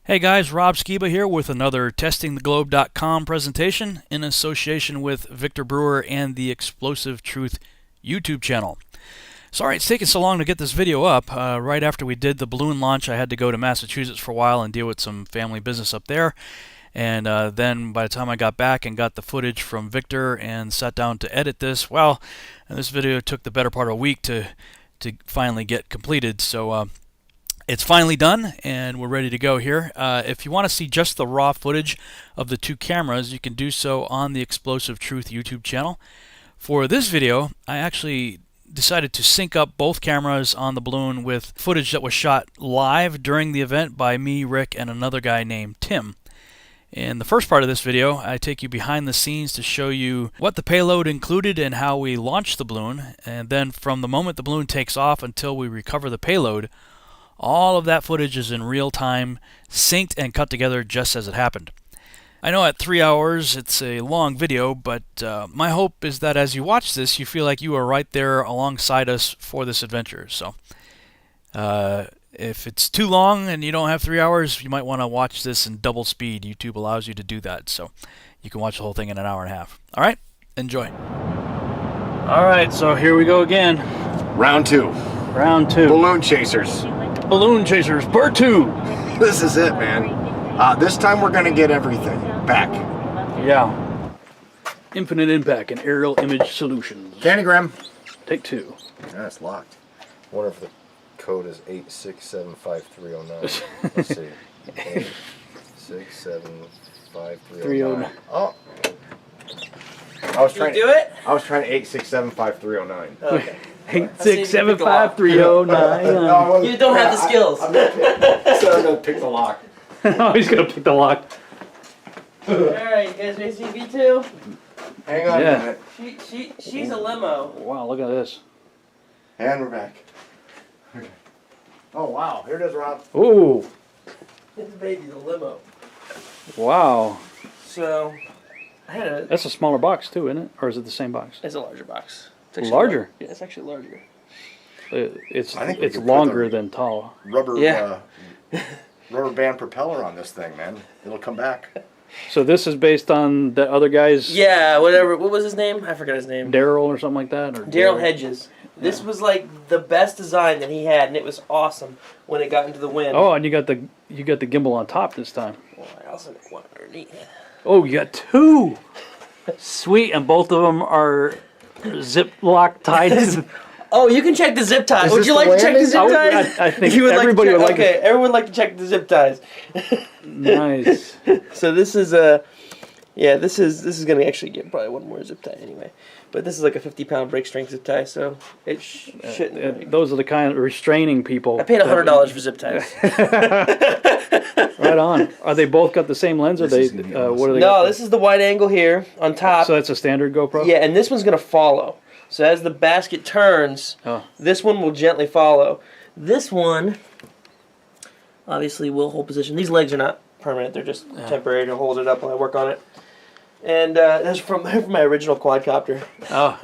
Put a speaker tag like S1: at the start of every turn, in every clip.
S1: Hey guys, 𝗦𝗵𝗿𝗍 here with another TestingTheGlobe.com presentation in association with Victor Brewer and the Explosive Truth YouTube channel. Sorry it's taken so long to get this video up. Right after we did the balloon launch, I had to go to Massachusetts for a while and deal with some family business up there. And then by the time I got back and got the footage from Victor and sat down to edit this, well, this video took the better part of a week to finally get completed. So it's finally done, and we're ready to go here. If you want to see just the raw footage of the two cameras, you can do so on the Explosive Truth YouTube channel. For this video, I actually decided to sync up both cameras on the balloon with footage that was shot live during the event by me, Rick, and another guy named Tim. In the first part of this video, I take you behind the scenes to show you what the payload included and how we launched the balloon, and then from the moment the balloon takes off until we recover the payload, all of that footage is in real time, synced and cut together just as it happened. I know at 3 hours it's a long video, but my hope is that as you watch this, you feel like you are right there alongside us for this adventure. So if it's too long and you don't have 3 hours, you might want to watch this in double speed. YouTube allows you to do that, so you can watch the whole thing in an hour and a half. All right, enjoy. All right, so here we go again.
S2: Round two.
S1: Round two.
S2: Balloon chasers.
S1: Balloon chasers, part two.
S2: This is it, man. This time we're gonna get everything back.
S1: Yeah. Infinite Impact and Aerial Image Solutions.
S2: Candygram.
S1: Take two.
S2: Yeah, it's locked.
S3: I wonder if the code is 8675309. Let's see. 8675309.
S2: Oh. I was trying
S4: to do it?
S2: I was trying to 8675309.
S4: Okay.
S1: 8675309.
S4: You don't have the skills.
S2: So I'm gonna pick the lock.
S1: Oh, he's gonna pick the lock.
S4: Alright, you guys ready to see V2?
S2: Hang on
S1: Yeah.
S2: a minute.
S4: She's a limo.
S1: Wow, look at this.
S2: And we're back. Okay. Oh wow, here it is, Rob.
S1: Ooh,
S4: This baby's a limo.
S1: wow.
S4: So, I had a...
S1: That's a smaller box too, isn't it? Or is it the same box?
S4: It's a larger box. It's actually
S1: Larger?
S4: Yeah, it's actually larger.
S1: It's
S2: I think we could put
S1: longer
S2: the
S1: than tall.
S2: Rubber
S4: Yeah.
S2: rubber band propeller on this thing, man. It'll come back.
S1: So this is based on the other guy's
S4: Yeah, whatever. What was his name? I forgot his name.
S1: Daryl or something like that? Or
S4: Daryl Hedges. This was like the best design that he had, and it was awesome when it got into the wind.
S1: Oh, and you got the gimbal on top this time.
S4: Well, I also got one underneath.
S1: Oh, you got two. Sweet, and both of them are zip lock tied.
S4: Oh, you can check the zip ties.
S2: Is
S4: Would
S2: this
S4: you
S2: the
S4: like to check the zip
S1: landing?
S4: ties?
S1: I think
S4: You would
S1: everybody would like to-
S4: Okay, everyone would like to check the zip ties.
S1: Nice.
S4: So this is this is gonna actually get probably one more zip tie anyway. But this is like a 50-pound brake strength zip tie, so it shouldn't.
S1: Those are the kind of restraining people.
S4: I paid $100 for zip ties.
S1: Right on. Are they both got the same lens, or
S2: This
S1: they?
S2: is gonna be awesome.
S1: What are they?
S4: No, this is the wide angle here on top.
S1: So that's a standard GoPro.
S4: Yeah, and this one's gonna follow. So as the basket turns, this one will gently follow. This one, obviously, will hold position. These legs are not permanent; they're just temporary to hold it up while I work on it. And that's from my original quadcopter.
S1: Oh.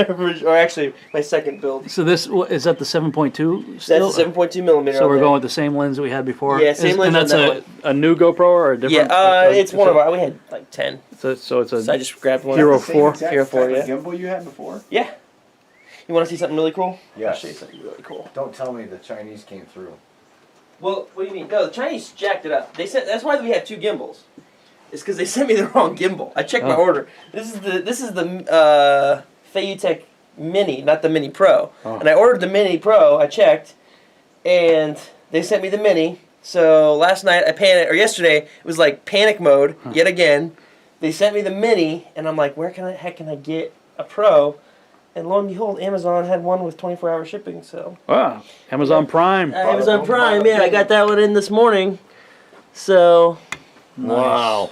S4: Or actually, my second build.
S1: So this is that the 7.2
S4: That's
S1: still?
S4: a 7.2 millimeter.
S1: So
S4: on
S1: we're
S4: there.
S1: going with the same lens that we had before.
S4: Yeah, same lens
S1: And that's
S4: on that
S1: a new GoPro or a different?
S4: Yeah, it's one of our. We had like 10.
S1: So it's
S4: So I just grabbed one.
S1: Hero 4.
S4: Hero 4, yeah.
S2: Gimbal you had before?
S4: Yeah. You want to see something really cool?
S2: Yes.
S4: I'll show you something really cool.
S2: Don't tell me the Chinese came through.
S4: Well, what do you mean? No, the Chinese jacked it up. They said that's why we had two gimbals. It's because they sent me the wrong gimbal. I checked my order. This is the 𝗦𝗵𝗿𝗍𝗍 Mini, not the Mini Pro. And I ordered the Mini Pro. I checked, and they sent me the Mini. So last night I panicked, or yesterday it was like panic mode yet again. They sent me the Mini, and I'm like, where can I get a Pro? And lo and behold, Amazon had one with 24-hour shipping. So
S1: Wow, Amazon Prime.
S4: Amazon Prime, yeah, I got that one in this morning. So
S2: Wow.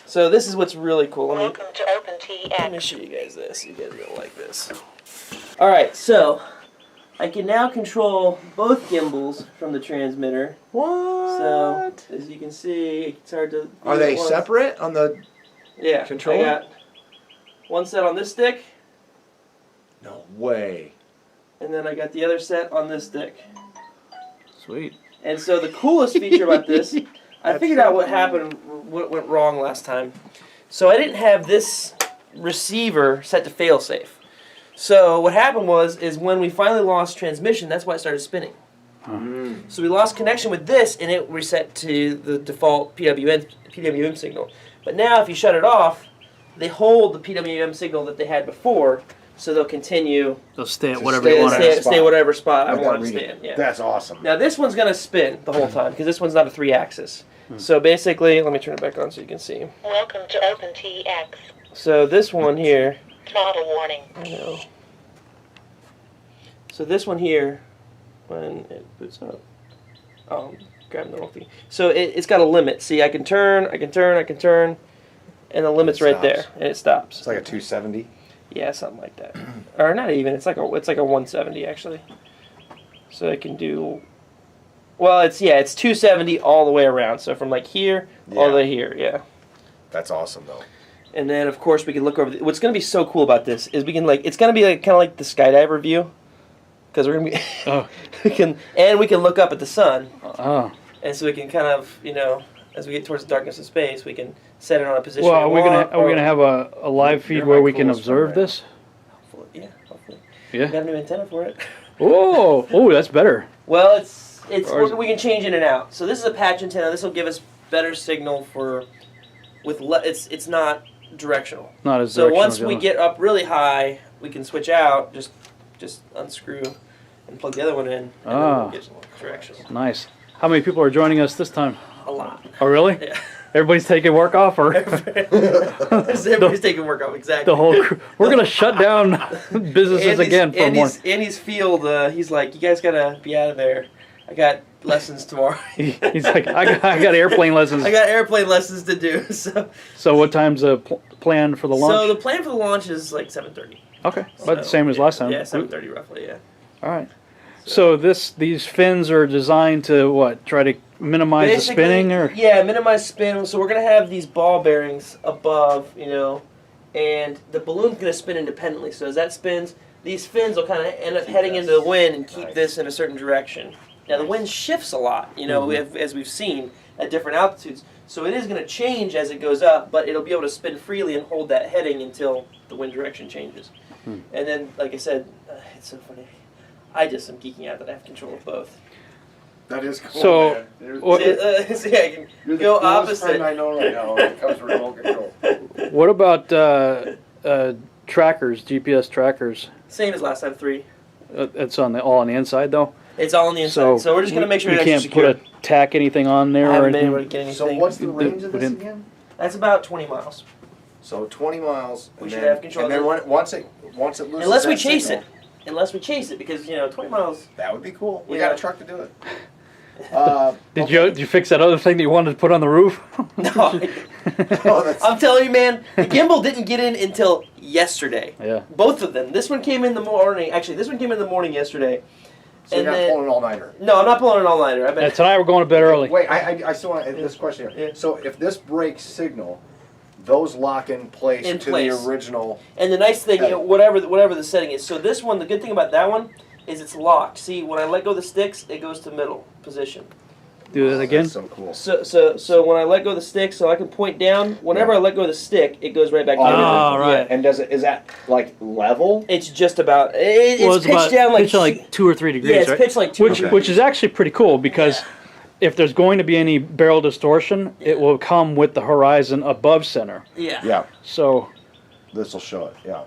S4: So this is what's really cool.
S5: Welcome to
S4: Let me show you guys this. You guys are gonna like this. All right, so I can now control both gimbals from the transmitter.
S2: What?
S4: So as you can see, it's hard to.
S2: Are they separate on the?
S4: Yeah.
S2: controller?
S4: I got one set on this stick,
S2: No way.
S4: and then I got the other set on this stick.
S1: Sweet.
S4: And so the coolest feature about this, I figured out what happened, what went wrong last time. So I didn't have this receiver set to failsafe. So what happened is when we finally lost transmission, that's why it started spinning. So we lost connection with this, and it reset to the default PWM signal. But now if you shut it off, they hold the PWM signal that they had before, so they'll continue.
S1: They'll stay at
S2: To
S1: whatever
S2: stay
S1: you
S2: in
S1: want.
S2: that
S4: Stay whatever spot I
S2: With that
S4: want to
S2: reading.
S4: stay in. Yeah.
S2: That's awesome.
S4: Now this one's going to spin the whole time, because this one's not a 3-axis. So basically, let me turn it back on so you can see.
S5: Welcome to OpenTX.
S4: So this one here,
S5: Throttle warning.
S4: I know. So this one here, when it boots up, oh, I'm grabbing the wrong thing. So it's got a limit. See, I can turn, and the limit's right there, and it stops.
S3: It's like a 270.
S4: Yeah, something like that, or not even. It's like a 170 actually. So it can do. Well, it's 270 all the way around. So from like here all the way here, yeah.
S3: That's awesome though.
S4: And then of course we can look over. What's going to be so cool about this is we can it's going to be like kind of like the skydiver view, because we're going to be we can look up at the sun.
S1: Oh.
S4: And so we can kind of as we get towards the darkness of space, we can set it on a position.
S1: Well, are we gonna have a live feed where we can observe this?
S4: Hopefully, yeah, hopefully.
S1: Yeah.
S4: We got a new antenna for it.
S1: Oh, that's better.
S4: Well, we can change in and out. So this is a patch antenna. This will give us better signal it's not directional.
S1: Not as
S4: so
S1: directional
S4: once
S1: as the
S4: we
S1: other.
S4: get up really high, we can switch out. Just unscrew and plug the other one in, and then we'll get directional.
S1: Nice. How many people are joining us this time?
S4: A lot.
S1: Oh, really?
S4: Yeah.
S1: Everybody's taking work off, or
S4: Everybody's taking work off, exactly.
S1: the whole crew? We're gonna shut down businesses again for more.
S4: Andy's field, he's like, you guys gotta be out of there. I got lessons tomorrow.
S1: He's like, I got airplane lessons.
S4: I got airplane lessons to do.
S1: So what time's the plan for the launch?
S4: So the plan for the launch is like 7:30.
S1: Okay, about the same as last time.
S4: Yeah, 7:30 roughly. Yeah.
S1: All right. So these fins are designed to what? Try to minimize the spinning, or?
S4: Yeah, minimize spin. So we're gonna have these ball bearings above, and the balloon's gonna spin independently. So as that spins, these fins will kind of end up heading into the wind and keep this in a certain direction. Now the wind shifts a lot, as we've seen at different altitudes. So it is gonna change as it goes up, but it'll be able to spin freely and hold that heading until the wind direction changes. And then, like I said, it's so funny. I just am geeking out that I have control of both.
S2: That is cool.
S1: So,
S2: man. You're
S1: what-
S4: So yeah, I can
S2: the
S4: go
S2: coolest friend
S4: opposite.
S2: I know right now when it comes to remote control.
S1: What about trackers, GPS trackers?
S4: Same as last time, 3.
S1: It's all on the inside though.
S4: It's all on the inside. So we're just gonna make sure
S1: you
S4: it's
S1: can't
S4: secure.
S1: put anything on there
S4: I
S1: or
S4: haven't been
S1: anything.
S4: able to get anything.
S2: So what's the
S1: We
S2: range of this
S1: didn't-
S2: again?
S4: That's about 20 miles.
S2: So 20 miles.
S4: We
S2: and
S4: should
S2: then,
S4: have control
S2: And then
S4: of
S2: once it loses
S4: Unless we
S2: that
S4: chase
S2: signal,
S4: it. Unless we chase it, because 20 miles.
S2: That would be cool. We
S4: Yeah.
S2: got a truck to do it.
S1: Did you fix that other thing that you wanted to put on the roof?
S4: No,
S2: Oh, that's,
S4: I'm telling you, man, the gimbal didn't get in until yesterday.
S1: Yeah.
S4: Both of them. This one came in the morning. Actually, this one came in the morning yesterday.
S2: so you're
S4: and
S2: not
S4: then-
S2: pulling an all-nighter.
S4: No, I'm not pulling an all-nighter.
S1: Yeah, tonight we're going to bed early.
S2: Wait, I still want this question here.
S4: Yeah.
S2: So if this breaks signal, those lock in place
S4: In
S2: to
S4: place.
S2: the original.
S4: And the nice thing,
S2: Okay.
S4: whatever the setting is. So this one, the good thing about that one is it's locked. See, when I let go of the sticks, it goes to middle position.
S1: Do that again.
S2: That's so cool.
S4: So when I let go of the stick, so I can point down. Whenever I let go of the stick, it goes right back.
S2: Oh,
S4: down.
S1: Ah, right.
S2: And is that like level?
S4: It's just about. It's
S1: Well, it's
S4: pitched
S1: about
S4: down like
S1: pitched like 2 or 3 degrees,
S4: yeah, it's
S1: right?
S4: pitched like 2
S1: Which
S4: degrees.
S1: which is actually pretty cool because if there's going to be any barrel distortion, it will come with the horizon above center.
S4: Yeah.
S2: Yeah,
S1: So,
S2: this will show it. Yeah.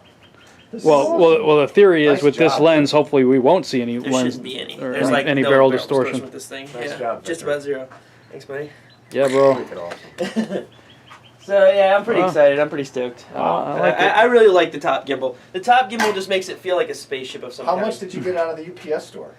S1: well, the theory is
S2: Nice
S1: with this
S2: job.
S1: lens, hopefully we won't see any
S4: There
S1: lens
S4: shouldn't be any.
S1: or
S4: There's like
S1: any
S4: no
S1: barrel
S4: barrel
S1: distortion.
S4: with this thing.
S2: Nice
S4: yeah.
S2: job,
S4: Just
S2: Victor.
S4: about 0. Thanks, buddy.
S1: Yeah, bro.
S2: Freaking awesome.
S4: So yeah, I'm pretty
S1: Wow.
S4: excited. I'm pretty stoked.
S1: I like it.
S4: I really like the top gimbal. The top gimbal just makes it feel like a spaceship of some
S2: How
S4: kind.
S2: much did you get out of the UPS store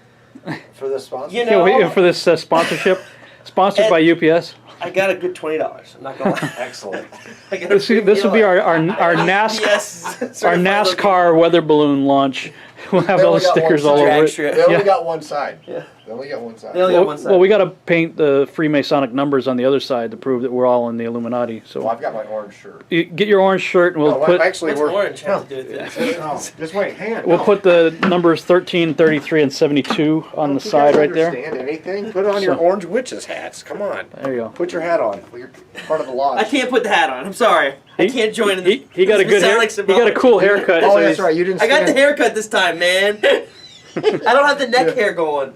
S2: for this sponsor?
S4: You
S1: Yeah,
S4: know,
S1: for this sponsorship, sponsored
S4: And-
S1: by UPS.
S4: I got a good $20. I'm not gonna lie.
S2: Excellent.
S4: I got a
S1: This
S4: free
S1: will be
S4: meal.
S1: our NASCAR
S4: Yes,
S1: our NASCAR weather balloon launch. We'll have
S2: They
S1: all
S2: only
S1: the
S2: got one
S1: stickers all
S2: side.
S1: over
S4: Drag
S1: it.
S4: strip.
S2: They only
S1: Yeah.
S2: got one side.
S4: Yeah.
S3: They only got one side.
S4: They only got one side.
S1: Well, we got to paint the Freemasonic numbers on the other side to prove that we're all in the Illuminati. So
S3: Well, I've got my orange shirt.
S1: you get your orange shirt, and we'll
S3: No,
S1: put
S3: actually,
S4: What's
S3: we're
S4: orange have to do with this?
S3: No, just wait. Hang on.
S1: we'll
S3: no.
S1: put the numbers 13, 33, and 72 on the
S3: Don't you
S1: side
S3: guys
S1: right there.
S3: understand anything? Put on your
S1: So-
S3: orange witches hats. Come on.
S1: There you go.
S3: Put your hat on. You're part of the lodge.
S4: I can't put the hat on. I'm sorry. I can't join in the.
S1: He got a good hair.
S4: Masonic
S1: He got a cool haircut.
S3: Oh,
S1: so
S3: that's
S1: he's-
S3: right. You didn't.
S4: I got the
S3: stand-
S4: haircut this time, man. I don't have the neck hair going.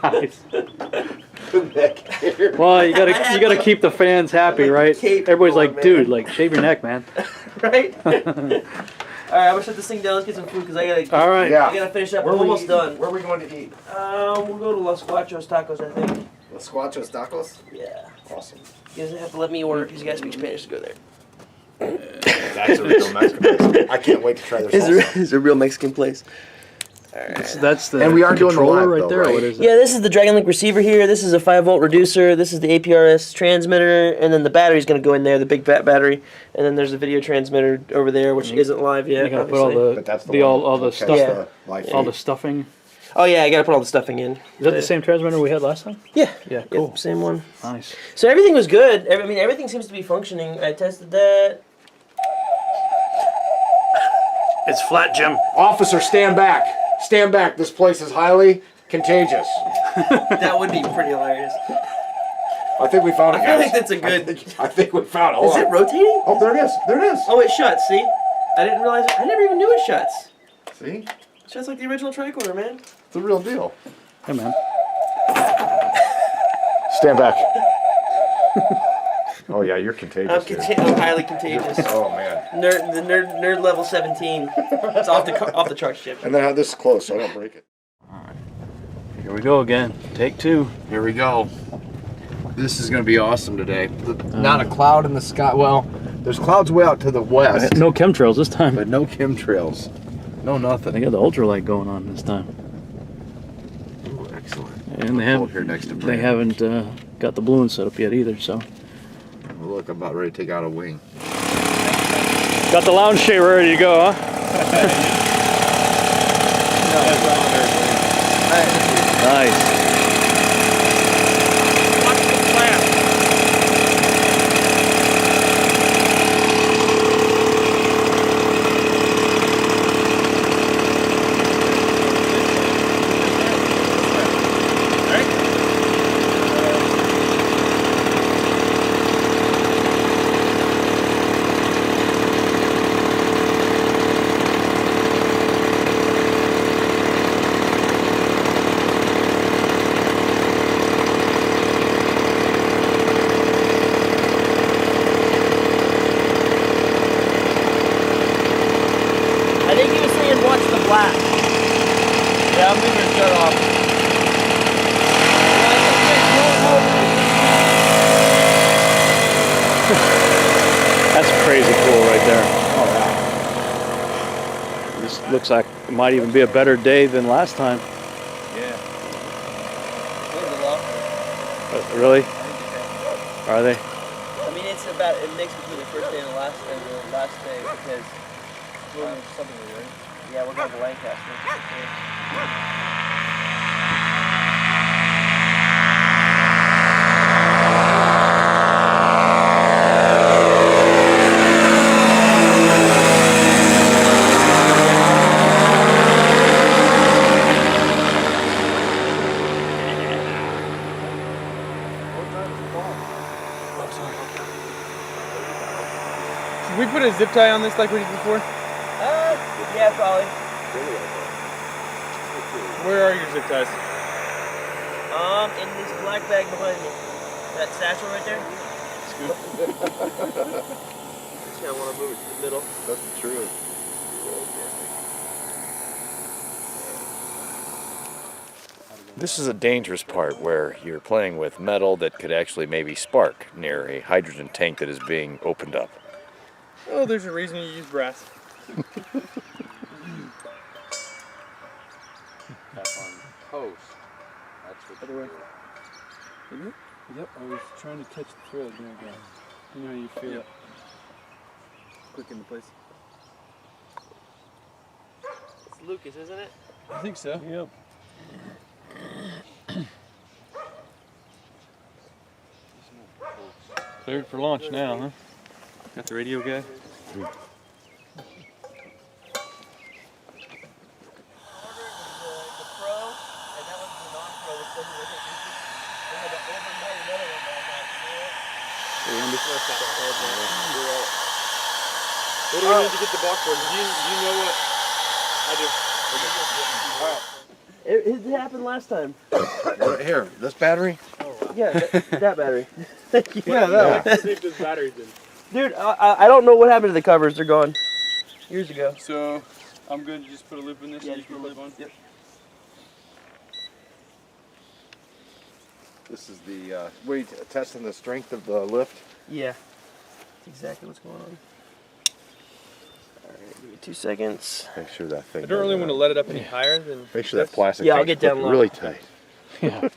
S1: Nice.
S3: neck hair.
S1: Well, you
S4: I had
S1: gotta
S4: like-
S1: keep the fans happy,
S4: like
S1: right?
S4: cape
S1: Everybody's
S4: going,
S1: like,
S4: man.
S1: dude, like shave your neck, man.
S4: Right? Alright, I'm gonna shut this thing down. Let's get some food because I gotta.
S1: All right.
S3: Yeah.
S4: I gotta finish up.
S3: Where
S4: We're
S3: we
S4: almost
S3: eating?
S4: done.
S3: Where are we going to eat?
S4: We'll go to Los Cuatros Tacos, I think.
S3: Los Cuatros Tacos.
S4: Yeah.
S3: Awesome.
S4: You guys have to let me order because you guys speak Spanish to go there.
S3: That's a real Mexican place. I can't wait to try their salsa.
S4: It's a real Mexican place.
S1: That's the
S3: And we are doing the
S1: controller
S3: live,
S1: right
S3: though,
S1: there. or
S3: right?
S1: What is it?
S4: Yeah, this is the Dragon Link receiver here. This is a 5-volt reducer. This is the APRS transmitter, and then the battery's going to go in there, the big battery. And then there's a video transmitter over there, which isn't live yet.
S1: You gotta put all
S4: obviously.
S3: But that's the
S1: the
S3: one
S1: all the
S3: that'll
S1: stuff,
S3: catch
S4: Yeah.
S3: the live
S1: all
S3: feed.
S1: the stuffing.
S4: Oh yeah, I got to put all the stuffing in.
S1: Is that the same transmitter we had last time?
S4: Yeah.
S1: Yeah,
S4: Yep,
S1: cool.
S4: same one.
S1: Nice.
S4: So everything was good. I mean, everything seems to be functioning. I tested that.
S1: It's flat, Jim.
S3: Officer, stand back. Stand back. This place is highly contagious.
S4: That would be pretty hilarious.
S3: I think we found it,
S4: I feel
S3: guys.
S4: like that's a good.
S3: I think we found it. Hold
S4: Is it
S3: on.
S4: rotating?
S3: Oh, there it is. There it is.
S4: Oh, it shuts. See, I didn't realize. I never even knew it shuts.
S3: See?
S4: It shuts like the original tricorder, man.
S3: It's the real deal.
S1: Hey, man.
S3: Stand back. Oh, yeah, you're contagious. dude.
S4: I'm highly contagious.
S3: Oh, man.
S4: Nerd level 17. It's off the charts, Chip.
S3: And then have this close so I don't break it.
S1: Here we go again. Take two.
S3: Here we go. This is going to be awesome today. Not a cloud in the sky. Well, there's clouds way out to the west,
S1: No chemtrails this time.
S3: but no chemtrails. No nothing.
S1: They got the ultralight going on this time,
S3: Ooh, excellent.
S1: and
S3: Cold here next to
S1: they
S3: Brand.
S1: haven't got the balloon set up yet either. So
S3: Oh, look, I'm about ready to take out a wing.
S1: got the lounge chair ready to go, huh? Nice.
S4: I think he was saying watch the black.
S3: Yeah, I'm leaving it shut off.
S1: That's crazy cool right there.
S3: Oh, yeah.
S1: This looks like it might even be a better day than last time.
S3: Yeah.
S1: Really? Are they?
S4: I mean, it's about a mix between the first day and the last day because something weird. Yeah, we're going to Lancaster.
S6: Should we put a zip tie on this like we did before?
S4: Yeah, probably.
S6: Where are your zip ties?
S4: In this black bag behind me. That satchel right there. Just kind of want to move it to the middle.
S3: That's the truth. This is a dangerous part where you're playing with metal that could actually maybe spark near a hydrogen tank that is being opened up.
S6: Oh, there's a reason you use brass.
S3: Post. That's what
S6: Other way. Yep, I was trying to catch the thread. There we go. You know how you feel it. Quick into place.
S4: It's Lucas, isn't it?
S6: I think so. Yep. Cleared for launch now, huh? Got the radio guy. What do we need to get the box for? Do you know what I do?
S4: It happened last time.
S2: Here, this battery?
S4: Yeah, that battery.
S6: Yeah, that one. Save this battery then.
S4: Dude, I don't know what happened to the covers. They're gone. Years ago.
S6: So, I'm good to just put a loop in this
S4: Yeah,
S6: and
S4: just
S6: you
S4: put
S6: can
S4: a
S6: clip on?
S4: Yep.
S2: This is the, testing the strength of the lift?
S4: Yeah. That's exactly what's going on. Alright, give me 2 seconds.
S2: Make sure that thing.
S6: I don't really want to let it up any higher than.
S2: Make sure that plastic.
S4: Yeah, I'll
S2: tank's
S4: get down
S2: put
S4: low.
S2: really tight.
S1: Yeah.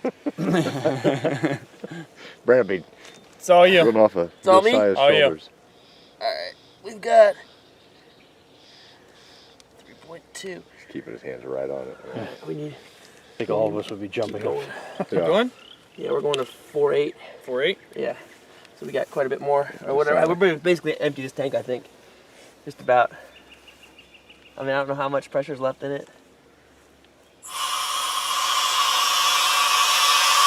S2: Brad be
S6: It's all you.
S2: going off a
S4: It's all
S2: good
S4: me?
S2: size
S6: All you.
S2: shoulders.
S4: Alright, we've got 3.2.
S2: He's keeping his hands right on it.
S4: We need.
S1: I think all of us would be jumping up.
S2: Yeah.
S6: Going?
S4: Yeah, we're going to 4.8.
S6: 4.8?
S4: Yeah. So we got quite a bit more, or whatever. We're basically empty this tank, I think. Just about. I mean, I don't know how much pressure's left in it.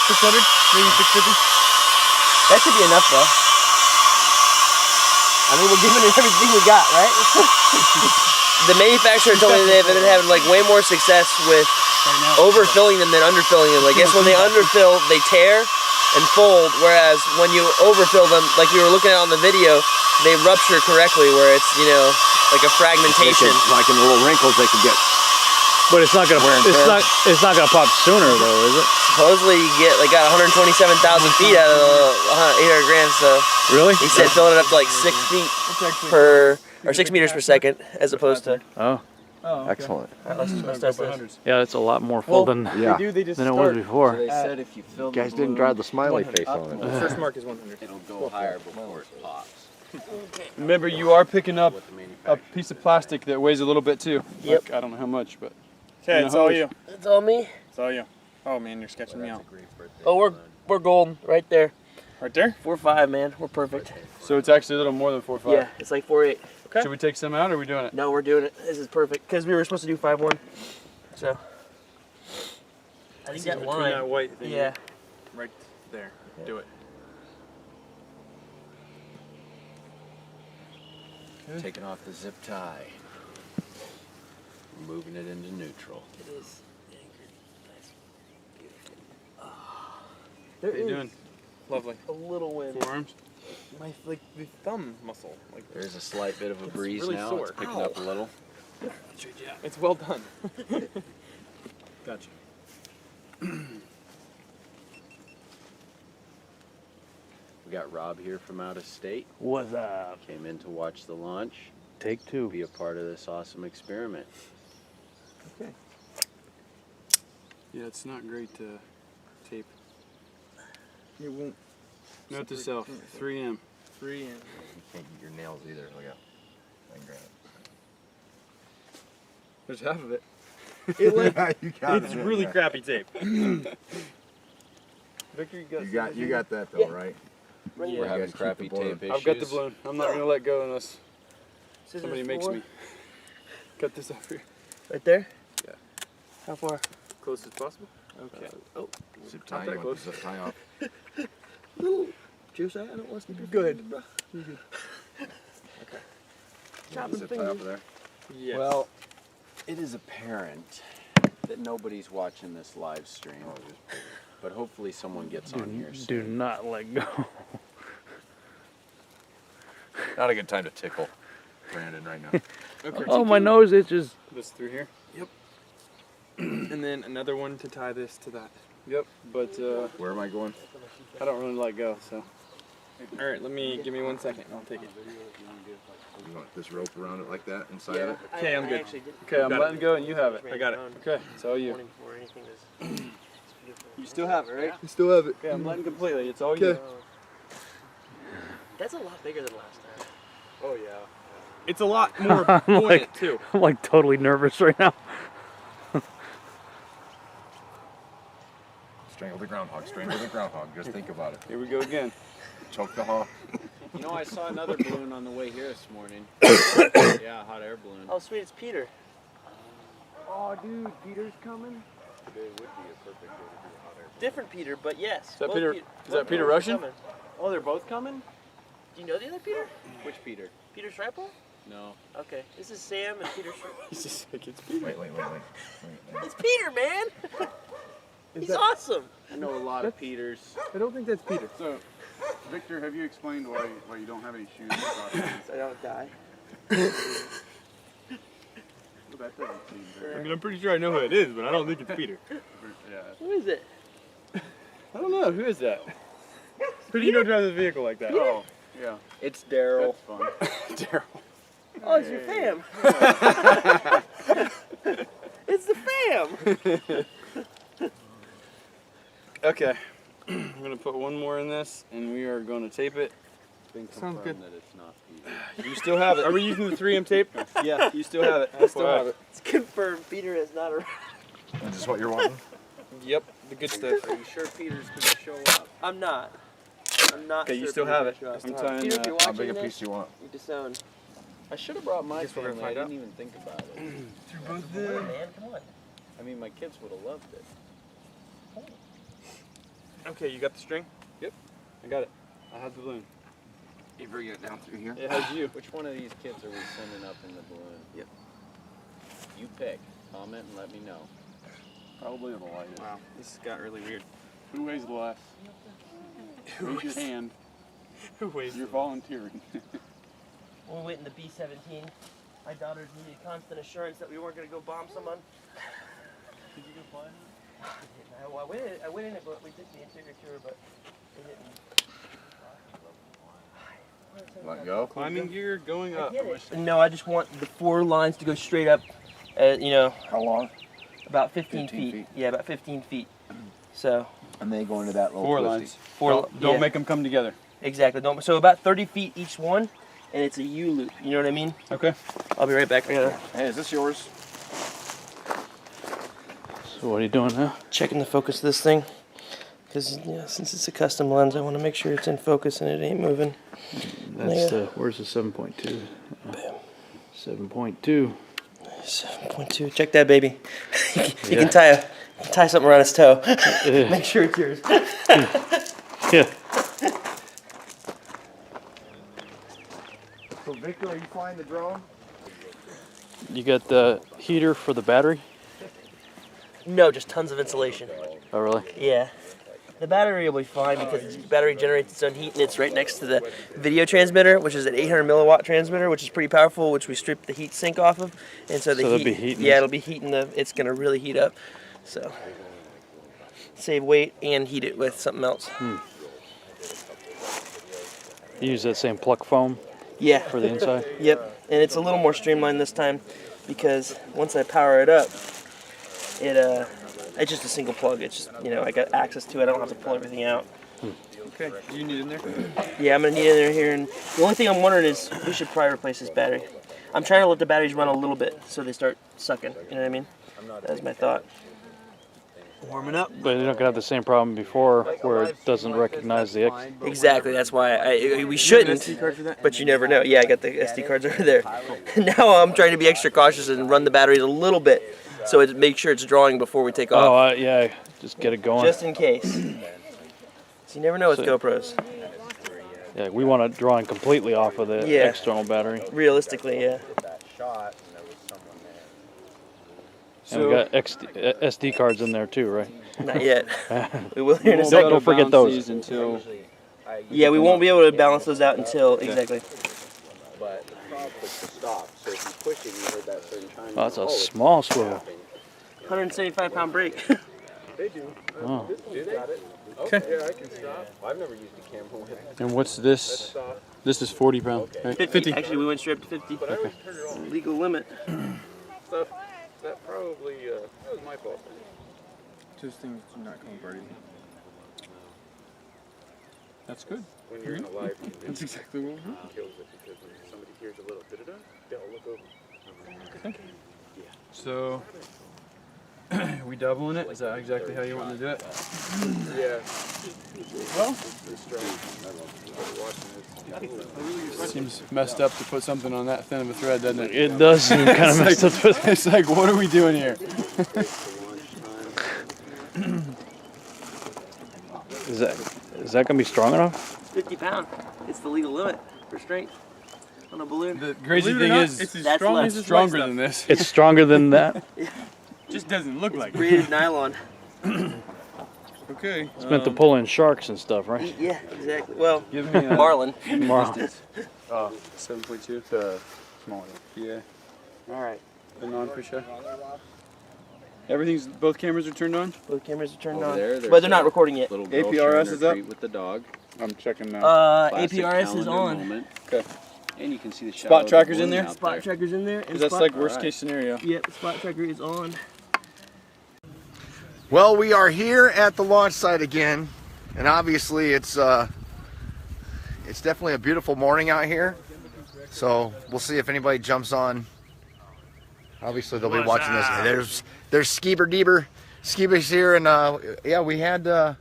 S6: 600? Maybe 650?
S4: That should be enough, though. I mean, we're giving it everything we got, right? The manufacturer told me they've been having like way more success with overfilling them than underfilling them. I guess when they underfill, they tear and fold, whereas when you overfill them, like we were looking at on the video, they rupture correctly, where it's, you know, like a fragmentation.
S2: Like in the little wrinkles they could get.
S1: But it's not gonna. It's not gonna pop sooner though, is it?
S4: Supposedly you got 127,000 feet out of the 800 grand, so.
S1: Really?
S4: He said filling it up to like 6 feet per, or 6 meters per second, as opposed to.
S1: Oh.
S6: Oh, okay.
S2: Excellent.
S4: Alright, let's test this.
S1: Yeah, that's a lot more full than
S2: Yeah.
S6: They just
S1: it was before.
S7: They said if you fill the
S2: Guys didn't
S7: balloon,
S2: drive the smiley face on
S6: The
S2: it.
S6: first mark is 100.
S7: it'll go higher before it pops.
S6: Remember, you are picking up
S7: What the
S6: a
S7: manufacturer.
S6: piece of plastic that weighs a little bit too.
S4: Yep.
S6: Like, I don't know how much, but.
S8: Okay,
S6: You know
S8: it's
S6: how
S8: all
S6: much-
S8: you.
S4: It's all me.
S8: It's all you. Oh man, you're sketching me out.
S4: Oh, we're golden right there.
S8: Right there?
S4: 4.5, man. We're perfect.
S6: So it's actually a little more than 4.5.
S4: Yeah, it's like 4.8.
S6: Should we take some out or are we doing it?
S4: No, we're doing it. This is perfect because we were supposed to do 5.1. So. I think that
S8: Between that
S6: uh,
S4: line.
S8: white thing.
S4: Yeah.
S8: Right there. Do it.
S7: Taking off the zip tie. Moving it into neutral.
S4: It is anchored. Nice. Beautiful.
S6: What are you doing?
S8: Lovely.
S4: A little wind.
S6: Forearms?
S8: My the thumb muscle. Like
S7: There's a slight bit of a breeze
S8: really
S7: now.
S8: sore.
S7: It's picking up a little.
S8: it's well done.
S6: Gotcha.
S7: We got Rob here from out of state.
S1: What's up?
S7: Came in to watch the launch.
S1: Take two.
S7: Be a part of this awesome experiment.
S6: Yeah, it's not great tape.
S8: It won't.
S6: Note to self, 3M.
S8: 3 and
S2: You can't get your nails either. Look out.
S6: There's half of it.
S8: it like
S2: You got
S8: it's
S2: it.
S8: really crappy tape.
S6: Victor, you got
S2: You got that though,
S4: Yeah.
S2: right?
S7: We're
S2: You
S7: having
S2: guys keep
S7: crappy
S2: the balloon.
S7: tape issues.
S6: I've got the balloon. I'm not going to let go unless
S4: Scissors
S6: somebody makes
S4: 4.
S6: me. Cut this off here.
S4: Right there?
S6: Yeah.
S4: How far?
S6: Close as possible? Okay.
S4: Oh,
S2: Zip
S6: Not
S2: tie,
S6: that
S2: you want
S6: close.
S2: the zip tie off.
S4: little juice. I don't want to be
S8: Good.
S4: bro.
S2: Zip
S4: Chopping
S2: tie
S4: fingers.
S2: off of there.
S8: Yes.
S7: Well, it is apparent that nobody's watching this live stream. But hopefully someone gets on here
S1: Do
S7: soon.
S1: not let go.
S3: Not a good time to tickle Brandon right now.
S6: Okay.
S1: Oh, my nose itches.
S6: This through here?
S8: Yep. And then another one to tie this to that.
S6: Yep. But
S2: Where am I going?
S6: I don't really let go, so.
S8: All right, give me 1 second. I'll take it.
S2: You want this rope around it like that, inside of it?
S8: Okay, I'm good.
S6: Okay, I'm
S8: Got it.
S6: letting go and you have it.
S8: I got it.
S6: Okay, it's all you. You still have it, right?
S2: You still have it.
S6: Okay, I'm letting completely. It's all you.
S4: That's a lot bigger than last time.
S6: Oh, yeah.
S8: It's a lot more
S1: I'm
S8: buoyant
S1: like,
S8: too.
S1: I'm like totally nervous right now.
S2: Strangle the groundhog, strangle the groundhog. Just think about it.
S6: Here we go again.
S2: Choke the hawk.
S7: You know, I saw another balloon on the way here this morning. Yeah, hot air balloon.
S4: Oh, sweet, it's Peter.
S7: Oh, dude, Peter's coming. Today would be a perfect day to do a hot air balloon.
S4: Different Peter, but yes.
S6: Is that
S4: both
S6: Peter?
S4: Peter-
S6: Is that
S4: both
S6: Peter
S4: Peters are
S6: Russian?
S4: coming.
S7: Oh, they're both coming?
S4: Do you know the other Peter?
S7: Which Peter?
S4: Peter Schreipel?
S7: No.
S4: Okay, this is Sam and Peter Schreipel.
S6: He's just like, it's Peter.
S2: Wait.
S4: It's Peter, man! He's awesome!
S7: I know a lot of Peters.
S6: I don't think that's Peter.
S9: So, Victor, have you explained why you don't have any shoes?
S4: So I don't die.
S9: Well, that doesn't seem very.
S6: I mean, I'm pretty sure I know who it is, but I don't think it's Peter.
S9: Yeah.
S4: Who is it?
S6: I don't know. Who is that? Who do you know drives a vehicle like that?
S9: Oh, yeah.
S7: It's Daryl.
S9: That's fun.
S6: Daryl.
S4: Oh, it's your fam. It's the fam.
S6: Okay. I'm going to put one more in this, and we are going to tape it.
S7: Been
S6: Sounds
S7: confirmed
S6: good.
S7: that it's not Peter.
S6: You still have it. Are we using the 3M tape? Yeah, you still have it. I still have it.
S4: It's confirmed Peter is not around.
S2: Is this what you're wanting?
S6: Yep, the good stuff.
S7: Are you sure Peter's gonna show up?
S4: I'm not. I'm not
S6: Okay,
S4: sure
S6: you still
S4: Peter
S6: have it.
S4: will show up.
S6: I'm tying
S4: Peter, if you're
S2: How
S4: watching
S2: big a
S4: this,
S2: piece do you want?
S4: you disown.
S7: I should have brought my
S6: Guess we're gonna
S7: family. I
S6: find
S7: didn't
S6: out.
S7: even think about it.
S4: Come on, man, come on.
S7: I mean, my kids would have loved it.
S6: Okay, you got the string? Yep. I got it. I have the balloon.
S2: You bring it down through here?
S6: It has you.
S7: Which one of these kids are we sending up in the balloon?
S6: Yep.
S7: You pick. Comment and let me know.
S9: Probably the lightest.
S6: Wow, this got really weird.
S9: Who weighs less? Raise your hand.
S6: Who weighs
S9: You're volunteering.
S4: When we went in the B-17, my daughters needed constant assurance that we weren't going to go bomb someone.
S9: Did you go fly?
S4: I went in it, but we did the interior tour, but they didn't.
S2: Let go.
S6: Climbing gear going up.
S4: No, I just want the 4 lines to go straight up, you know,
S2: How long?
S4: about 15
S2: 15
S4: feet. Yeah, about 15 feet. So,
S2: And they go into that little
S6: 4
S2: twisty.
S6: lines.
S4: 4
S6: Don't
S4: yeah,
S6: make them come together.
S4: exactly. Don't, so about 30 feet each one, and it's a U-loop. You know what I mean?
S6: Okay.
S4: I'll be right back. I gotta
S2: Hey, is this yours?
S1: So what are you doing now?
S4: checking the focus of this thing. Because since it's a custom lens, I want to make sure it's in focus and it ain't moving.
S1: That's the, where's the 7.2? 7.2.
S4: 7.2. Check that, baby. You can tie something around its toe. Make sure it's yours.
S1: Yeah.
S2: So, Victor, are you flying the drone?
S1: You got the heater for the battery?
S4: No, just tons of insulation.
S1: Oh, really?
S4: Yeah. The battery will be fine because the battery generates its own heat and it's right next to the video transmitter, which is an 800 milliwatt transmitter, which is pretty powerful, which we strip the heat sink off of. And so the
S1: So
S4: heat,
S1: that'll be heating.
S4: yeah, it'll be heating it's going to really heat up. So save weight and heat it with something else.
S1: You use that same pluck foam
S4: Yeah.
S1: for the inside?
S4: Yep. And it's a little more streamlined this time because once I power it up, it's just a single plug. It's just, you know, I got access to it. I don't have to pull everything out.
S6: Okay. You need in there?
S4: Yeah, I'm gonna need it in here. And the only thing I'm wondering is we should probably replace this battery. I'm trying to let the batteries run a little bit so they start sucking. You know what I mean? That's my thought.
S6: Warming up.
S1: But you're not gonna have the same problem before where it doesn't recognize the X.
S4: Exactly. That's why we shouldn't. But you never know. Yeah, I got the SD cards over there. Now I'm trying to be extra cautious and run the batteries a little bit so it make sure it's drawing before we take off.
S1: Oh, yeah. Just get it going.
S4: Just in case. So you never know with
S1: So-
S4: GoPros.
S1: Yeah, we want it drawing completely off of the
S4: Yeah.
S1: external battery.
S4: Realistically, yeah.
S1: And we got SD cards in there too, right?
S4: Not yet. We will here in a
S1: Don't
S4: second.
S1: forget those.
S6: Until
S4: Yeah, we won't be able to balance those out until exactly.
S7: But the prop was to stop, so if you push it, you heard that certain time.
S1: Oh, it's a small swivel.
S4: 175-pound brake.
S7: They do.
S1: Oh.
S7: Do they?
S6: Okay.
S7: Yeah, I can stop. I've never used a camera with it.
S6: And what's this? This is 40 pounds. Right?
S4: 50. Actually, we went straight up to 50.
S7: But I always turn it on.
S4: Legal limit.
S7: So that probably, that was my fault.
S6: Those things do not come apart easy. That's good.
S7: When you're in a live condition,
S6: That's exactly what we're doing.
S7: it kills it because when somebody hears a little da-da-da, they'll look over.
S6: So, are we doubling it? Is that exactly how you want to do it?
S7: Yeah.
S6: Well,
S7: The strength.
S6: Seems messed up to put something on that thin of a thread, doesn't it?
S9: It does seem kind of messed up.
S6: It's like, what are we doing here?
S9: Is that gonna be strong enough?
S4: 50 pounds. It's the legal limit for strength on a balloon.
S6: The crazy thing is,
S8: it's as
S4: That's
S8: strong
S4: less.
S8: as this
S6: stronger
S8: white
S6: than this.
S9: It's stronger than that.
S8: Just doesn't look like it.
S4: Braided nylon.
S8: Okay.
S9: It's meant to pull in sharks and stuff, right?
S4: Yeah, exactly. Well,
S6: Give me a
S4: marlin.
S9: Wow.
S6: 7.2. The smaller. Yeah.
S4: All right.
S6: The non-pusher. Both cameras are turned on?
S4: Both cameras are turned
S7: Over
S4: on,
S7: there, there's
S4: but they're not
S7: a
S4: recording yet.
S7: Little girl
S6: APRS
S7: sharing her
S6: is up?
S7: treat with the dog.
S6: I'm checking now.
S7: Classic
S4: APRS is
S7: calendar
S4: on.
S7: moment.
S6: Okay.
S7: And you can see the shadow
S6: Spot
S7: of the
S6: tracker's in
S7: balloon
S6: there?
S7: out
S4: Spot tracker's in there. And
S6: Because that's
S4: spot,
S6: like worst
S7: Alright.
S6: case scenario.
S4: Yep, spot tracker is on.
S2: Well, we are here at the launch site again, and obviously it's definitely a beautiful morning out here. So we'll see if anybody jumps on. Obviously they'll be watching this. There's Skiba. Skiba's here, and yeah, we had a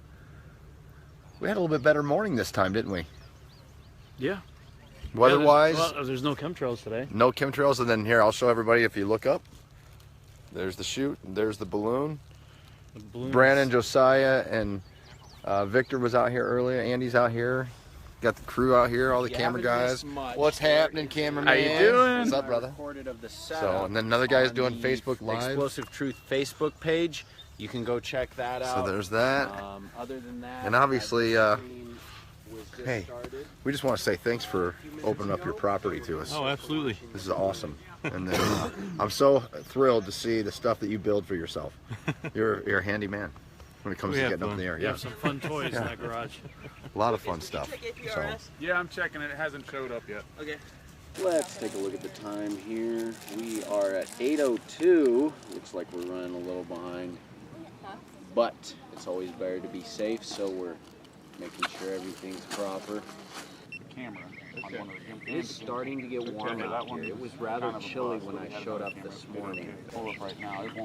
S2: little bit better morning this time, didn't we?
S9: Yeah.
S2: Weather-wise,
S9: Well, there's no chemtrails today.
S2: no chemtrails, and then here I'll show everybody. If you look up, there's the chute, there's the balloon.
S9: The balloons.
S2: Brandon, Josiah, and Victor was out here earlier. Andy's out here. Got the crew out here, all the camera guys. What's happening, cameraman?
S6: How you doing?
S2: What's up, brother?
S7: Recorded of the
S2: So,
S7: setup
S2: and then another guy's
S7: on
S2: doing
S7: the
S2: Facebook Live.
S7: Explosive Truth Facebook page. You can go check that out.
S2: So there's that.
S7: Other than that,
S2: And obviously,
S7: that stream was just
S2: hey,
S7: started.
S2: we just want to say thanks for opening up your property to us.
S9: Oh, absolutely.
S2: This is awesome. And then I'm so thrilled to see the stuff that you build for yourself. You're a handy man when it comes to getting up in the air.
S9: We
S2: Yeah,
S9: have some fun toys in that garage.
S2: a lot of fun stuff. So.
S6: Yeah, I'm checking it. It hasn't showed up yet.
S4: Okay.
S7: Let's take a look at the time here. We are at 8:02. Looks like we're running a little behind. But it's always better to be safe, so we're making sure everything's proper.
S6: The camera.
S7: Okay. It is starting to get warm out here. It was rather chilly when I showed up this morning.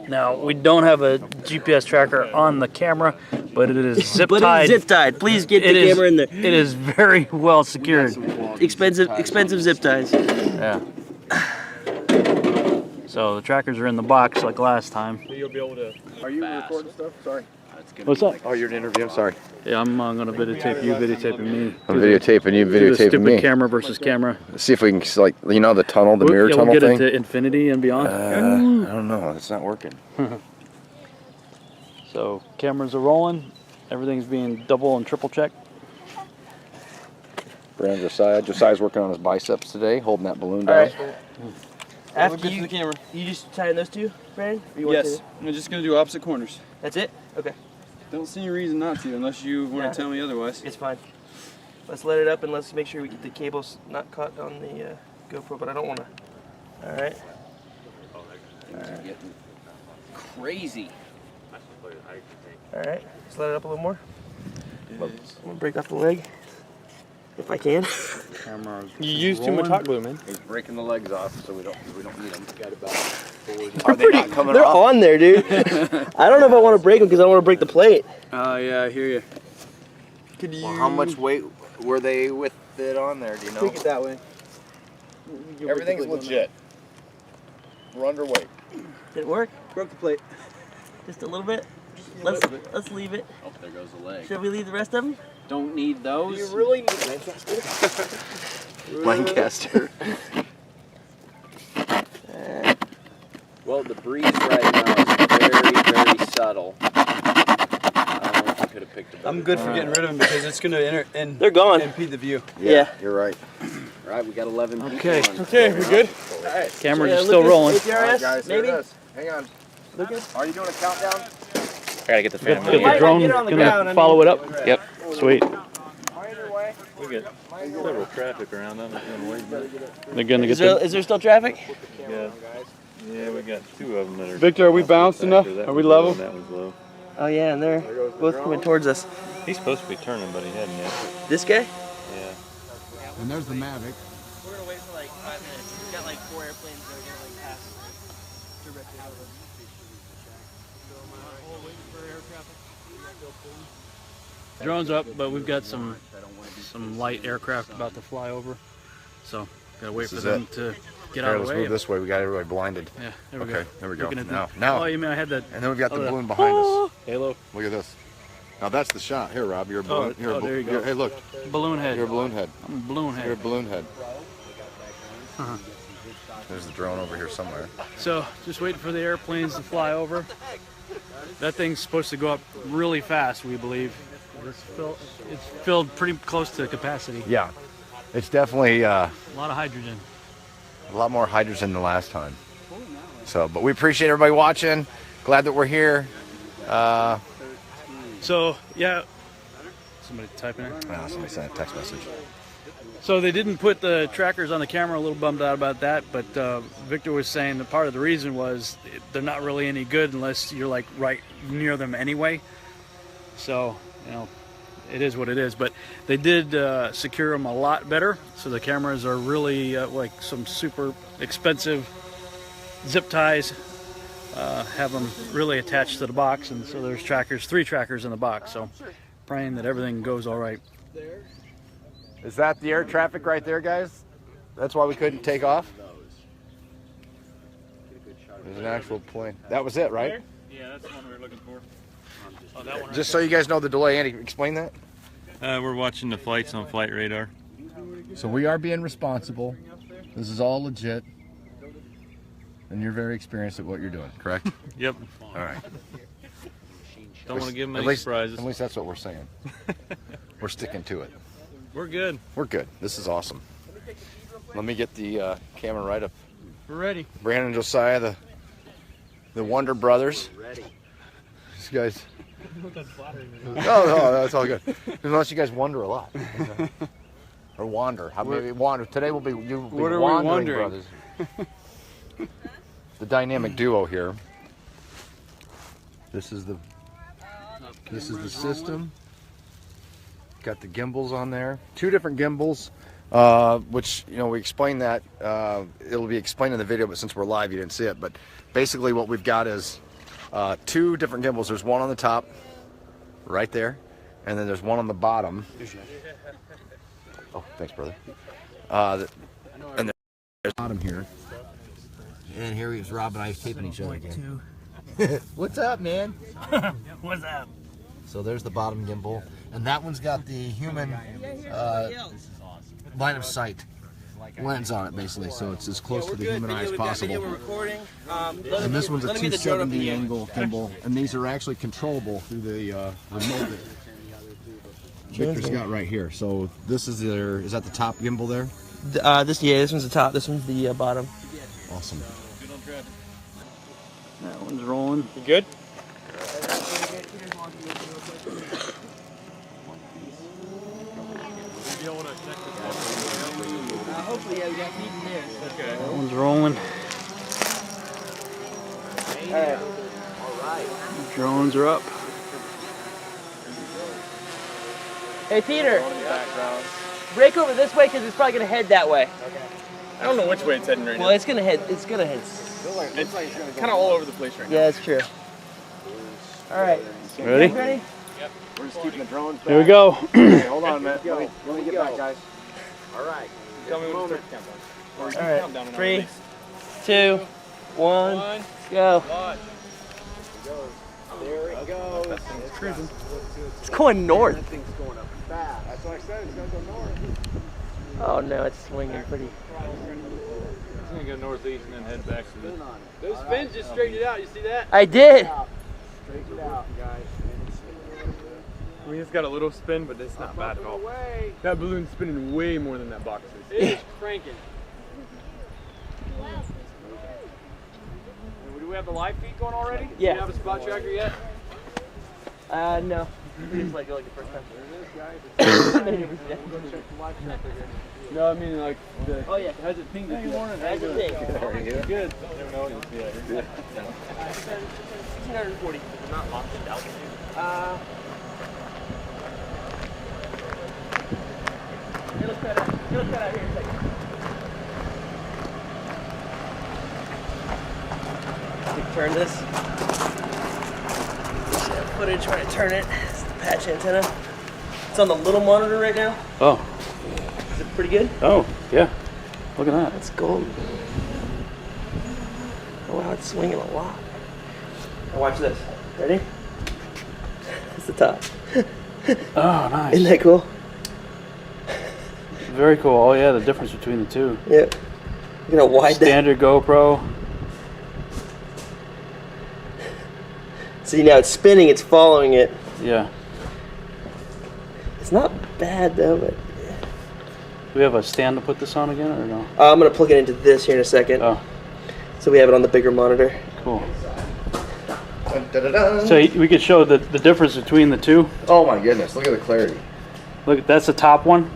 S9: Now, we don't have a GPS tracker on the camera, but it is zip
S4: But
S9: tied.
S4: it's zip tied. Please get
S9: It
S4: the
S9: is-
S4: camera in there.
S9: It is very well secured.
S4: Expensive zip ties.
S9: Yeah. So the trackers are in the box like last time.
S6: You'll be able to. Are you recording stuff? Sorry.
S9: What's up?
S2: Oh, you're an interview. I'm sorry.
S9: Yeah, I'm gonna videotape you, videotaping me.
S2: I'm videotaping you,
S9: Do the
S2: videotaping
S9: stupid
S2: me.
S9: camera versus camera.
S2: See if we can, like, you know, the tunnel, the mirror
S9: Yeah,
S2: tunnel
S9: we'll get
S2: thing.
S9: it to infinity and beyond.
S2: I don't know. It's not working.
S9: So cameras are rolling. Everything's being double and triple checked.
S2: Brandon, Josiah. Josiah's working on his biceps today, holding that balloon
S4: All
S2: down.
S4: right. After
S6: good for the camera.
S4: you just tying those two, Brandon? Or you want
S6: Yes.
S4: to-
S6: I'm just going to do opposite corners.
S4: That's it? Okay.
S6: Don't see any reason not to, unless you want
S4: Yeah.
S6: to tell me otherwise.
S4: It's fine. Let's let it up and let's make sure we get the cables not caught on the GoPro, but I don't want to. All right.
S7: Things are getting crazy.
S4: All right. Let's let it up a little more. I'm going to break off the leg. If I can.
S8: You used too much hot glue, man.
S2: He's breaking the legs off, so we don't need them.
S7: Got about 40.
S2: Are they not coming
S4: They're
S2: off?
S4: on there, dude. I don't know if I want to break them because I don't want to break the plate.
S6: Oh, yeah, I hear you. Could you.
S2: Well, how much weight were they with it on there? Do you know?
S6: Take it that way.
S2: Everything's legit. We're underweight.
S4: Did it work?
S6: Broke the plate.
S4: Just a little bit? Let's leave it.
S7: Oh, there goes the leg.
S4: Should we leave the rest of them?
S7: Don't need those.
S2: really need Lancaster? Lancaster.
S7: Well, the breeze right now is very, very subtle. I don't know if you could have picked a better
S6: I'm good for getting rid of them because it's going to
S4: They're gone.
S6: impede the view.
S4: Yeah.
S2: You're right.
S7: All right, we got 11
S9: Okay.
S7: people on.
S6: Okay, we good?
S9: Cameras
S4: Yeah,
S9: are still
S4: Lucas,
S9: rolling.
S4: APRS,
S2: Guys,
S4: maybe?
S2: here it is. Hang on.
S4: Lucas?
S2: Are you doing a countdown?
S3: I gotta get the fan.
S9: Is
S4: might
S9: the
S4: not
S9: drone
S4: get on the
S9: gonna
S4: ground, I
S9: follow
S4: mean-
S9: it up?
S3: Yep.
S9: Sweet.
S10: We got several traffic around. I'm just gonna wait.
S9: They're gonna
S4: Is
S9: get
S4: there still traffic?
S10: Yeah, we got two of them that are.
S6: Victor, are we balanced enough?
S10: That
S6: Are
S10: was
S6: we
S10: low
S6: level?
S10: and That was low.
S4: Oh yeah, and they're both coming towards us.
S10: He's supposed to be turning, but he hadn't yet.
S4: This guy?
S10: Yeah.
S2: And there's the Mavic.
S4: We're gonna wait for like 5 minutes. We've got like 4 airplanes that are gonna like pass directly out of us.
S9: Drone's up, but we've got some light aircraft about to fly over. So gotta wait for them to get out of the way.
S2: Let's move this way. We got everybody blinded.
S9: Yeah, there we go.
S2: Okay, there we go.
S9: Looking at
S2: Now.
S9: Oh, you mean I had that?
S2: And then we've got the balloon behind us.
S9: Halo.
S2: Look at this. Now that's the shot. Here, Rob, you're a balloon.
S9: There you go.
S2: Hey, look.
S9: Balloon head.
S2: You're a balloon head.
S9: I'm a balloon head.
S2: You're a balloon head. There's the drone over here somewhere.
S9: So just waiting for the airplanes to fly over. That thing's supposed to go up really fast, we believe. It's filled pretty close to capacity.
S2: Yeah, it's definitely
S9: a lot of hydrogen.
S2: A lot more hydrogen than last time. So, but we appreciate everybody watching. Glad that we're here.
S9: So yeah, somebody typing it.
S2: Somebody sent a text message.
S9: So they didn't put the trackers on the camera. A little bummed out about that, but Victor was saying that part of the reason was they're not really any good unless you're like right near them anyway. So you know, it is what it is. But they did secure them a lot better. So the cameras are really like some super expensive zip ties. Have them really attached to the box, and so there's trackers, 3 trackers in the box. So praying that everything goes all right.
S2: Is that the air traffic right there, guys? That's why we couldn't take off? There's an actual plane. That was it, right?
S10: Yeah, that's the one we were looking for.
S9: Oh, that one.
S2: Just so you guys know the delay, Andy, explain that.
S10: We're watching the flights on flight radar.
S2: So we are being responsible. This is all legit. And you're very experienced at what you're doing, correct?
S10: Yep.
S2: All right.
S10: Don't want to give them any surprises.
S2: At least that's what we're saying. We're sticking to it.
S10: We're good.
S2: We're good. This is awesome. Let me get the camera right up.
S10: We're ready.
S2: Brandon and Josiah, the Wonder Brothers. These guys. No, that's all good. Unless you guys wonder a lot. Or wander. How maybe wander. Today will be you will be wandering brothers. The dynamic duo here. This is the system. Got the gimbals on there. 2 different gimbals, which, you know, we explained that. It'll be explained in the video, but since we're live, you didn't see it. But basically what we've got is 2 different gimbals. There's one on the top, right there, and then there's one on the bottom. Oh, thanks, brother. And there's bottom here. And here is Rob and I taping each other again. What's up, man?
S9: What's up?
S2: So there's the bottom gimbal, and that one's got the human line of sight lens on it, basically, so it's as close to the human eye as possible. And this one's a 270 angle gimbal, and these are actually controllable through the remote that Victor's got right here. So this is is that the top gimbal there?
S4: This one's the top. This one's the bottom.
S2: Awesome.
S9: That one's rolling.
S8: You good?
S4: Hopefully, yeah, we got feet in there.
S8: Okay.
S9: That one's rolling.
S4: All right.
S9: Drones are up.
S4: Hey, Peter. Break over this way because it's probably gonna head that way.
S8: Okay. I don't know which way it's heading right now.
S4: Well, it's gonna head. It's gonna head.
S8: It's kind of all over the place right now.
S4: Yeah, that's true. All right.
S9: Ready?
S4: Ready?
S8: Yep.
S7: We're just keeping the drones back.
S9: Here we go.
S7: Hey, hold on, man. Let me get back, guys. All right.
S8: Tell me when to start the countdown. Or you can
S4: All right.
S8: count down and
S4: 3,
S8: release.
S4: 2, 1, go.
S8: Watch.
S7: There it goes.
S8: It's cruising.
S4: It's going north.
S7: That thing's going up fast. That's what I said. It's going to go north.
S4: Oh no, it's swinging pretty.
S10: It's going to go northeast and then head back to the...
S8: Those fins just straightened it out. You see that?
S4: I did.
S7: Straighten it out, guys.
S8: I mean, it's got a little spin, but it's not bad at all. That balloon's spinning way more than that box is. It is cranking. Do we have the live feed going already?
S4: Yeah.
S8: Do you have a spot tracker yet?
S4: No. We just like go like the first time.
S8: No, I mean like the...
S4: Oh yeah.
S8: How's it ping? Good morning.
S4: How's it ping?
S8: Good. Never know. You'll see that here.
S4: 1640. It's not locked in out. Hey, let's try that. Let's try that here in a second. Turn this. Footage when I turn it. It's the patch antenna. It's on the little monitor right now.
S9: Oh.
S4: Is it pretty good?
S9: Oh, yeah. Look at that.
S4: That's gold. Oh wow, it's swinging a lot. Now watch this. Ready? That's the top.
S9: Oh, nice.
S4: Isn't that cool?
S9: Very cool. Oh yeah, the difference between the two.
S4: Yeah. Look at how wide
S9: Standard GoPro.
S4: See, now it's spinning, it's following it.
S9: Yeah.
S4: It's not bad though, but...
S9: Do we have a stand to put this on again, or no?
S4: I'm going to plug it into this here in a second.
S9: Oh.
S4: So we have it on the bigger monitor.
S9: Cool.
S2: Dun, dun, dun, dun.
S9: So we could show the difference between the two.
S2: Oh my goodness, look at the clarity.
S9: Look, that's the top one.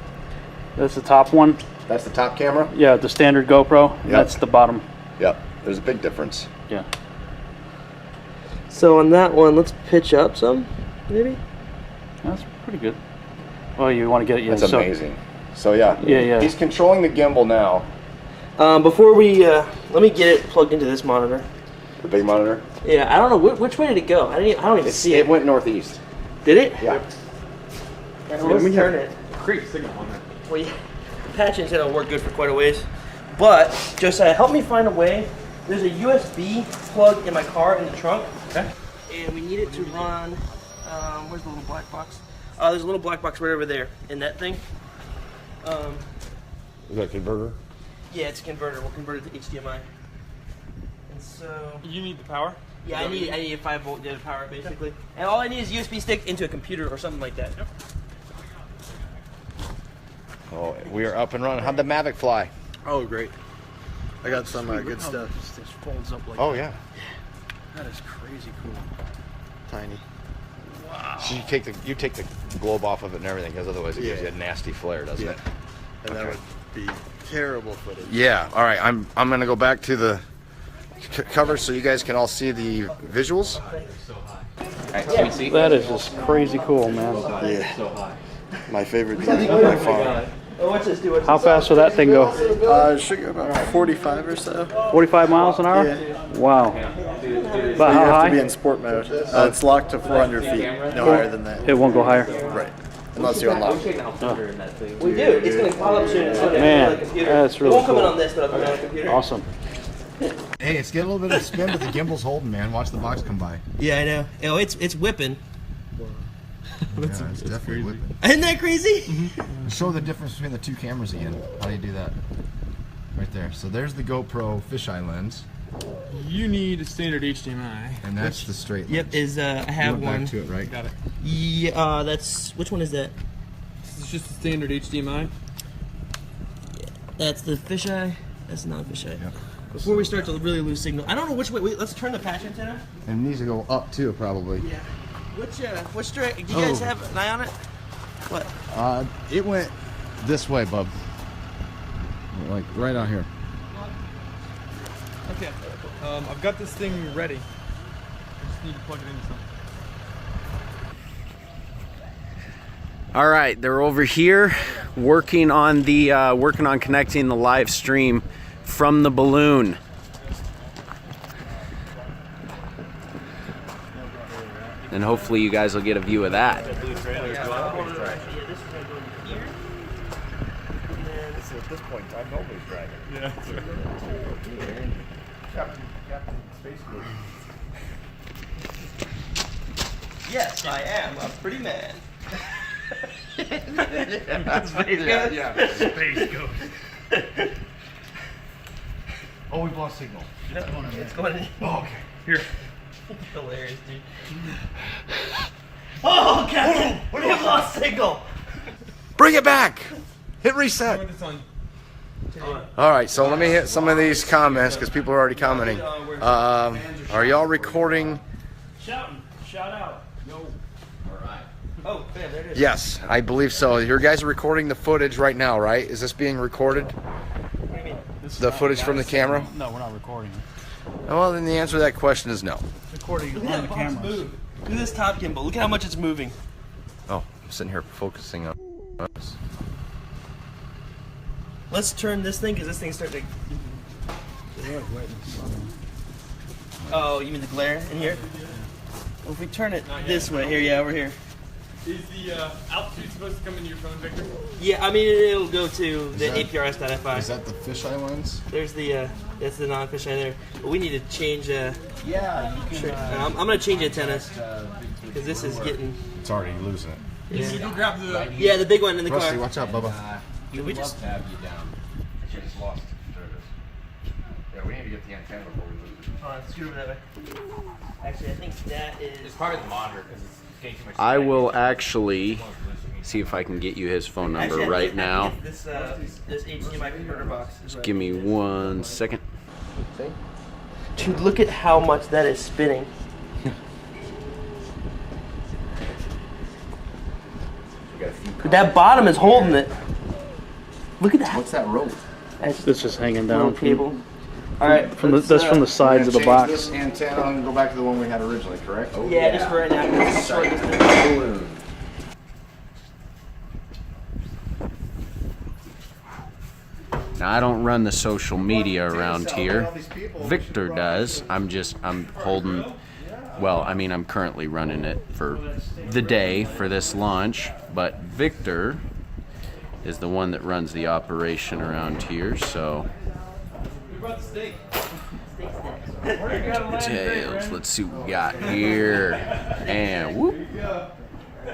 S9: That's the top one.
S2: That's the top camera?
S9: Yeah, the standard GoPro.
S2: Yep.
S9: That's the bottom.
S2: Yep, there's a big difference.
S9: Yeah.
S4: So on that one, let's pitch up some, maybe?
S9: That's pretty good. Oh, you want to get it? Yeah.
S2: That's amazing. So yeah.
S9: Yeah.
S2: He's controlling the gimbal now.
S4: Before we, let me get it plugged into this monitor.
S2: The big monitor?
S4: Yeah, I don't know, which way did it go? I don't even see it.
S2: It went northeast.
S4: Did it?
S2: Yeah.
S4: Let's turn it.
S8: Great signal on that.
S4: Well, yeah, the patch antenna will work good for quite a ways. But, Josiah, help me find a way. There's a USB plug in my car in the trunk.
S8: Okay.
S4: And we need it to run, where's the little black box? There's a little black box right over there in that thing.
S2: Is that a converter?
S4: Yeah, it's a converter. We'll convert it to HDMI. And so...
S8: You need the power?
S4: Yeah, I need a 5-volt data power, basically. And all I need is a USB stick into a computer or something like that.
S8: Yep.
S2: Oh, we are up and running. How'd the Mavic fly?
S11: Oh, great. I got some good stuff.
S9: This folds up like
S2: Oh,
S9: that.
S2: yeah.
S9: That is crazy cool.
S11: Tiny.
S9: Wow.
S2: So you take the globe off of it and everything, because otherwise it gives you a nasty flare, doesn't it?
S11: And that would be terrible footage.
S2: Yeah. All right. I'm gonna go back to the cover so you guys can all see the visuals.
S9: That is just crazy cool, man.
S11: Yeah. My favorite thing by far.
S4: Oh, what's this do?
S9: How fast will that thing go?
S11: It should go about 45 or so.
S9: 45 miles an hour?
S11: Yeah.
S9: Wow.
S11: But
S9: But
S11: you
S9: how
S11: have
S9: high?
S11: to be in sport mode. It's locked to 400 feet. No higher than that.
S9: It won't go higher.
S11: Right. Unless you unlock it.
S4: We do. It's going to pop up soon.
S9: Man, that's really
S4: It won't come in
S9: cool.
S4: on this, but I'll come in on the computer.
S9: Awesome.
S2: Hey, it's getting a little bit of spin, but the gimbal's holding, man. Watch the box come by.
S4: Yeah, I know. Oh, it's whipping.
S2: Yeah, it's definitely whipping.
S4: Isn't that crazy?
S2: Show the difference between the two cameras again. How do you do that? Right there. So there's the GoPro fisheye lens,
S8: You need a standard HDMI.
S2: and that's the straight lens.
S4: Yep, I have
S2: You went
S4: one.
S2: back to it, right?
S8: Got it.
S4: Yeah, that's, which one is that?
S8: This is just a standard HDMI.
S4: That's the fisheye. That's not fisheye.
S2: Yep.
S4: Before we start to really lose signal, I don't know which way. Wait, let's turn the patch antenna.
S2: And it needs to go up too, probably.
S4: Yeah. Which direction? Do you guys have an eye on it? What?
S2: It went this way, bub. Like right out here.
S8: Okay. I've got this thing ready. I just need to plug it into something.
S7: All right, they're over here working on connecting the live stream from the balloon. And hopefully you guys will get a view of that.
S2: At this point in time, nobody's dragging.
S8: Yeah.
S2: Captain Space Group.
S4: Yes, I am a pretty man.
S2: Yeah. Space Ghost. Oh, we've lost signal.
S4: It's going in.
S2: Oh, okay. Here.
S4: Hilarious, dude. Oh, Captain! We have lost signal!
S2: Bring it back. Hit reset.
S8: It's on.
S2: All right, so let me hit some of these comments because people are already commenting. Are y'all recording?
S9: Shouting. Shout out. Yo.
S4: Oh, bam, there it is.
S2: Yes, I believe so. Your guys are recording the footage right now, right? Is this being recorded?
S4: What do you mean?
S2: The footage from the camera?
S9: No, we're not recording.
S2: Well, then the answer to that question is no.
S9: Recording
S4: Look at
S9: on
S4: that
S9: the
S4: box
S9: cameras.
S4: move. Look at this top gimbal. Look at how much it's moving.
S2: Oh, I'm sitting here focusing on us.
S4: Let's turn this thing because this thing's starting to. Oh, you mean the glare in here? Well, if we turn it this way, here, yeah, over here.
S8: Is the altitude supposed to come into your phone, Victor?
S4: Yeah, I mean it'll go to the APRS.fi.
S2: Is that the fisheye lens?
S4: There's the that's the non-fisheye there. But we need to change.
S2: Yeah, you can.
S4: I'm gonna change antennas because this is getting.
S2: It's already losing it.
S4: Yeah.
S8: Go grab the.
S4: Yeah, the big one in the
S2: Rusty,
S4: car.
S2: watch out, Bubba.
S4: Did we just?
S2: have you down. I just lost. There it is. Yeah, we need to get the antenna before we lose it.
S4: Hold on, scoot over that way. Actually, I think that is.
S10: It's probably the monitor because it's getting too much.
S7: I will actually see if I can get you his phone number
S4: Actually,
S7: right now.
S4: This HDMI converter box.
S7: Just give me 1 second.
S4: Dude, look at how much that is spinning. That bottom is holding it. Look at that.
S2: What's that rope?
S4: That's
S9: It's just hanging
S4: little
S9: down
S4: cable. All right,
S9: from the, that's from the sides of the
S2: Change
S9: box.
S2: this antenna and go back to the one we had originally, correct? Oh,
S4: yeah, just for right now. Let's short this thing.
S2: balloon.
S7: Now I don't run the social media around here. Victor does. I'm holding, well, I mean, I'm currently running it for the day for this launch, but Victor is the one that runs the operation around here, so. Tails, let's see what we got here. And whoop.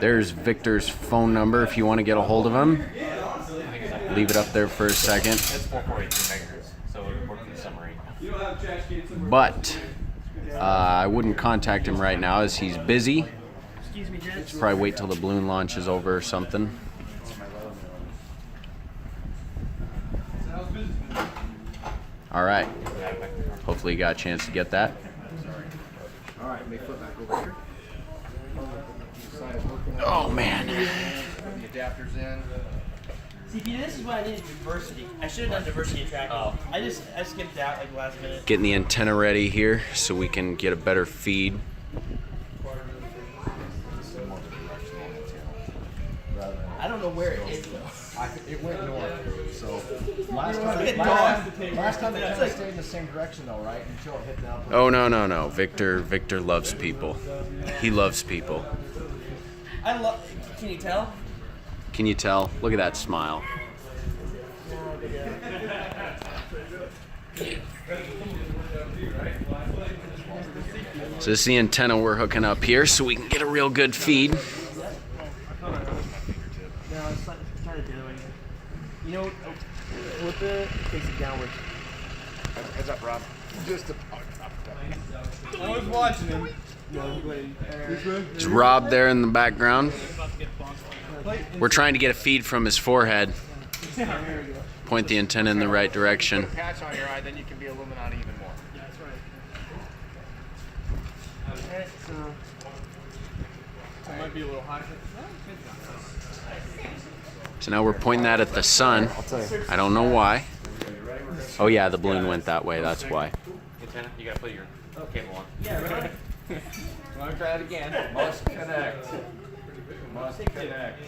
S7: There's Victor's phone number if you want to get a hold of him. Leave it up there for a second.
S10: It's 442 megahertz, so it would work for the submarine.
S7: But I wouldn't contact him right now as he's busy.
S4: Excuse me, gents.
S7: Probably wait till the balloon launch is over or something. All right. Hopefully you got a chance to get that.
S2: All right, let me flip back over here.
S7: Oh man.
S2: The adapters in.
S4: CP, this is why I needed diversity. I should have done diversity and tracking. I skipped out like last minute.
S7: Getting the antenna ready here so we can get a better feed.
S4: I don't know where it is though.
S2: It went north. So last time it kind of stayed in the same direction though, right? Until it hit the upper.
S7: Oh no. Victor loves people. He loves people.
S4: Can you tell?
S7: Can you tell? Look at that smile. So this is the antenna we're hooking up here so we can get a real good feed.
S4: No, it's try it the other way. You know, flip it, face it downward.
S2: Heads up, Rob. Just a.
S8: I was watching him.
S7: There's Rob there in the background. We're trying to get a feed from his forehead. Point the antenna in the right direction.
S2: Put a patch on your eye, then you can be Illuminati even more.
S4: Yeah, that's right. Alright, so.
S8: It might be a little high.
S7: So now we're pointing that at the sun. I don't know why. Oh yeah, the balloon went that way, that's why.
S10: Antenna, you gotta put your cable on.
S4: Yeah, right.
S8: Want to try it again? Must connect. Must connect.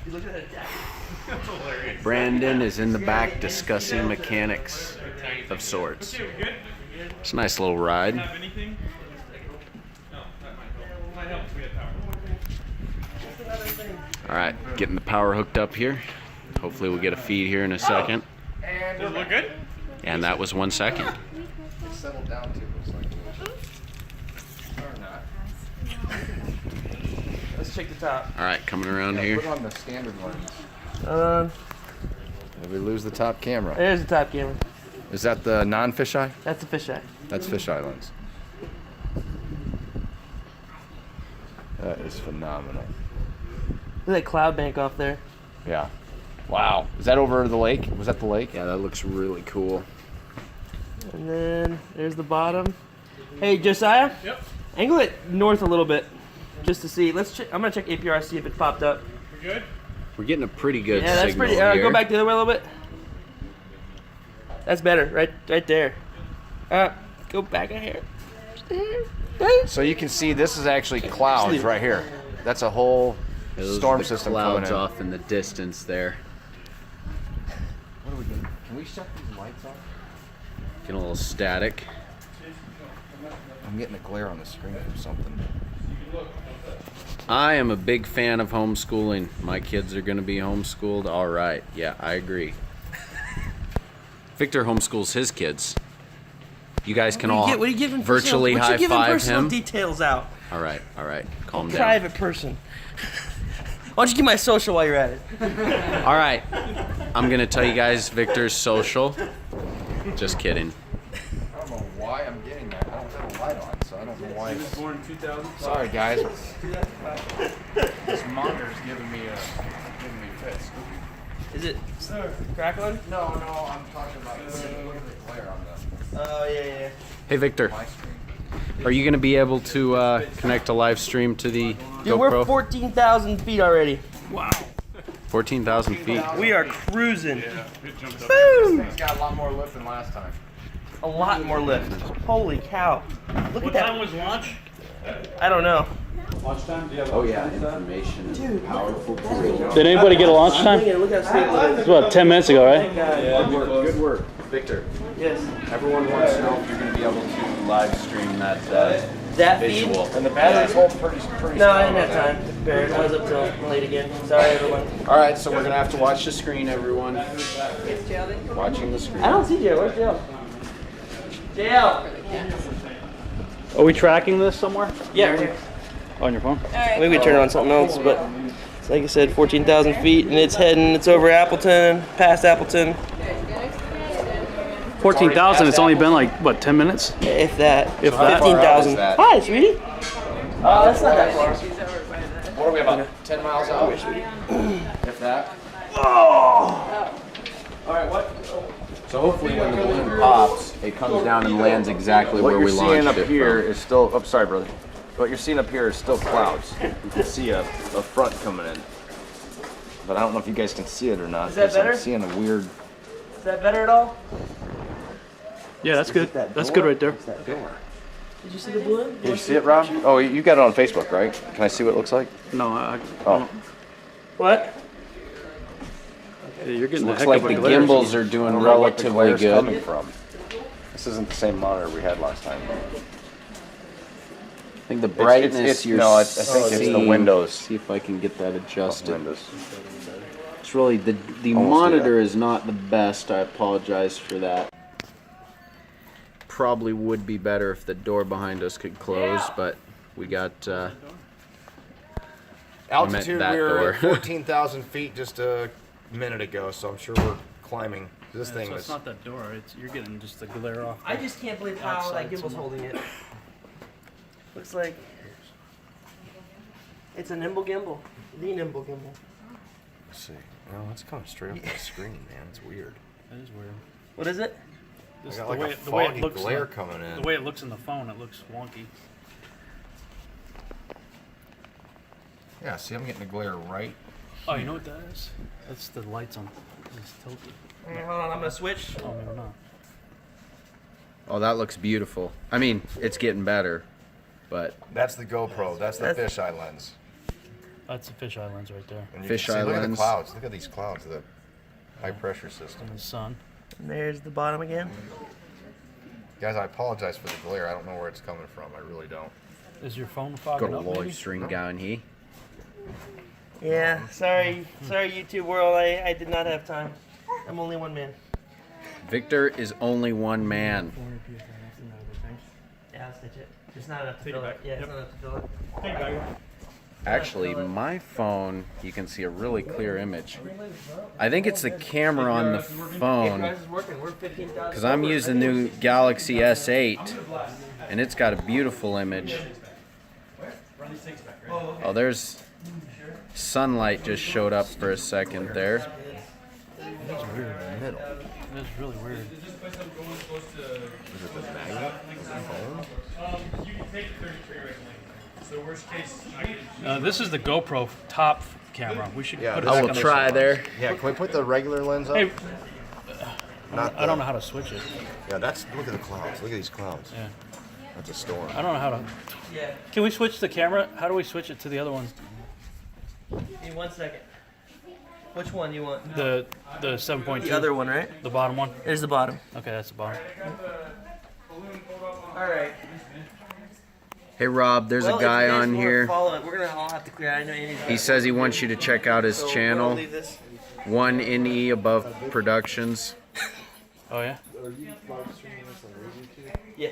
S4: You look at that jacket.
S7: Brandon is in the back discussing mechanics of sorts. It's a nice little ride. Alright, getting the power hooked up here. Hopefully we'll get a feed here in a second.
S8: Does it look good?
S7: And that was 1 second.
S2: It settled down to looks like. Or not.
S4: Let's check the top.
S7: Alright, coming around here.
S2: Put on the standard lens. Did we lose the top camera?
S4: There's the top camera.
S2: Is that the non-fisheye?
S4: That's the fisheye.
S2: That's fisheye lens. That is phenomenal.
S4: Look at that cloud bank off there.
S2: Yeah. Wow. Is that over the lake? Was that the lake?
S7: Yeah, that looks really cool.
S4: And then there's the bottom. Hey, Josiah?
S8: Yep.
S4: Angle it north a little bit, just to see. Let's check. I'm gonna check APR, see if it popped up.
S8: We good?
S7: We're getting a pretty good
S4: Yeah, that's
S7: signal
S4: pretty.
S7: here.
S4: Go back the other way a little bit. That's better, right there. Go back a hair.
S2: So you can see this is actually clouds right here. That's a whole
S7: Those
S2: storm
S7: are the
S2: system coming
S7: clouds
S2: in.
S7: off in the distance there.
S2: What are we doing? Can we shut these lights off?
S7: Getting a little static.
S2: I'm getting a glare on the screen from something.
S7: I am a big fan of homeschooling. My kids are going to be homeschooled. All right. Yeah, I agree. Victor homeschools his kids. You guys can all virtually high five
S4: personal
S7: him.
S4: Details out.
S7: All right. Calm down.
S4: Private person. Why don't you give my social while you're at it?
S7: All right. I'm going to tell you guys Victor's social. Just kidding.
S2: I don't know why I'm getting that. I don't have a light on, so I don't know why.
S8: He was born in 2000.
S2: Sorry, guys. This monitor's giving me fits.
S4: Is it crackling?
S2: No, I'm talking about look at the glare on the
S4: Oh, yeah.
S7: Hey, Victor.
S2: my screen.
S7: Are you going to be able to connect a live stream to the
S4: Dude,
S7: GoPro?
S4: we're 14,000 feet already.
S9: Wow.
S7: 14,000 feet.
S4: We are cruising.
S2: This thing's got a lot more lift than last time.
S4: A lot more lift. Holy cow. Look
S9: What
S4: at
S9: time
S4: that.
S9: was launch?
S4: I don't know.
S7: Oh, yeah. Information is powerful tool.
S9: Did anybody get a launch time?
S4: Look how straight it is.
S9: It's about 10 minutes ago, right?
S7: Good work. Victor,
S4: Yes.
S7: everyone wants to know if you're going to be able to live stream that
S4: That feed?
S7: visual.
S2: And the battery's holding pretty
S4: No, I didn't have time to prepare it. I was up till late again. Sorry, everyone.
S7: All right, so we're going to have to watch the screen, everyone. Watching the screen.
S4: I don't see Jail. Where's Jail? Jail!
S9: Are we tracking this somewhere?
S4: Yeah, right here.
S9: On your phone?
S4: Maybe we turn it on something else, but it's like I said, 14,000 feet, and it's over Appleton, past Appleton,
S9: 14,000, it's only been like, what, 10 minutes?
S4: if that.
S9: If that.
S4: 15,000.
S2: that?
S4: Hi, sweetie. Oh, that's not that far.
S2: What are we about? 10 miles out? If that.
S4: All right, what?
S7: So hopefully when the balloon pops, it comes down and lands exactly where we launched it.
S2: What you're seeing up here is still. Oh, sorry, brother. What you're seeing up here is still clouds. You can see a front coming in, but I don't know if you guys can see it or not.
S4: Is that
S2: 'cause I'm
S4: better?
S2: seeing a weird.
S4: Is that better at all?
S9: Yeah, that's good. That's good right there.
S4: Did you see the balloon?
S2: Can you see it, Rob? Oh, you got it on Facebook, right? Can I see what it looks like?
S9: No, I
S2: Oh,
S4: What?
S9: yeah, you're getting
S7: Looks
S9: the
S7: like
S9: heck
S7: the
S9: of a glare.
S7: gimbals are doing
S2: I don't know what the
S7: relatively
S2: glare's coming
S7: good.
S2: from. This isn't the same monitor we had last time.
S7: I think the brightness you're
S2: no, I think it's the
S7: seeing-
S2: windows.
S7: See if I can get that adjusted.
S2: Windows.
S7: It's really the
S2: Almost
S7: monitor is not the best. I apologize for that. Probably would be better if the door behind us could close, but we got
S2: Altitude,
S7: that
S2: we were
S7: door.
S2: at 14,000 feet just a minute ago, so I'm sure we're climbing. This thing
S9: So
S2: was.
S9: it's not that door, you're getting just the glare off.
S4: I just can't believe how that
S9: Outside
S4: gimbal's
S9: somewhere.
S4: holding it. Looks like it's a nimble gimbal. The nimble gimbal.
S2: Let's see. No, it's kind of straight up the screen, man. It's weird.
S9: That is weird.
S4: What is it?
S2: I
S9: This,
S2: got
S9: the,
S2: like
S9: way,
S2: a
S9: the way
S2: foggy
S9: it looks
S2: glare
S9: in
S2: coming in.
S9: the way it looks in the phone, it looks wonky.
S2: Yeah, see, I'm getting the glare right.
S9: Oh, you know what that is? That's the lights on. It's tilted.
S4: All right, hold on, I'm gonna switch.
S9: Oh, maybe not.
S7: Oh, that looks beautiful. I mean, it's getting better, but
S2: That's the GoPro. That's the
S4: That's-
S2: fisheye lens.
S9: That's the fisheye lens right there.
S2: And you can see,
S7: Fisheye
S2: look at the
S7: lens.
S2: clouds. Look at these clouds. The high pressure system.
S9: And the sun.
S4: And there's the bottom again.
S2: Guys, I apologize for the glare. I don't know where it's coming from. I really don't.
S9: Is your phone
S7: go
S9: fogging
S7: to
S9: up maybe?
S7: live stream down here.
S4: Yeah, sorry, YouTube world. I did not have time. I'm only one man.
S7: Victor is only one man.
S4: Yeah, I'll stitch it. It's not enough to fill it. Yeah, it's not enough to fill it.
S7: Actually, my phone, you can see a really clear image. I think it's the camera on the phone,
S4: Guys, it's working. We're 15,000.
S7: because I'm using the new Galaxy S8, and it's got a beautiful image. Oh, there's sunlight just showed up for a second there.
S9: That's weird. That's really weird.
S2: Is it the magnet? Is it the phone?
S9: This is the GoPro top camera. We should
S2: Yeah,
S9: put it
S2: I
S9: back
S7: will
S9: on this
S7: try
S9: one.
S7: there.
S2: Yeah, can we put the regular lens up?
S9: Hey,
S2: Not
S9: I don't know how to switch it.
S2: Yeah, that's. Look at the clouds. Look at these clouds.
S9: Yeah.
S2: That's a storm.
S9: I don't know how to.
S4: Yeah.
S9: Can we switch the camera? How do we switch it to the other ones?
S4: Give me 1 second. Which one do you want?
S9: The 7.2.
S4: The other one, right?
S9: The bottom one.
S4: There's the bottom.
S9: Okay, that's the bottom.
S4: All right.
S7: Hey Rob, there's a guy on here.
S4: We're gonna all have to clear. I know Andy's
S7: He says he wants you to check out his channel. 1𝗍𝗍𝗱 Productions.
S9: Oh yeah?
S4: Yeah.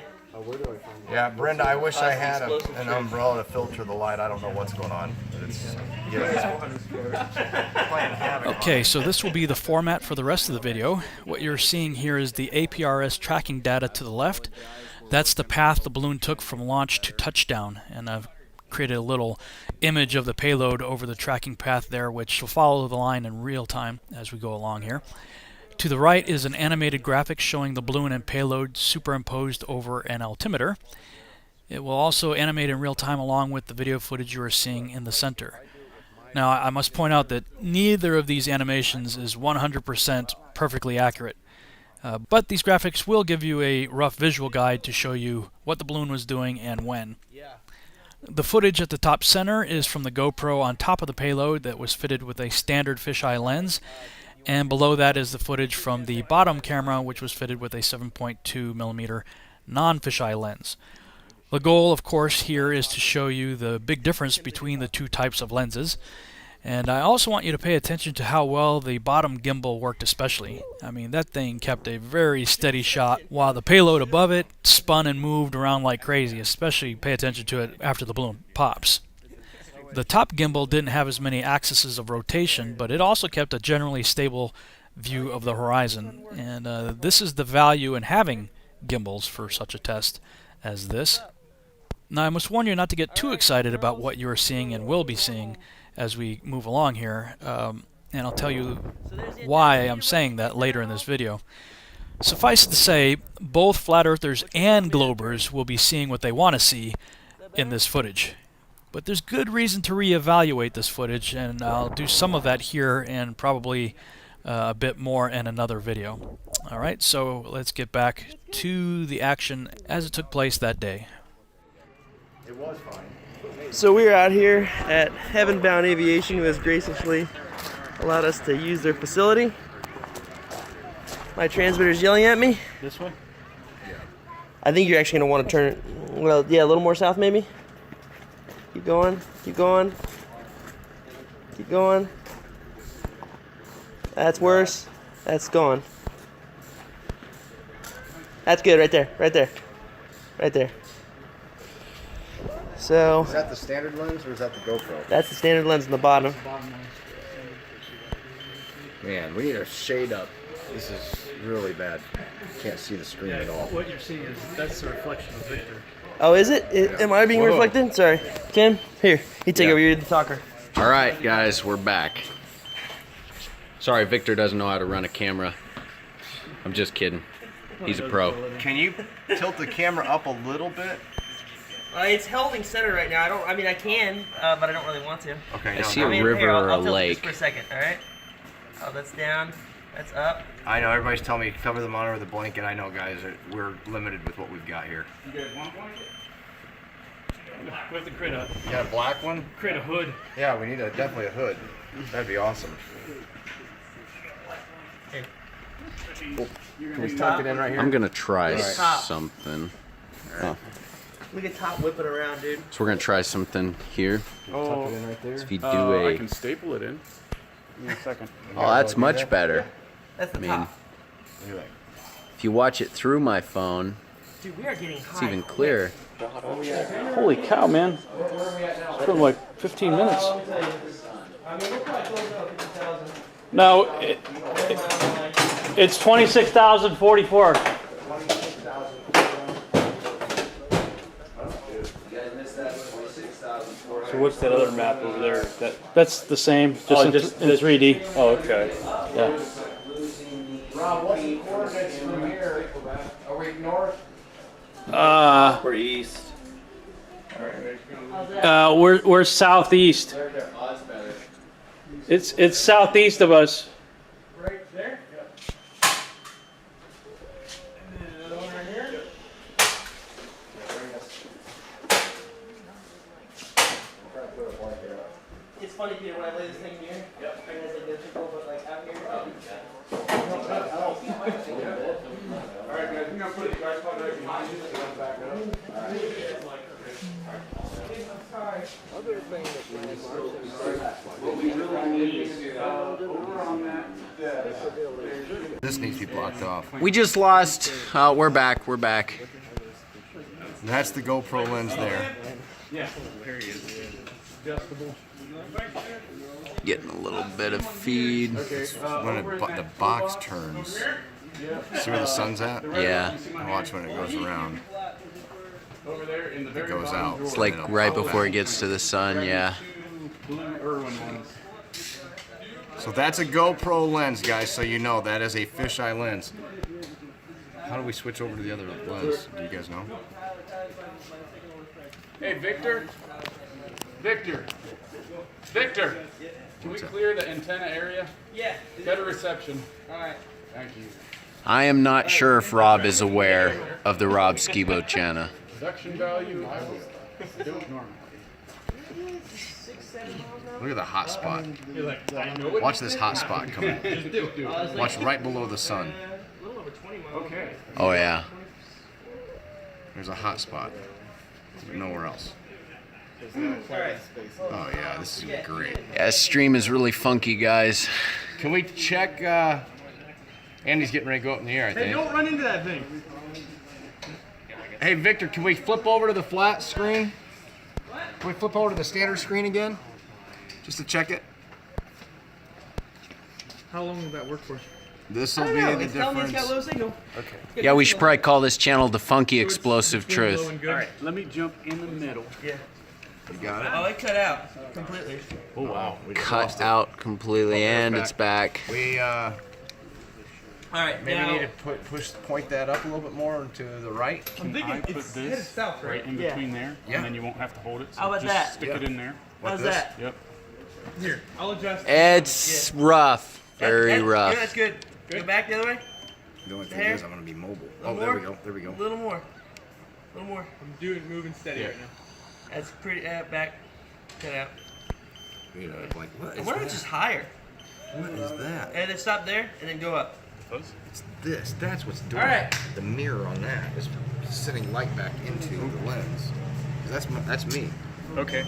S2: Yeah, Brenda, I wish I had an umbrella to filter the light. I don't know what's going on. But it's
S1: Okay, so this will be the format for the rest of the video. What you're seeing here is the APRS tracking data to the left. That's the path the balloon took from launch to touchdown, and I've created a little image of the payload over the tracking path there, which will follow the line in real time as we go along here. To the right is an animated graphic showing the balloon and payload superimposed over an altimeter. It will also animate in real time along with the video footage you are seeing in the center. Now, I must point out that neither of these animations is 100% perfectly accurate. But these graphics will give you a rough visual guide to show you what the balloon was doing and when. The footage at the top center is from the GoPro on top of the payload that was fitted with a standard fisheye lens, and below that is the footage from the bottom camera, which was fitted with a 7.2mm non-fisheye lens. The goal, of course, here is to show you the big difference between the two types of lenses. And I also want you to pay attention to how well the bottom gimbal worked especially. I mean, that thing kept a very steady shot while the payload above it spun and moved around like crazy. Especially pay attention to it after the balloon pops. The top gimbal didn't have as many axes of rotation, but it also kept a generally stable view of the horizon. And this is the value in having gimbals for such a test as this. Now, I must warn you not to get too excited about what you are seeing and will be seeing as we move along here, and I'll tell you why I'm saying that later in this video. Suffice it to say, both flat earthers and globers will be seeing what they want to see in this footage. But there's good reason to reevaluate this footage, and I'll do some of that here and probably a bit more in another video. Alright, so let's get back to the action as it took place that day.
S2: It was fine.
S4: So we're out here at 𝗍𝗵𝗿𝗱 Aviation, who has graciously allowed us to use their facility. My transmitter's yelling at me.
S9: This way?
S4: I think you're actually going to want to turn it, well, yeah, a little more south maybe. Keep going, keep going, keep going. That's worse. That's gone. That's good right there, right there, right there. So
S2: is that the standard lens or is that the GoPro?
S4: That's the standard lens in the bottom.
S2: Man, we need to shade up. This is really bad. Can't see the screen at all.
S9: What you're seeing is that's the reflection of Victor.
S4: Oh, is it? Am I being reflected? Sorry. Tim, here. You take over. You're the talker.
S7: All right, guys, we're back. Sorry, Victor doesn't know how to run a camera. I'm just kidding. He's a pro.
S2: Can you tilt the camera up a little bit?
S4: It's holding center right now. I mean, I can, but I don't really want to.
S2: Okay.
S7: I see a river or a lake.
S4: Just for a second, all right? Oh, that's down. That's up.
S2: I know everybody's telling me cover the monitor with a blanket. I know, guys, we're limited with what we've got here.
S9: You guys want one? We have to create a.
S2: You got a black one?
S9: Create a hood.
S2: Yeah, we need definitely a hood. That'd be awesome.
S4: Hey.
S2: Can we tuck it in right here?
S7: I'm gonna try something. Oh.
S4: We can top whip it around, dude.
S7: So we're gonna try something here.
S2: Tuck it in right there.
S7: So if you do
S8: I can staple it in. Give me a second.
S7: Oh, that's much better.
S4: That's the top.
S7: If you watch it through my phone,
S4: dude, we are getting high.
S7: it's even clearer.
S9: Holy cow, man. It's been like 15 minutes. No, it's 26,044. So what's that other map over there? That's the same, just in 3D. Oh, okay. Yeah.
S2: Rob, what's the coordinates from here? Are we north?
S4: We're east.
S9: We're southeast. It's southeast of us.
S4: Right there? And then another one right here? It's funny, Peter, when I lay this thing here, it has like this people, but like out here.
S8: Alright, guys, I'm going to put the tripod right behind you so you don't back up.
S2: This needs to be blocked off.
S7: We just lost. We're back. We're back.
S2: That's the GoPro lens there.
S7: Getting a little bit of feed.
S2: When the box turns. See where the sun's at?
S7: Yeah.
S2: Watch when it goes around. It goes out.
S7: It's like right before it gets to the sun, yeah.
S2: So that's a GoPro lens, guys, so you know that is a fisheye lens. How do we switch over to the other lens? Do you guys know?
S6: Hey, Victor. Victor. Victor. Can we clear the antenna area?
S4: Yeah.
S6: Better reception.
S4: All right.
S6: Thank you.
S7: I am not sure if Rob is aware of the Rob Skiba channel.
S6: Production value, I will do it normally.
S2: Look at the hot spot. Watch this hot spot come in. Watch right below the sun.
S6: Okay.
S7: Oh yeah.
S2: There's a hot spot. Nowhere else. Oh yeah, this is great.
S7: Yeah, stream is really funky, guys.
S2: Can we check? Andy's getting ready to go up in the air, I think.
S8: Hey, don't run into that thing.
S2: Hey, Victor, can we flip over to the flat screen? Can we flip over to the standard screen again? Just to check it?
S8: How long will that work for?
S2: This will be the difference.
S4: Got low signal.
S2: Okay.
S7: Yeah, we should probably call this channel The Funky Explosive Truth.
S6: All right, let me jump in the middle.
S4: Yeah.
S2: You got it?
S4: Oh, it cut out completely.
S2: Oh, wow. We
S7: Cut out completely, and it's back.
S2: We,
S4: All right,
S2: maybe
S4: now,
S2: need to point that up a little bit more to the right.
S8: I'm thinking
S6: I put
S8: it's
S6: this
S8: south,
S6: right in between there,
S2: Yeah.
S6: and then you won't have to hold it. So
S4: How about
S6: just
S4: that?
S6: stick it in there.
S4: how's that?
S6: Yep.
S8: Here, I'll adjust.
S7: It's rough. Very
S4: Yeah,
S7: rough.
S4: that's good. Go back the other way.
S2: The only thing
S4: There.
S2: is I'm going to be mobile.
S4: A
S2: Oh,
S4: little
S2: there we
S4: more?
S2: go. There we go.
S4: A little more. A little more.
S8: I'm moving steady right now.
S4: That's pretty. Back. Cut out.
S2: You know, like, what is
S4: What if
S2: that?
S4: it's just higher?
S2: What is that?
S4: And then stop there, and then go up.
S2: It's this. That's what's doing
S4: All right.
S2: The mirror on that is sending light back into the lens. 'Cause that's me.
S6: Okay.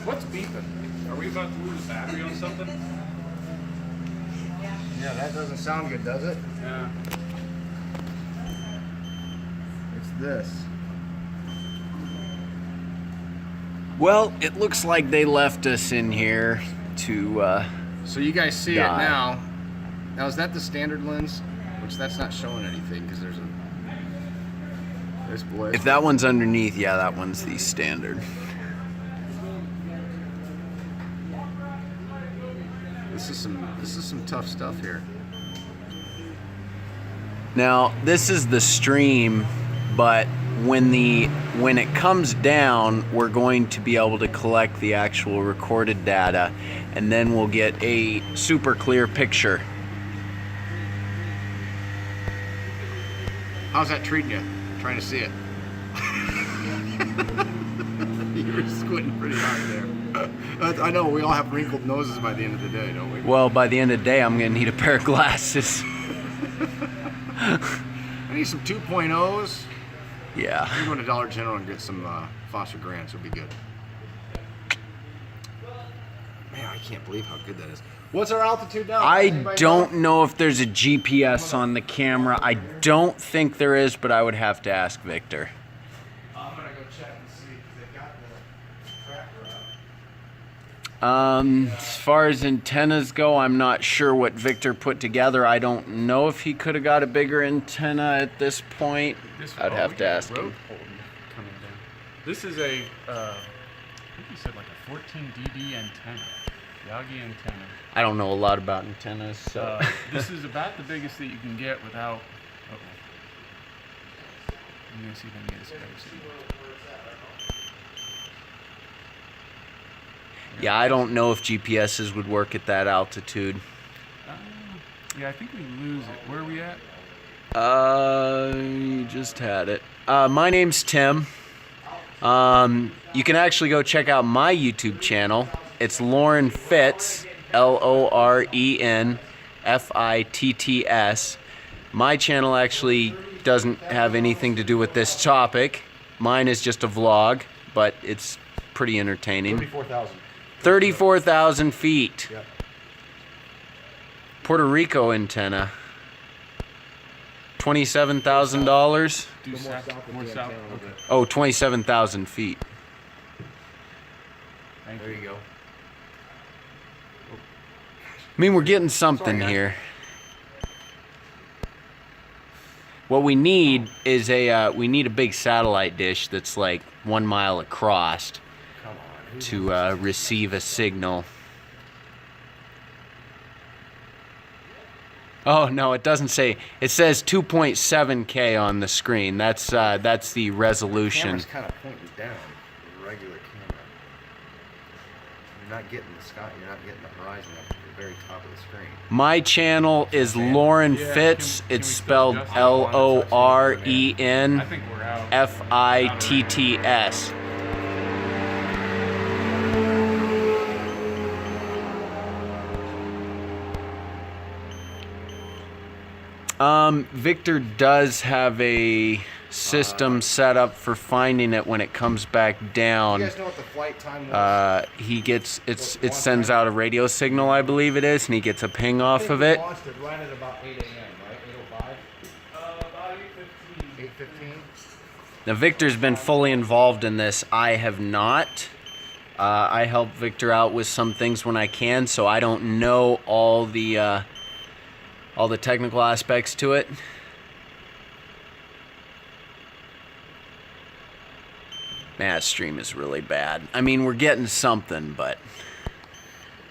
S6: What's beeping? Are we about to lose a battery on something?
S2: Yeah, that doesn't sound good, does it?
S6: Yeah.
S2: It's this.
S7: Well, it looks like they left us in here to
S2: So you guys see
S7: die.
S2: it now. Now is that the standard lens? Which that's not showing anything because there's blade.
S7: if that one's underneath, yeah, that one's the standard.
S2: This is some tough stuff here.
S7: Now, this is the stream, but when it comes down, we're going to be able to collect the actual recorded data, and then we'll get a super clear picture.
S2: How's that treating you? Trying to see it. You were squinting pretty hard there. I know we all have wrinkled noses by the end of the day, don't we?
S7: Well, by the end of the day, I'm gonna need a pair of glasses.
S2: I need some 2.0s.
S7: Yeah.
S2: I'm going to Dollar General and get some Foster Grants. It'll be good. Man, I can't believe how good that is. What's our altitude now?
S7: I don't know if there's a GPS on the camera. I don't think there is, but I would have to ask Victor.
S2: I'm going to go check and see because they got the tracker up.
S7: As far as antennas go, I'm not sure what Victor put together. I don't know if he could have got a bigger antenna at this point. I'd have to ask him.
S6: This is a, I think you said like a 14 dB antenna, Yagi antenna.
S7: I don't know a lot about antennas, so.
S6: This is about the biggest that you can get without. I'm gonna see if I can get this better.
S7: Yeah, I don't know if GPSs would work at that altitude.
S6: Yeah, I think we lose it. Where are we at?
S7: You just had it. My name's Tim. You can actually go check out my YouTube channel. It's 𝗲𝗵𝗿𝗍, LORENFITTS. My channel actually doesn't have anything to do with this topic. Mine is just a vlog, but it's pretty entertaining.
S2: 34,000.
S7: 34,000 feet.
S2: Yep.
S7: Puerto Rico antenna. $27,000.
S10: More south. Okay.
S7: Oh, 27,000 feet.
S2: There you go.
S7: I mean, we're getting something here. What we need is a big satellite dish that's like 1 mile across to receive a signal. Oh no, it doesn't say. It says 2.7K on the screen. That's the resolution.
S2: The camera's kind of pointing down. The regular camera. You're not getting the sky. You're not getting the horizon at the very top of the screen.
S7: My channel is 𝗦𝗵𝗿𝗱. It's spelled LORENFITTS. Victor does have a system set up for finding it when it comes back down.
S2: You guys know what the flight time was?
S7: It sends out a radio signal, I believe it is, and he gets a ping off of it.
S2: Launched it right at about 8 a.m., right? 8:05?
S8: About 8:15.
S2: 8:15?
S7: Now Victor's been fully involved in this. I have not. I help Victor out with some things when I can, so I don't know all the technical aspects to it. Man, that stream is really bad. I mean, we're getting something, but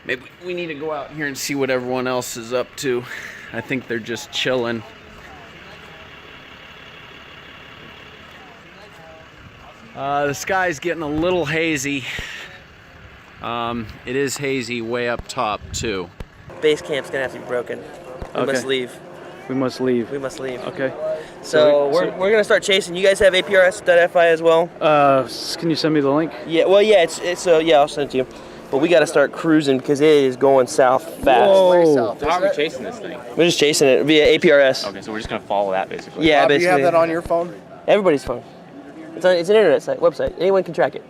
S7: maybe we need to go out here and see what everyone else is up to. I think they're just chilling. The sky's getting a little hazy. It is hazy way up top, too.
S4: Base camp's gonna have to be broken. We
S9: Okay.
S4: must leave.
S9: We must leave.
S4: We must leave.
S9: Okay.
S4: So we're gonna start chasing. You guys have APRS.FI as well?
S9: Can you send me the link?
S4: Yeah. Well, yeah. It's yeah. I'll send it to you. But we got to start cruising because it is going south fast.
S9: Whoa.
S10: How are we chasing this thing?
S4: We're just chasing it via APRS.
S10: Okay, so we're just gonna follow that basically.
S4: Yeah,
S2: Bob, do
S4: basically.
S2: you have that on your phone?
S4: Everybody's phone. It's an internet site, website. Anyone can track it.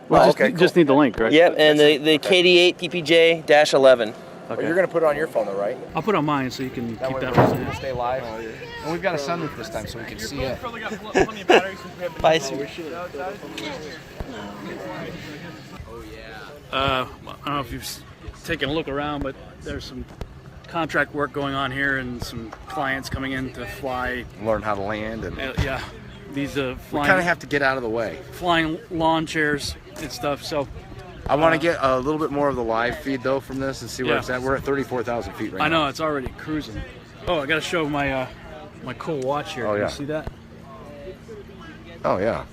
S9: Just need the link, right?
S4: Yep, and the KD8 PPJ-11.
S2: Well, you're going to put it on your phone, though, right?
S9: I'll put it on mine so you can
S2: That
S9: keep
S2: way
S9: that
S2: we'll
S9: one.
S2: stay live. And we've got a sunroof this time, so we can see it.
S4: Bye, Sue.
S9: I don't know if you've taken a look around, but there's some contract work going on here and some clients coming in to fly.
S2: Learn how to land. And
S9: Yeah, these
S2: we
S9: flying,
S2: kind of have to get out of the way.
S9: flying lawn chairs and stuff. So
S2: I want to get a little bit more of the live feed, though, from this and see where
S9: Yeah.
S2: it's at. We're at 34,000 feet right now.
S9: I know it's already cruising. Oh, I got to show my my cool watch here.
S2: Oh,
S9: Can
S2: yeah.
S9: you see that?
S2: Oh, yeah.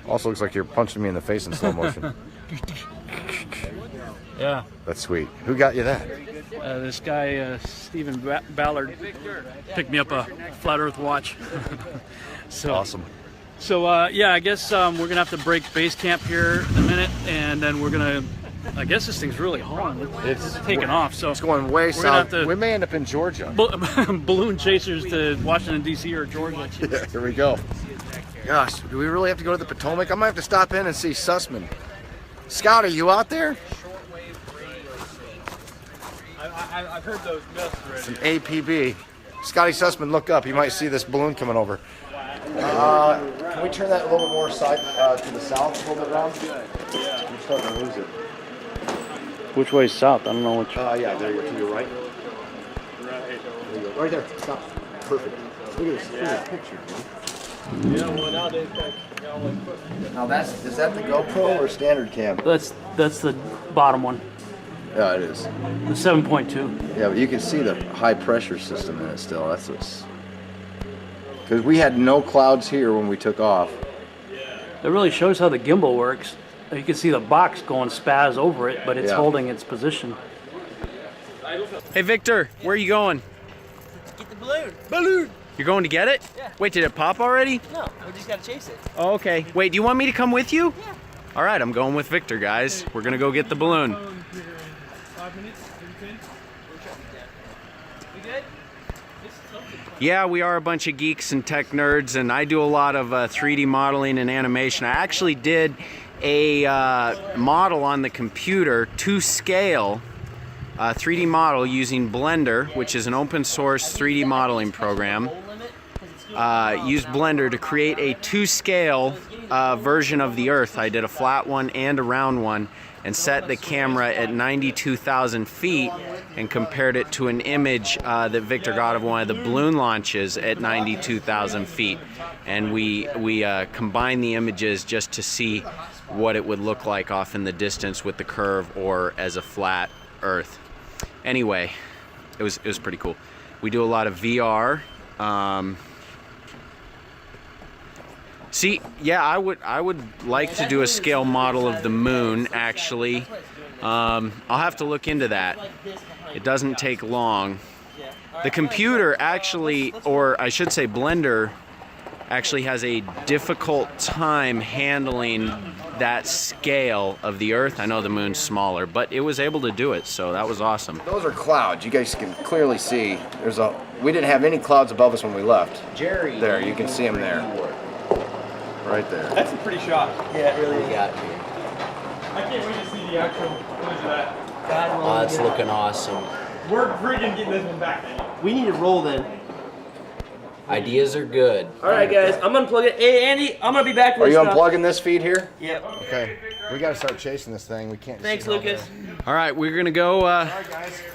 S2: Also looks like you're punching me in the face in slow motion.
S9: Yeah.
S2: That's sweet. Who got you that?
S9: This guy, Stephen Ballard, picked me up a flat Earth watch. So
S2: Awesome.
S9: So yeah, I guess we're gonna have to break base camp here in a minute, and then we're gonna. I guess this thing's really hauling. It's taking off. So
S2: It's going way
S9: we're gonna have
S2: south.
S9: to
S2: We may end up in Georgia.
S9: balloon chasers to Washington D.C. or Georgia.
S2: Yeah, here we go. Gosh, do we really have to go to the Potomac? I might have to stop in and see Sussman. Scott, are you out there?
S8: I've heard those myths already.
S2: It's an APB. Scotty Sussman, look up. You might see this balloon coming over. Can we turn that a little bit more side to the south, a little bit around? I'm starting to lose it.
S9: Which way is south? I don't know which.
S2: Yeah, there you go. To your right. There you go. Right there. Stop. Perfect. Look at this picture, dude.
S8: Yeah, well nowadays,
S2: Now is that the GoPro or standard cam?
S9: That's the bottom one,
S2: Yeah, it is.
S9: the 7.2.
S2: Yeah, but you can see the high pressure system in it still. That's what's. Because we had no clouds here when we took off.
S9: It really shows how the gimbal works. You can see the box going spaz over it, but it's holding its position.
S7: Hey Victor, where are you going?
S4: Get the balloon.
S7: Balloon! You're going to get it?
S4: Yeah.
S7: Wait, did it pop already?
S4: No, we just gotta chase it.
S7: Oh, okay. Wait, do you want me to come with you? Yeah. All right, I'm going with Victor, guys. We're gonna go get the balloon.
S8: 5 minutes, maybe 10.
S4: We good? This is something.
S7: Yeah, we are a bunch of geeks and tech nerds, and I do a lot of 3D modeling and animation. I actually did a model on the computer to scale, 3D model using Blender, which is an open source 3D modeling program. Used Blender to create a to scale version of the Earth. I did a flat one and a round one, and set the camera at 92,000 feet and compared it to an image that Victor got of one of the balloon launches at 92,000 feet. And we combined the images just to see what it would look like off in the distance with the curve or as a flat Earth. Anyway, it was pretty cool. We do a lot of VR. See, yeah, I would like to do a scale model of the moon, actually. I'll have to look into that. It doesn't take long. The computer actually, or I should say Blender, actually has a difficult time handling that scale of the Earth. I know the moon's smaller, but it was able to do it, so that was awesome.
S2: Those are clouds. You guys can clearly see. We didn't have any clouds above us when we left.
S7: Jerry.
S2: There, you can see them there. Right there.
S8: That's a pretty shot.
S4: Yeah, it really is.
S7: Got
S8: I can't wait to see the actual footage of that.
S4: God,
S7: it's looking awesome.
S8: We're freaking getting this one back.
S4: we need to roll then.
S7: Ideas are good.
S4: All right, guys, I'm unplugging it. Hey, Andy, I'm gonna be back with
S2: Are you
S4: stuff.
S2: unplugging this feed here?
S4: Yep.
S2: Okay. We got to start chasing this thing. We can't.
S4: Thanks, Lucas.
S7: All right, we're gonna go.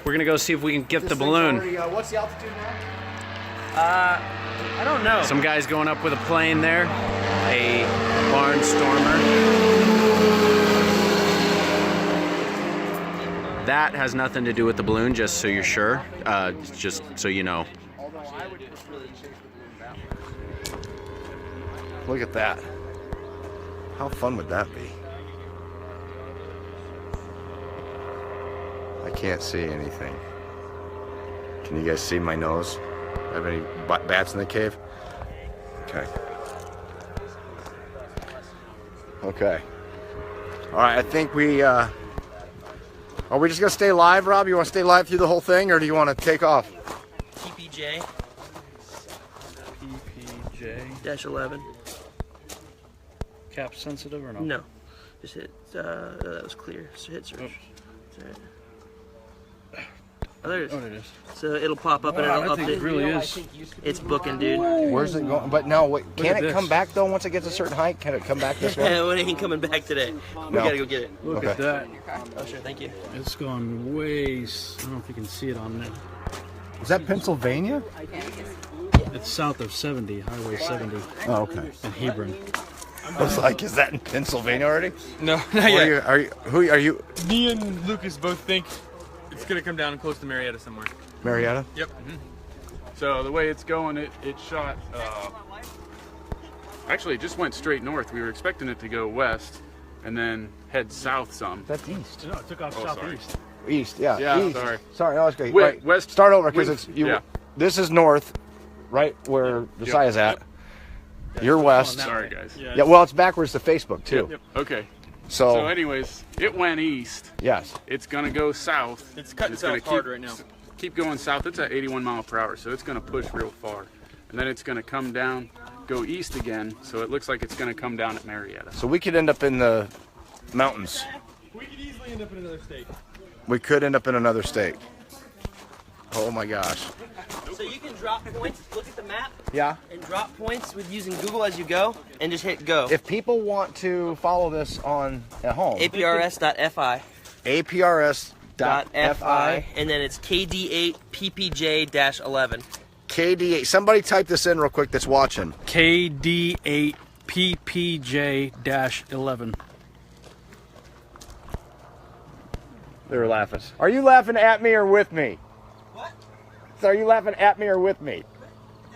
S7: We're gonna go see if we can get the balloon.
S2: What's the altitude now?
S4: I don't know.
S7: Some guy's going up with a plane there, a barnstormer. That has nothing to do with the balloon, just so you're sure, just so you know.
S2: Look at that. How fun would that be? I can't see anything. Can you guys see my nose? Have any bats in the cave? Okay. Okay. All right, I think we, are we just gonna stay live, Rob? You wanna stay live through the whole thing, or do you wanna take off?
S4: PPJ.
S9: PPJ.
S4: -11.
S9: Cap sensitive or no?
S4: No. Just hit, that was clear. So hit search. That's right. Oh, there it is.
S9: Oh, there it is.
S4: So it'll pop up and
S9: Wow,
S4: it'll
S9: that
S4: update.
S9: thing really is.
S4: It's booking, dude.
S2: Where's it going? But no, wait,
S9: Look
S2: can
S9: at
S2: it
S9: this.
S2: come back though once it gets a certain height? Can it come back this way?
S4: It ain't coming back today. We
S2: No.
S4: gotta go get it.
S9: Look
S2: Okay.
S9: at that.
S4: Oh, sure, thank you.
S9: It's gone way. I don't know if you can see it on there.
S2: Is that Pennsylvania?
S9: It's south of 70, Highway 70
S2: Oh, okay.
S9: in Hebron.
S2: I was like, is that in Pennsylvania already?
S8: No, not
S2: Where
S8: yet.
S2: who are you?
S8: Me and Lucas both think it's gonna come down close to Marietta somewhere.
S2: Marietta?
S8: Yep. So the way it's going, it shot. Actually, it just went straight north. We were expecting it to go west and then head south some.
S2: That's east.
S9: No, it took off southeast.
S2: East, yeah.
S8: Yeah,
S2: east.
S8: sorry.
S2: Sorry, no, it's great.
S8: Wait,
S2: Right.
S8: west.
S2: Start over because it's you.
S8: Yeah.
S2: This is north, right where Josiah's at. You're west.
S8: Sorry, guys.
S2: Yeah, well, it's backwards to Facebook too.
S8: Yep. Okay.
S2: So,
S8: So, anyways, it went east.
S2: yes.
S8: It's gonna go south.
S4: It's cutting
S8: gonna
S4: south hard right now.
S8: Keep going south. It's at 81 miles per hour, so it's gonna push real far, and then it's gonna come down, go east again. So it looks like it's gonna come down at Marietta.
S2: So we could end up in the mountains.
S8: We could easily end up in another state.
S2: We could end up in another state. Oh my gosh.
S4: So you can drop points, look at the map,
S2: Yeah.
S4: and drop points with using Google as you go, and just hit go.
S2: If people want to follow this on at home,
S4: APRS.fi.
S2: APRS.fi.
S4: And then it's KD8 PPJ-11.
S2: KD8. Somebody type this in real quick that's watching.
S9: KD8 PPJ-11.
S2: They were laughing. Are you laughing at me or with me?
S4: What?
S2: So are you laughing at me or with me?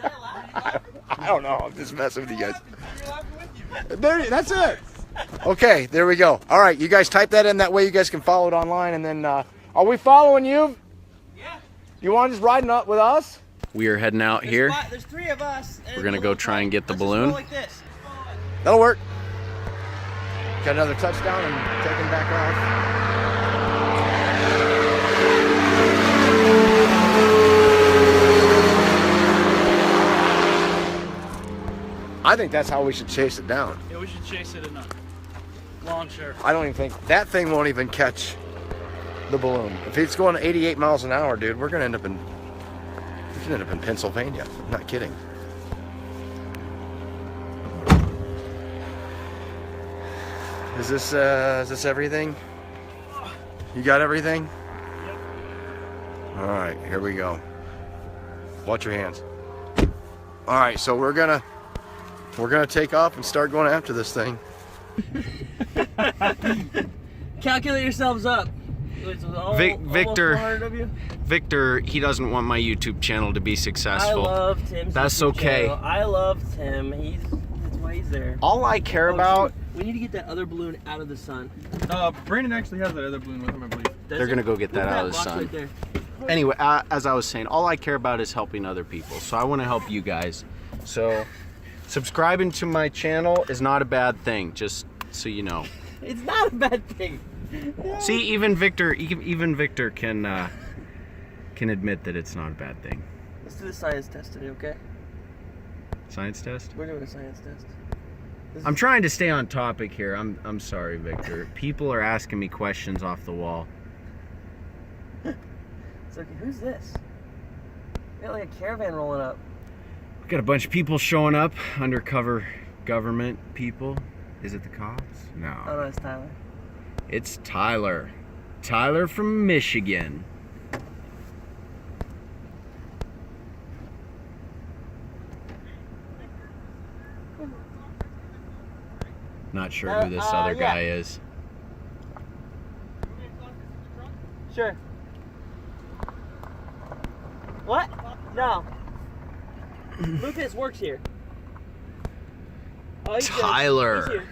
S2: I don't know. I'm just messing with you guys. There, that's it. Okay, there we go. All right, you guys type that in. That way you guys can follow it online. And then, are we following you?
S4: Yeah.
S2: You want to just riding up with us?
S7: We are heading out here.
S4: There's 3 of us.
S7: We're gonna go try and get the balloon.
S4: Let's just go like this.
S2: That'll work. Got another touchdown and taking back off. I think that's how we should chase it down.
S9: Yeah, we should chase it in a lawn chair.
S2: I don't even think that thing won't even catch the balloon. If it's going 88 miles an hour, dude, we're gonna end up in Pennsylvania. I'm not kidding. Is this everything? You got everything?
S9: Yep.
S2: All right, here we go. Watch your hands. All right, so we're gonna take off and start going after this thing.
S4: Calculate yourselves up.
S7: Victor, he doesn't want my YouTube channel to be successful.
S4: I love Tim's
S7: That's
S4: YouTube
S7: okay.
S4: channel. I love Tim. That's why he's there.
S7: All I care about.
S4: We need to get that other balloon out of the sun.
S6: Brandon actually has that other balloon with him, I believe.
S7: They're gonna go get that out of the sun.
S4: Right there.
S7: Anyway, as I was saying, all I care about is helping other people. So I want to help you guys. So subscribing to my channel is not a bad thing, just so you know.
S4: It's not a bad thing.
S7: See, even Victor can admit that it's not a bad thing.
S4: Let's do the science test today, okay?
S7: Science test?
S4: We're doing a science test.
S7: I'm trying to stay on topic here. I'm sorry, Victor. People are asking me questions off the wall.
S4: It's like, who's this? We got like a caravan rolling up.
S7: We got a bunch of people showing up, undercover government people. Is it the cops? No.
S4: Oh no, it's Tyler.
S7: It's Tyler. Tyler from Michigan. Not sure who this other guy is.
S4: Sure. What? No. Lucas works here. Oh, he's
S7: Tyler.
S4: He's here.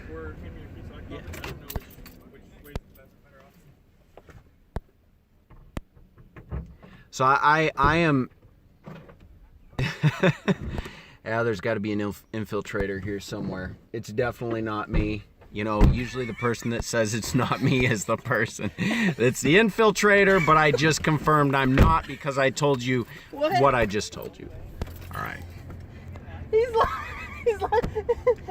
S7: So I am. Yeah, there's got to be an infiltrator here somewhere. It's definitely not me. You know, usually the person that says it's not me is the person. It's the infiltrator, but I just confirmed I'm not because I told you what I just told you. All right.
S4: He's like,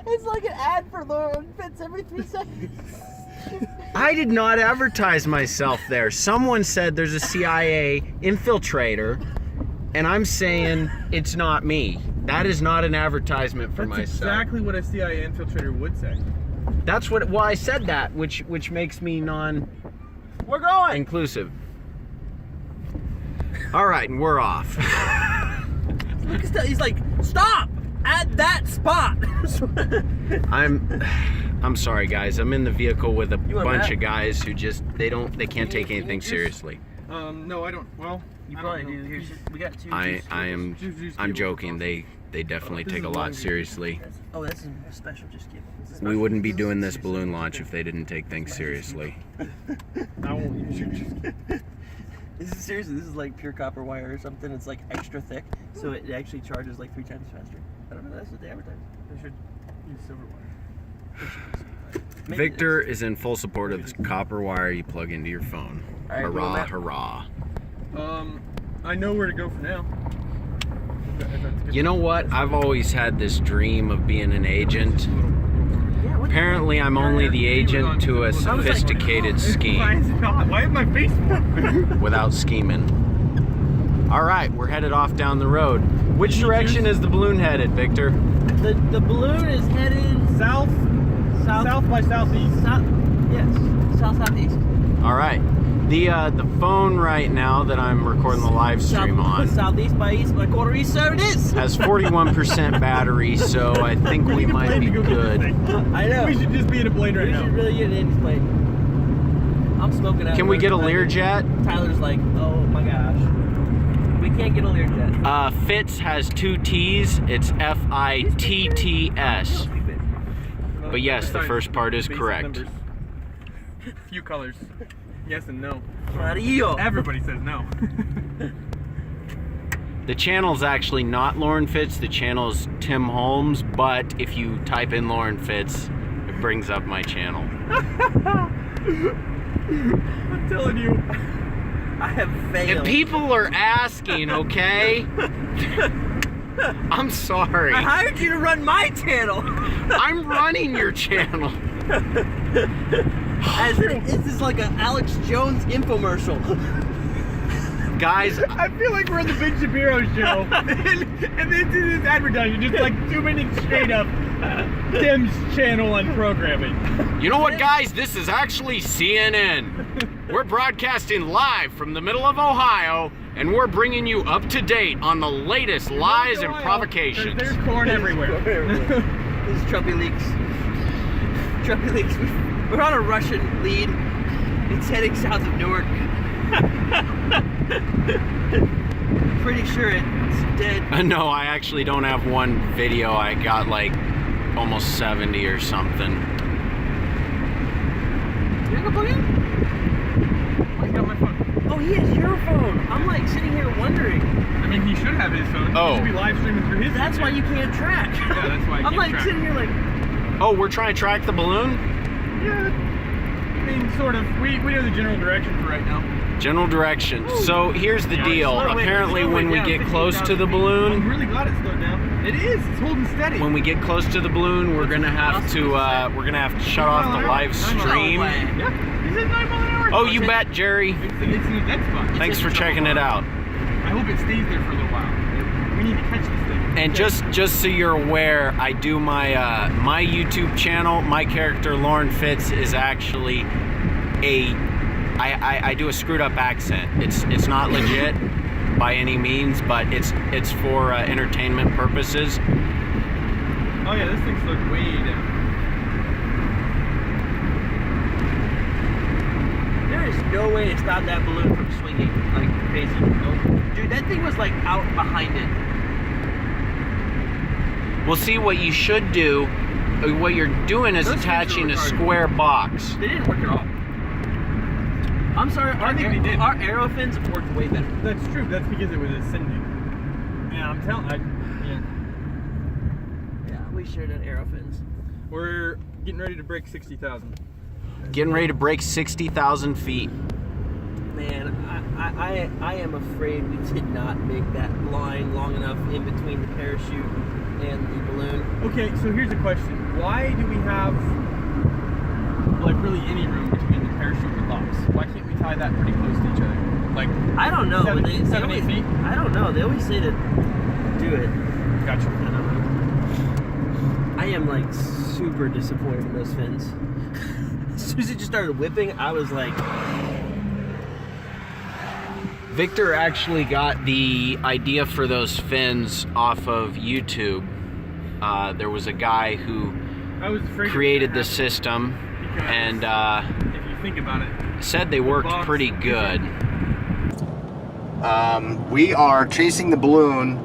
S4: it's like an ad for Lauren Fitz every 3 seconds.
S7: I did not advertise myself there. Someone said there's a CIA infiltrator, and I'm saying it's not me. That is not an advertisement for myself.
S6: That's exactly what a CIA infiltrator would say.
S7: That's what. Well, I said that, which makes me
S4: We're going.
S7: inclusive. All right, and we're off.
S4: He's like, stop at that spot.
S7: I'm sorry, guys. I'm in the vehicle with a bunch of guys who just they can't take anything seriously.
S6: No, I don't. Well,
S4: you probably do. Here's, we got two.
S7: I'm joking. They definitely take a lot seriously.
S4: Oh, that's a special. Just give.
S7: We wouldn't be doing this balloon launch if they didn't take things seriously.
S6: I won't use your.
S4: This is seriously. This is like pure copper wire or something. It's like extra thick, so it actually charges like 3 times faster. I don't know. That's what they advertise.
S6: They should use silver wire.
S7: Victor is in full support of this copper wire you plug into your phone.
S4: Right,
S7: hurrah, hurrah.
S6: I know where to go for now.
S7: You know what? I've always had this dream of being an agent. Apparently, I'm only the agent to a sophisticated scheme.
S6: Why is my face
S7: without scheming. All right, we're headed off down the road. Which direction is the balloon headed, Victor?
S4: The balloon is headed
S6: south by southeast.
S4: Yes, southeast.
S7: All right. The phone right now that I'm recording the live stream on
S4: southeast by east by quarter east, so it is.
S7: Has 41% battery, so I think we might be good.
S4: I know.
S6: We should just be in a plane right now.
S4: We should really get in this plane. I'm smoking out.
S7: Can we get a Learjet?
S4: Tyler's like, oh my gosh. We can't get a Learjet.
S7: Fitz has 2 T's. It's F-I-T-T-S. But yes, the first part is correct.
S6: Few colors. Yes and no.
S4: Mario.
S6: Everybody says no.
S7: The channel's actually not Lauren Fitz, the channel's Tim Holmes, but if you type in Lauren Fitz, it brings up my channel.
S6: I'm telling you.
S4: I have failed.
S7: If people are asking, okay? I'm sorry.
S4: I hired you to run my channel.
S7: I'm running your channel.
S4: As if this is like an Alex Jones infomercial.
S7: Guys,
S9: I feel like we're on the Ben Shapiro show, and this is advertising, just like zooming straight up Tim's channel on programming.
S7: you know what, guys? This is actually CNN. We're broadcasting live from the middle of Ohio, and we're bringing you up to date on the latest lies and provocations.
S9: There's corn everywhere.
S4: This is Trumpy Leaks. Trumpy Leaks. We're on a Russian lead. It's heading south of Newark. Pretty sure it's dead.
S7: No, I actually don't have one video. I got like almost 70 or something.
S4: You gonna plug in?
S9: I got my phone.
S4: Oh, he has your phone. I'm like sitting here wondering.
S9: I mean, he should have his phone.
S7: Oh.
S9: He should be live streaming through his.
S4: That's why you can't track.
S9: Yeah, that's why I
S4: I'm
S9: can't
S4: like
S9: track.
S4: sitting here like.
S7: Oh, we're trying to track the balloon?
S9: Yeah. I mean, sort of. We know the general direction for right now.
S7: General direction. So here's the deal. Apparently when we get close to the
S9: I'm
S7: balloon,
S9: really glad it slowed down. It is. It's holding steady.
S7: when we get close to the balloon, we're gonna have to shut off the live stream.
S9: Yeah. He said 9 miles an hour.
S7: Oh, you bet, Jerry.
S9: It's in the dead spot.
S7: Thanks for checking it out.
S9: I hope it stays there for a little while. We need to catch this thing.
S7: And just so you're aware, I do my my YouTube channel. My character Lauren Fitz is actually I do a screwed up accent. It's not legit by any means, but it's for entertainment purposes.
S9: Oh yeah, this thing slowed way down.
S4: There is no way to stop that balloon from swinging like crazy. Nope. Dude, that thing was like out behind it.
S7: Well, see, what you should do, what you're doing is
S4: Those
S7: attaching a
S4: things are retarded.
S7: square box.
S4: They didn't work at all. I'm sorry,
S9: I think they did.
S4: Our arrow fins worked way better.
S9: That's true. That's because it was ascending. Yeah, I'm telling.
S4: Yeah, we shared an arrow fins.
S9: We're getting ready to break 60,000.
S7: Getting ready to break 60,000 feet.
S4: Man, I am afraid we did not make that line long enough in between the parachute and the balloon.
S9: Okay, so here's a question. Why do we have like really any room between the parachute and locks? Why can't we tie that pretty close to each other? Like,
S4: I don't know.
S9: 7,
S4: But they
S9: 8
S4: always,
S9: feet?
S4: I don't know. They always say to do it.
S9: Gotcha.
S4: I don't know. I am like super disappointed in those fins. As soon as it just started whipping, I was like,
S7: Victor actually got the idea for those fins off of YouTube. There was a guy who
S9: I was afraid
S7: created the system and
S9: if you think about it,
S7: said they worked pretty good.
S2: We are chasing the balloon.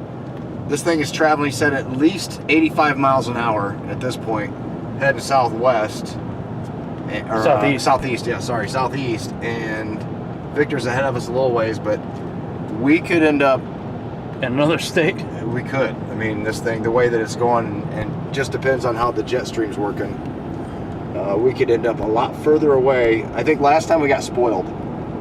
S2: This thing is traveling, he said, at least 85 miles an hour at this point, heading southwest. Or, southeast, yeah, sorry, southeast. And Victor's ahead of us a little ways, but we could end up
S9: in another state.
S2: We could. I mean, this thing, the way that it's going, and just depends on how the jet stream's working. We could end up a lot further away. I think last time we got spoiled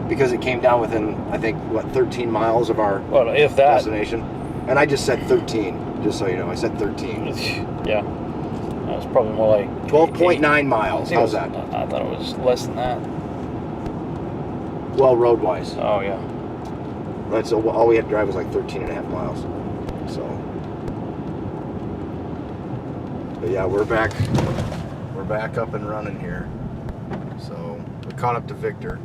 S2: because it came down within, I think, what, 13 miles of our destination. And I just said 13, just so you know. I said 13.
S12: Yeah. That was probably more like
S2: 12.9 miles. How's that?
S12: I thought it was less than that.
S2: Well, road-wise.
S12: Oh, yeah.
S2: Right, so all we had to drive was like 13 and a half miles. So, but yeah, we're back up and running here. So we caught up to Victor.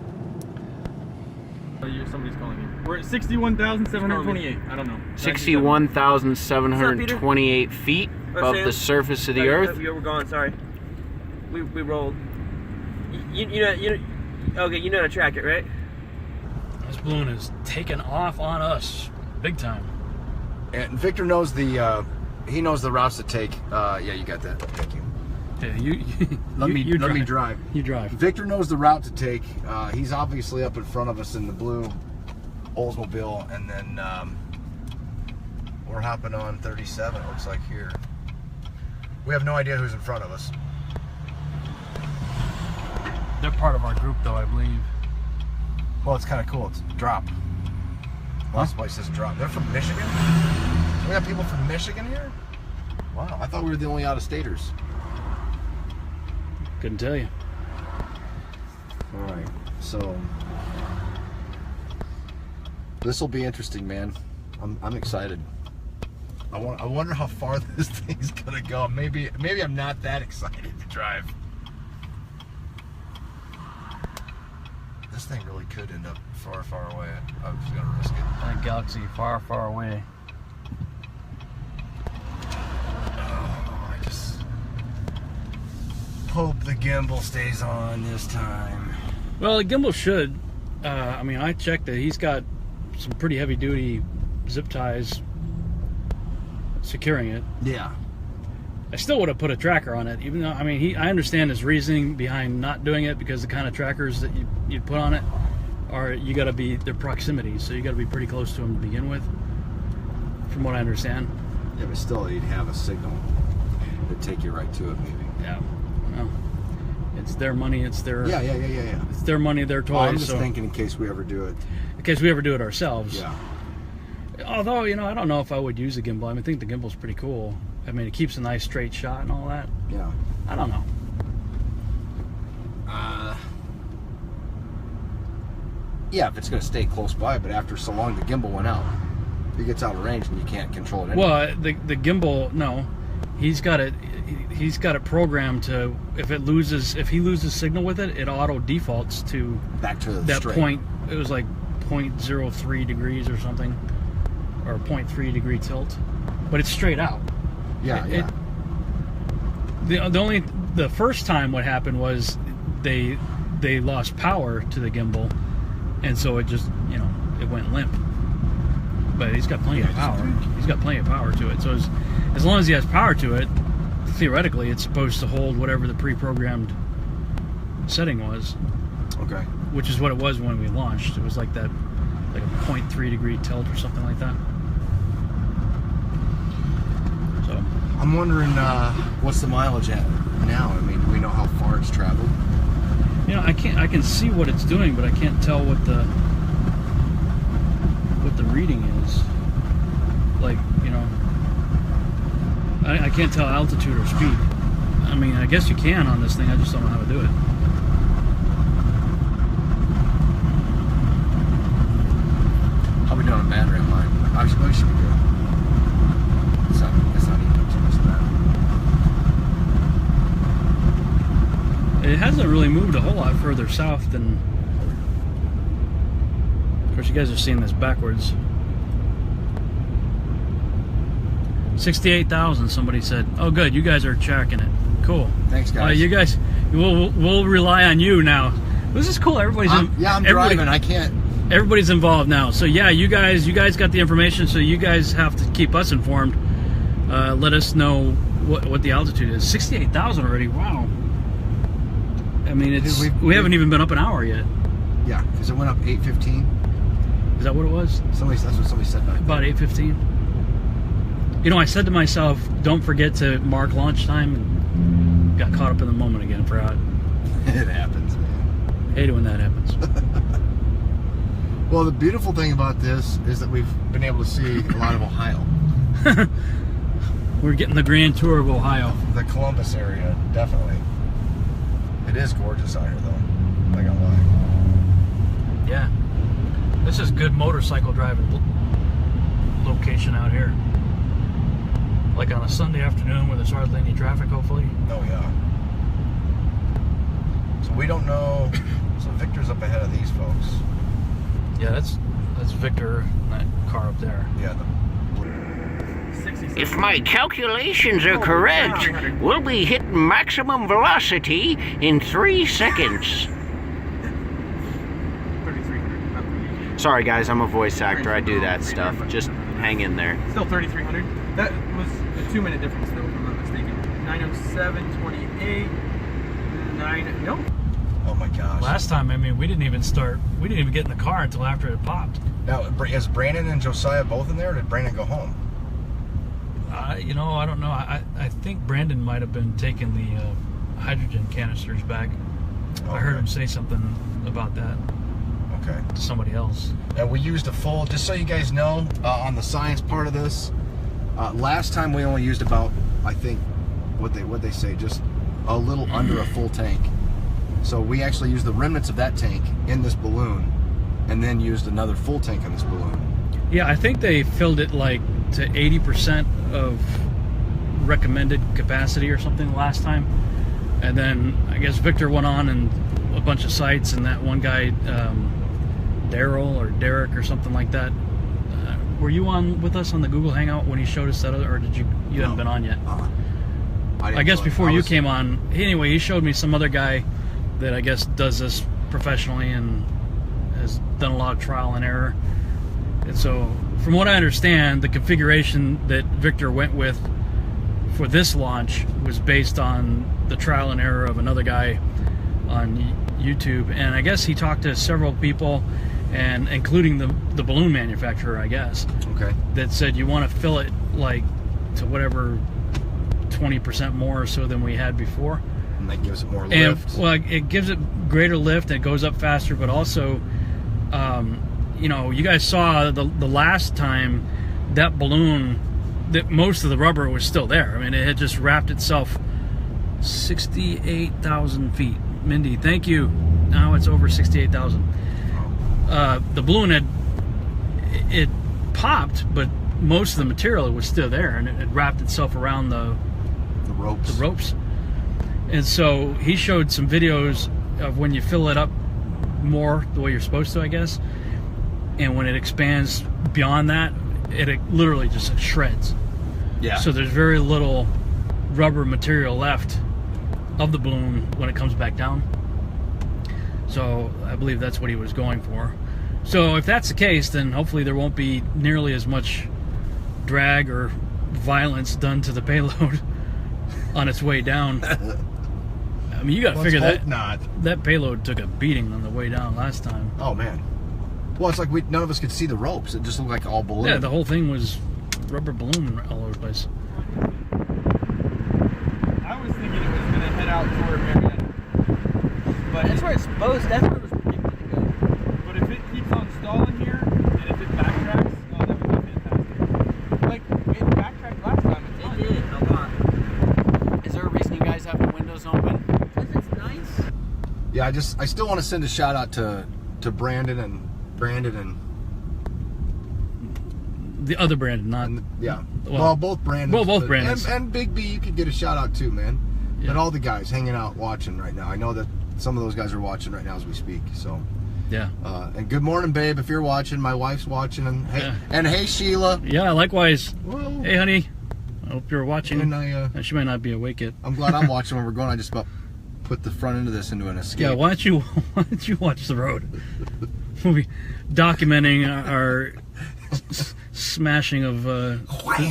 S9: Somebody's calling you. We're at 61,728. I don't know.
S7: 61,728 feet above the surface of the earth.
S4: We're gone. Sorry, we rolled. You know. Okay, you know how to track it, right?
S1: This balloon is taking off on us, big time.
S2: And Victor knows the he knows the routes to take. Yeah, you got that. Thank you.
S1: Yeah,
S2: let me drive.
S1: You drive.
S2: Victor knows the route to take. He's obviously up in front of us in the blue Oldsmobile, and then we're hopping on 37. It looks like here. We have no idea who's in front of us.
S1: They're part of our group, though, I believe.
S2: Well, it's kind of cool. It's drop. Last place says drop. They're from Michigan. We got people from Michigan here? Wow, I thought we were the only out-of-staters.
S9: Couldn't tell you.
S2: All right, so this will be interesting, man. I'm excited. I wonder how far this thing's gonna go. Maybe I'm not that excited to drive. This thing really could end up far, far away. I was gonna risk it.
S9: That galaxy far, far away.
S2: Oh, I just hope the gimbal stays on this time.
S9: Well, the gimbal should. I mean, I checked it. He's got some pretty heavy-duty zip ties securing it.
S2: Yeah.
S9: I still would have put a tracker on it, even though, I mean, I understand his reasoning behind not doing it, because the kind of trackers that you put on it are, you got to be their proximity, so you got to be pretty close to them to begin with, from what I understand.
S2: Yeah, but still, you'd have a signal that'd take you right to it, maybe.
S9: Yeah. Well, it's their money. It's their
S2: Yeah.
S9: It's their money, their toys.
S2: Well, I'm just
S9: so
S2: thinking in case we ever do it.
S9: in case we ever do it ourselves.
S2: Yeah.
S9: Although, you know, I don't know if I would use a gimbal. I mean, I think the gimbal's pretty cool. I mean, it keeps a nice straight shot and all that.
S2: Yeah.
S9: I don't know.
S2: Yeah, if it's going to stay close by, but after so long the gimbal went out. It gets out of range and you can't control it anymore.
S9: Well, the gimbal, no. He's got it programmed to, if he loses signal with it, it auto defaults to
S2: back to
S9: that
S2: straight.
S9: point. It was like 0.03 degrees or something, or 0.3 degree tilt, but it's straight out.
S2: Yeah,
S9: The first time what happened was they lost power to the gimbal, and so it just, you know, it went limp. But he's got plenty of power. He's got plenty of power to it. So as long as he has power to it, theoretically, it's supposed to hold whatever the pre-programmed setting was.
S2: Okay.
S9: Which is what it was when we launched. It was like that, like a 0.3 degree tilt or something like that. So
S2: I'm wondering what's the mileage at now? I mean, do we know how far it's traveled?
S9: You know, I can see what it's doing, but I can't tell what the reading is. Like, you know, I can't tell altitude or speed. I mean, I guess you can on this thing. I just don't know how to do it.
S2: How we doing on battery on mine? Obviously, we should be good. It's not even too much of that.
S9: It hasn't really moved a whole lot further south than... Of course, you guys are seeing this backwards. 68,000, somebody said. Oh, good. You guys are tracking it. Cool.
S2: Thanks, guys.
S9: You guys, we'll rely on you now. This is cool. Everybody's
S2: I'm driving. I can't.
S9: Everybody's involved now. So yeah, you guys got the information. So you guys have to keep us informed. Let us know what the altitude is. 68,000 already. Wow. I mean, it's we haven't even been up an hour yet.
S2: Yeah, because it went up 8:15.
S9: Is that what it was?
S2: That's what somebody said back
S9: about 8:15. You know, I said to myself, don't forget to mark launch time, and got caught up in the moment again. Forgot.
S2: It happens, man.
S9: Hate it when that happens.
S2: Well, the beautiful thing about this is that we've been able to see a lot of Ohio.
S9: We're getting the grand tour of Ohio.
S2: The Columbus area, definitely. It is gorgeous out here, though. I'm not gonna lie.
S9: Yeah. This is good motorcycle driving location out here. Like on a Sunday afternoon where there's hardly any traffic, hopefully.
S2: Oh, yeah. So we don't know. So Victor's up ahead of these folks.
S9: Yeah, that's Victor, that car up there.
S2: Yeah.
S13: If my calculations are correct, we'll be hitting maximum velocity in 3 seconds.
S7: Sorry guys, I'm a voice actor. I do that stuff. Just hang in there.
S4: Still 3,300. That was a 2-minute difference, though, if I'm not mistaken. 907.28. 9. Nope.
S2: Oh my gosh.
S9: Last time, I mean, we didn't even get in the car until after it popped.
S2: Now, is Brandon and Josiah both in there, or did Brandon go home?
S9: You know, I don't know. I think Brandon might have been taking the hydrogen canisters back. Okay. I heard him say something about that.
S2: Okay.
S9: To somebody else.
S2: And we used a full, just so you guys know, on the science part of this, Last time we only used about, I think, what they say, just a little under a full tank. So we actually used the remnants of that tank in this balloon, and then used another full tank on this balloon.
S9: Yeah, I think they filled it like to 80% of recommended capacity or something last time. And then I guess Victor went on and a bunch of sites, and that one guy, Daryl or Derek or something like that. Were you on with us on the Google Hangout when he showed us that other, or did you haven't been on yet? I guess before you came on. Anyway, he showed me some other guy that I guess does this professionally and has done a lot of trial and error. And so, from what I understand, the configuration that Victor went with for this launch was based on the trial and error of another guy on YouTube. And I guess he talked to several people, and including the balloon manufacturer, I guess.
S2: Okay. That
S9: said you want to fill it like to whatever 20% more or so than we had before.
S2: And that gives it more lift.
S9: And, well, it gives it greater lift and it goes up faster, but also, you know, you guys saw the last time that balloon, that most of the rubber was still there. I mean, it had just wrapped itself 68,000 feet. Mindy, thank you. Now it's over 68,000. The balloon it popped, but most of the material was still there, and it had wrapped itself around the ropes. And so he showed some videos of when you fill it up more the way you're supposed to, I guess, and when it expands beyond that, it literally just shreds.
S2: Yeah.
S9: So there's very little rubber material left of the balloon when it comes back down. So I believe that's what he was going for. So if that's the case, then hopefully there won't be nearly as much drag or violence done to the payload on its way down. I mean, you got to figure that payload took a beating on the way down last time.
S2: Oh man. Well, it's like none of us could see the ropes. It just looked like all balloon.
S9: Yeah, the whole thing was rubber balloon all over the place.
S6: I was thinking it was going to head out toward Marietta. But
S4: that's where it's supposed. That's where it was predicted to go.
S6: But if it keeps on stalling here, and if it backtracks, oh, that would be fantastic. Like it backtracked last time.
S4: It did a lot.
S7: Is there a reason you guys have the windows open?
S4: Because it's nice.
S2: Yeah, I still want to send a shout out to Brandon and
S9: the other Brandon, not
S2: well, both Brandons.
S9: Well, both Brandons
S2: and Big B, you could get a shout out too, man.
S9: Yeah.
S2: And all the guys hanging out watching right now. I know that some of those guys are watching right now as we speak. So
S9: yeah.
S2: And good morning, babe, if you're watching. My wife's watching, and hey, and hey, Sheila.
S9: Yeah, likewise.
S2: Whoa.
S9: Hey, honey. I hope you're watching.
S2: And
S9: she might not be awake yet.
S2: I'm glad I'm watching when we're going. I just about put the front end of this into an escape.
S9: Yeah, why don't you watch the road? We'll be documenting our smashing of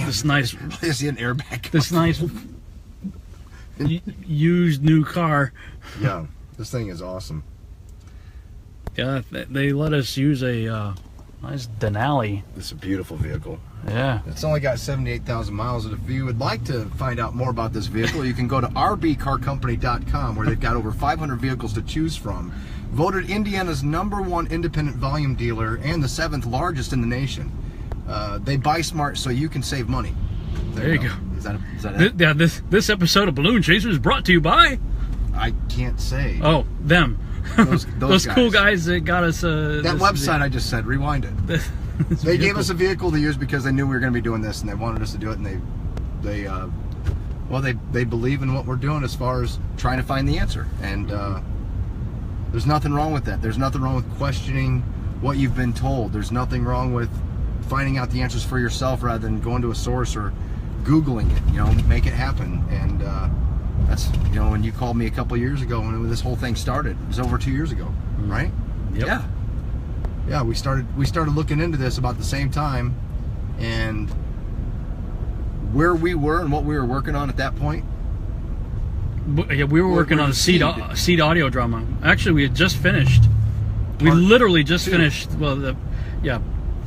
S9: this nice.
S2: Is he an airbag?
S9: This nice used new car.
S2: Yeah, this thing is awesome.
S9: Yeah, they let us use a nice Denali.
S2: It's a beautiful vehicle.
S9: Yeah.
S2: It's only got 78,000 miles, and if you would like to find out more about this vehicle, you can go to rbcarcompany.com, where they've got over 500 vehicles to choose from. Voted Indiana's #1 independent volume dealer and the 7th largest in the nation. They buy smart so you can save money.
S9: There you go.
S2: Is that it?
S9: Yeah, this episode of Balloon Chaser is brought to you by...
S2: I can't say.
S9: Oh, them. Those cool guys that got us...
S2: that website I just said, rewind it. They gave us a vehicle to use because they knew we were going to be doing this, and they wanted us to do it, and they believe in what we're doing as far as trying to find the answer. And there's nothing wrong with that. There's nothing wrong with questioning what you've been told. There's nothing wrong with finding out the answers for yourself rather than going to a source or Googling it. You know, make it happen. And that's, you know, when you called me a couple years ago when this whole thing started, it was over 2 years ago, right?
S9: Yep.
S2: Yeah. Yeah, we started looking into this about the same time, and where we were and what we were working on at that point.
S9: Yeah, we were working on the seed audio drama. Actually, we had just finished. We literally just finished. Well,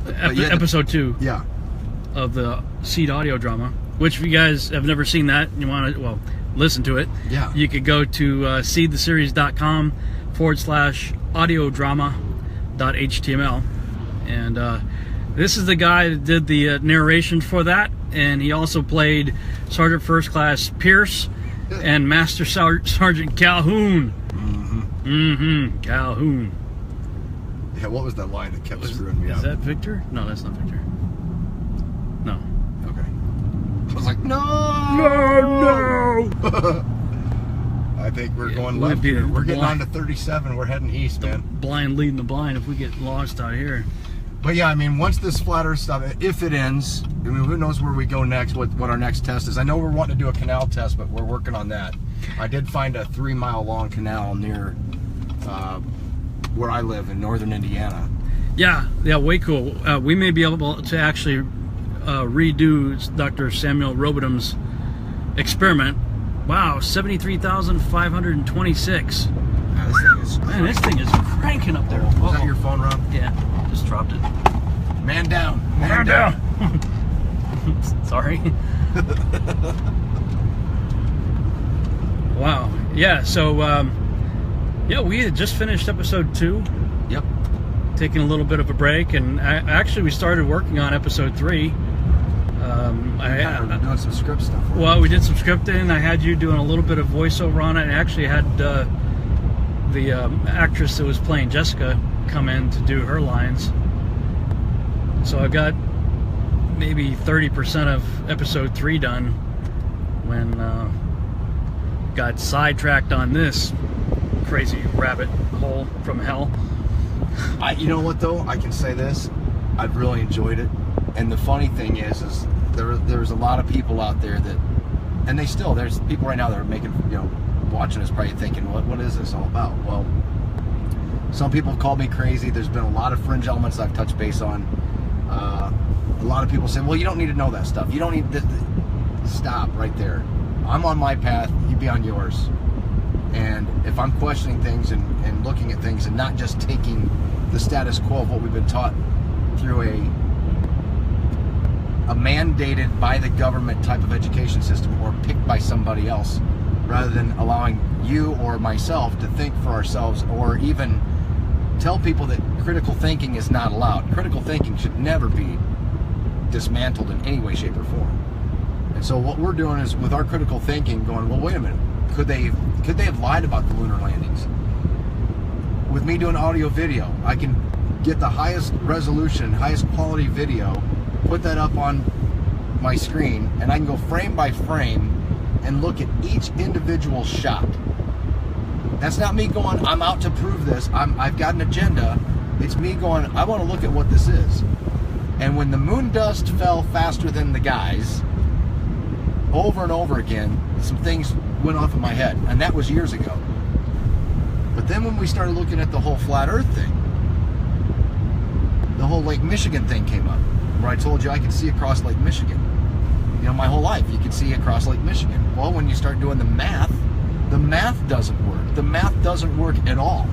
S9: episode 2.
S2: Yeah.
S9: Of the seed audio drama, which if you guys have never seen that and you want to, listen to it.
S2: Yeah.
S9: You could go to seedtheseries.com/audio drama.html, and this is the guy that did the narration for that. and he also played Sergeant First Class Pierce and Master Sergeant Calhoun. Calhoun.
S2: Yeah, what was that line that kept screwing me up?
S9: Is that Victor? No, that's not Victor. No.
S2: Okay. I was like, no!
S9: No!
S2: I think we're going left here. We're getting on to 37. We're heading east, man.
S9: Blind leading the blind if we get lost out here.
S2: But yeah, I mean, once this flat Earth stuff, if it ends, I mean, who knows where we go next, what our next test is. I know we're wanting to do a canal test, but we're working on that. I did find a 3-mile long canal near where I live in northern Indiana.
S9: Yeah, way cool. We may be able to actually redo Dr. Samuel 𝗦𝗵𝗿𝗱's experiment. Wow, 73,526. Man, this thing is cranking up there.
S2: Is that your phone, Rob?
S9: Yeah, just dropped it.
S2: Man down.
S9: Man down. Sorry. Wow. Yeah, so, yeah, we had just finished episode 2.
S2: Yep.
S9: Taking a little bit of a break, and actually we started working on episode 3.
S2: Doing some script stuff.
S9: Well, we did some scripting. I had you doing a little bit of voiceover on it. I actually had the actress that was playing Jessica come in to do her lines. So I got maybe 30% of episode 3 done when got sidetracked on this crazy rabbit hole from hell.
S2: You know what though? I can say this. I've really enjoyed it. And the funny thing is there's a lot of people out there that, and there's people right now that are making, watching us probably thinking, what is this all about? Well, some people have called me crazy. There's been a lot of fringe elements I've touched base on. A lot of people say, well, you don't need to know that stuff. You don't need to stop right there. I'm on my path, you be on yours. And if I'm questioning things and looking at things and not just taking the status quo of what we've been taught through a mandated by the government type of education system or picked by somebody else, rather than allowing you or myself to think for ourselves, or even tell people that critical thinking is not allowed. Critical thinking should never be dismantled in any way, shape, or form. And so what we're doing is, with our critical thinking, going, well, wait a minute, could they have lied about the lunar landings? With me doing audio video, I can get the highest resolution, highest quality video, put that up on my screen, and I can go frame by frame and look at each individual shot. That's not me going, I'm out to prove this, I've got an agenda. It's me going, I want to look at what this is. And when the moon dust fell faster than the guys, over and over again, some things went off in my head, and that was years ago. But then when we started looking at the whole flat Earth thing, the whole Lake Michigan thing came up, where I told you I could see across Lake Michigan. My whole life, you could see across Lake Michigan. Well, when you start doing the math doesn't work. The math doesn't work at all.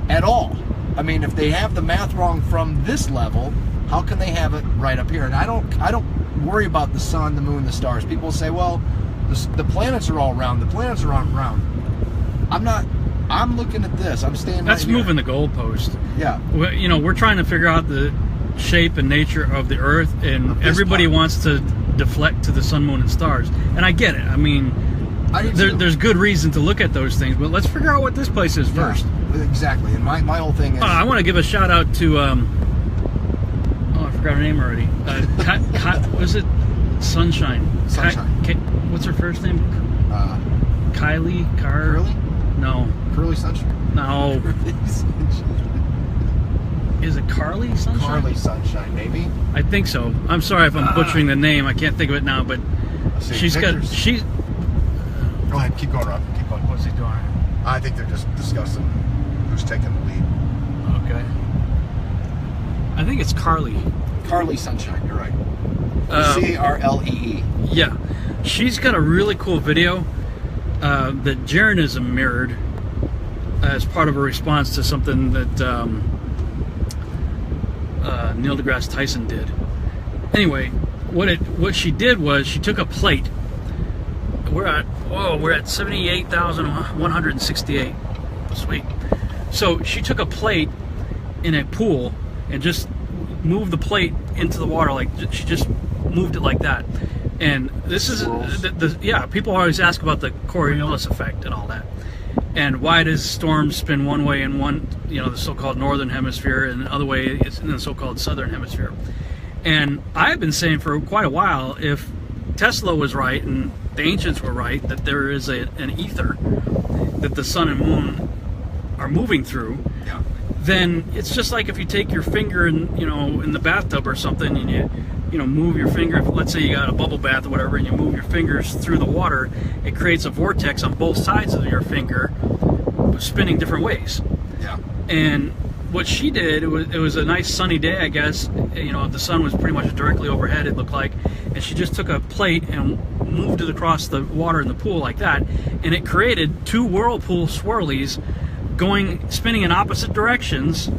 S2: At all. I mean, if they have the math wrong from this level, how can they have it right up here? And I don't worry about the sun, the moon, the stars. People say, well, the planets are all round. The planets are all round. I'm looking at this. I'm standing
S9: That's
S2: right here.
S9: moving the goalpost.
S2: Yeah.
S9: We're trying to figure out the shape and nature of the Earth, and everybody wants to deflect to the sun, moon, and stars. And I get it. I mean, there's good reason to look at those things, but let's figure out what this place is first.
S2: Exactly. And my whole thing is...
S9: I want to give a shout out to, I forgot her name already. Was it Sunshine?
S2: Sunshine.
S9: What's her first name? Kylie?
S2: Curly?
S9: No.
S2: Curly Sunshine?
S9: No.
S2: Curly Sunshine.
S9: Is it Carly Sunshine?
S2: Carly Sunshine, maybe.
S9: I think so. I'm sorry if I'm butchering the name. I can't think of it now, but she's got...
S2: Go ahead, keep going, Rob. Keep going.
S9: What's he doing?
S2: I think they're just discussing who's taking the lead.
S9: Okay. I think it's Carly.
S2: Carly Sunshine, you're right. C-A-R-L-E-E.
S9: Yeah. She's got a really cool video that Jeranism mirrored as part of a response to something that Neil deGrasse Tyson did. Anyway, what she did was she took a plate. We're at 78,168. Sweet. So she took a plate in a pool and just moved the plate into the water. Like she just moved it like that. And this is yeah. People always ask about the Coriolis effect and all that, and why does storms spin one way in one, the so-called northern hemisphere, and the other way it's in the so-called southern hemisphere. And I've been saying for quite a while, if Tesla was right and the ancients were right, that there is an ether that the sun and moon are moving through, then it's just like if you take your finger and in the bathtub or something, and you move your finger. Let's say you got a bubble bath or whatever, and you move your fingers through the water, it creates a vortex on both sides of your finger, spinning different ways.
S2: Yeah.
S9: And what she did, it was a nice sunny day, I guess. The sun was pretty much directly overhead, it looked like, and she just took a plate and moved it across the water in the pool like that, and it created two whirlpool swirlies spinning in opposite directions,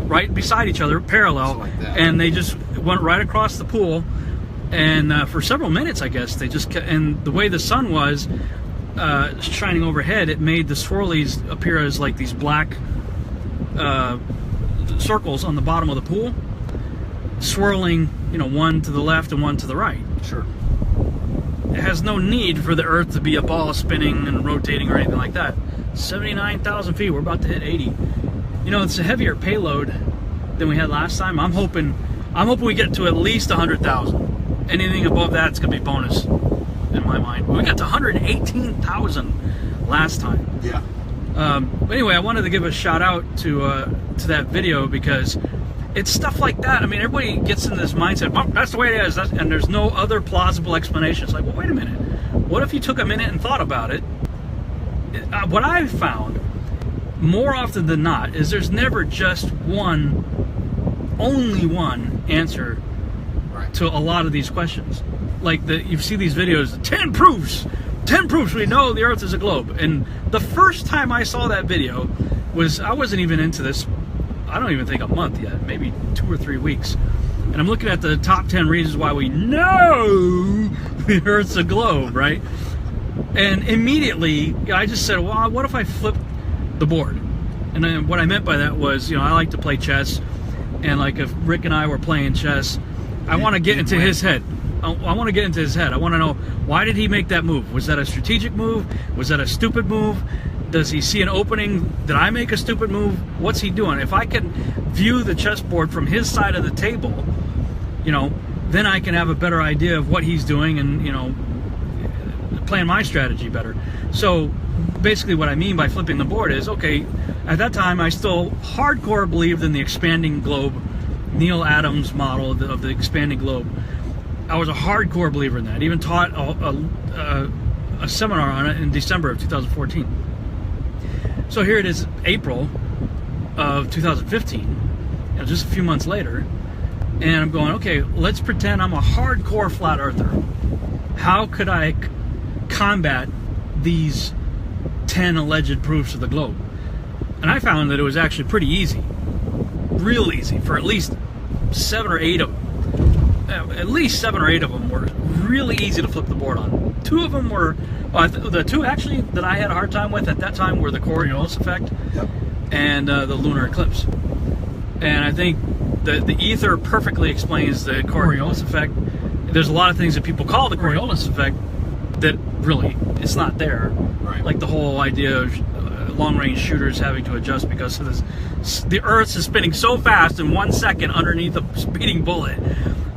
S9: right beside each other, parallel, like and they just went right across the pool. And for several minutes, I guess, they just kept, and the way the sun was shining overhead, it made the swirlies appear as like these black circles on the bottom of the pool, swirling, one to the left and one to the right.
S2: Sure.
S9: It has no need for the Earth to be a ball spinning and rotating or anything like that. 79,000 feet, we're about to hit 80. It's a heavier payload than we had last time. I'm hoping we get to at least 100,000. Anything above that's gonna be bonus in my mind. We got to 118,000 last time.
S2: Yeah.
S9: But anyway, I wanted to give a shout out to that video, because it's stuff like that. I mean, everybody gets in this mindset, oh, that's the way it is, and there's no other plausible explanation. It's like, well, wait a minute. What if you took a minute and thought about it? What I've found, more often than not, is there's never just only one answer to a lot of these questions. Like you see these videos, 10 proofs we know the Earth is a globe. And the first time I saw that video I wasn't even into this, I don't even think a month yet, maybe 2 or 3 weeks. And I'm looking at the top 10 reasons why we know the Earth's a globe, right? And immediately I just said, well, what if I flip the board? And then what I meant by that was, I like to play chess, and like if Rick and I were playing chess, I want to get into his head. I want to get into his head. I want to know, why did he make that move? Was that a strategic move? Was that a stupid move? Does he see an opening? Did I make a stupid move? What's he doing? If I can view the chessboard from his side of the table, then I can have a better idea of what he's doing and, plan my strategy better. So basically what I mean by flipping the board is, okay, at that time I still hardcore believed in the expanding globe, Neil Adams' model of the expanding globe. I was a hardcore believer in that. I even taught a seminar on it in December of 2014. So here it is, April of 2015, just a few months later, and I'm going, okay, let's pretend I'm a hardcore flat earther. How could I combat these 10 alleged proofs of the globe? And I found that it was actually pretty easy, real easy, for at least 7 or 8 of them. At least 7 or 8 of them were really easy to flip the board on. 2 of them were, the 2 actually that I had a hard time with at that time were the Coriolis effect and the lunar eclipse. And I think the ether perfectly explains the Coriolis effect. There's a lot of things that people call the Coriolis effect that really, it's not there. Right. Like the whole idea of long-range shooters having to adjust because of this. The Earth is spinning so fast in 1 second underneath a speeding bullet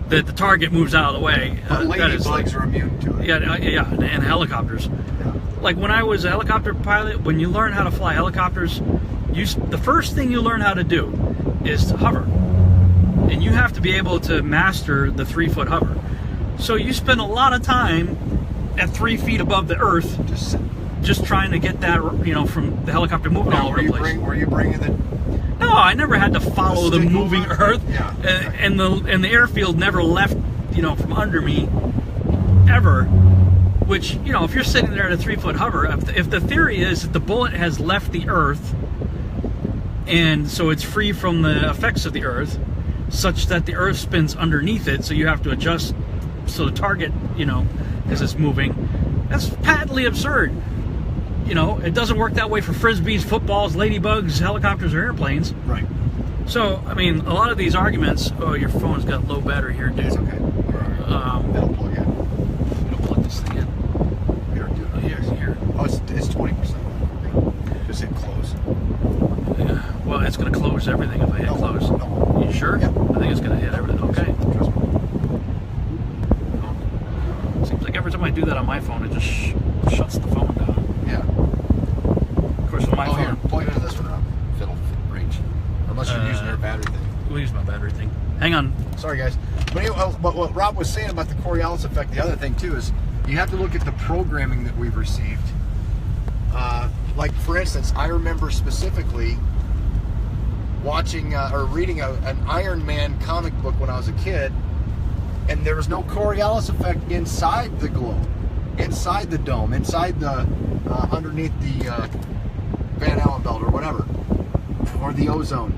S9: that the target moves out of the way.
S2: But ladybugs are immune to it.
S9: Yeah, and helicopters. Yeah. Like when I was a helicopter pilot, when you learn how to fly helicopters, the first thing you learn how to do is to hover. And you have to be able to master the 3-foot hover. So you spend a lot of time at 3 feet above the Earth, just trying to get that, from the helicopter moving all over the place.
S2: Were you bringing the?
S9: No, I never had to follow the moving Earth, and the airfield never left, from under me, ever. Which, if you're sitting there at a 3-foot hover, if the theory is that the bullet has left the Earth, and so it's free from the effects of the Earth, such that the Earth spins underneath it, so you have to adjust so the target, because it's moving. That's patently absurd. It doesn't work that way for frisbees, footballs, ladybugs, helicopters, or airplanes.
S2: Right.
S9: So, I mean, a lot of these arguments. Oh, your phone's got low battery here, dude.
S2: It's okay. That'll plug in.
S1: It'll plug this thing in.
S2: Here, do it.
S1: Here.
S2: Oh, it's 20%. Just hit close.
S1: Yeah. Well, it's going to close everything if I hit close.
S2: No.
S1: You sure?
S2: Yeah.
S1: I think it's going to hit everything. Okay.
S2: Trust me.
S1: Seems like every time I do that on my phone, it just shuts the phone down.
S2: Yeah.
S1: Of course, with my phone.
S2: Here, plug it into this one up. If it'll reach. Unless you're using your battery thing.
S1: We'll use my battery thing. Hang on.
S2: Sorry, guys. But anyway, but what Rob was saying about the Coriolis effect, the other thing too is you have to look at the programming that we've received. Like for instance, I remember specifically watching or reading an Iron Man comic book when I was a kid, and there was no Coriolis effect inside the globe, inside the dome, inside the underneath the Van Allen belt or whatever, or the ozone.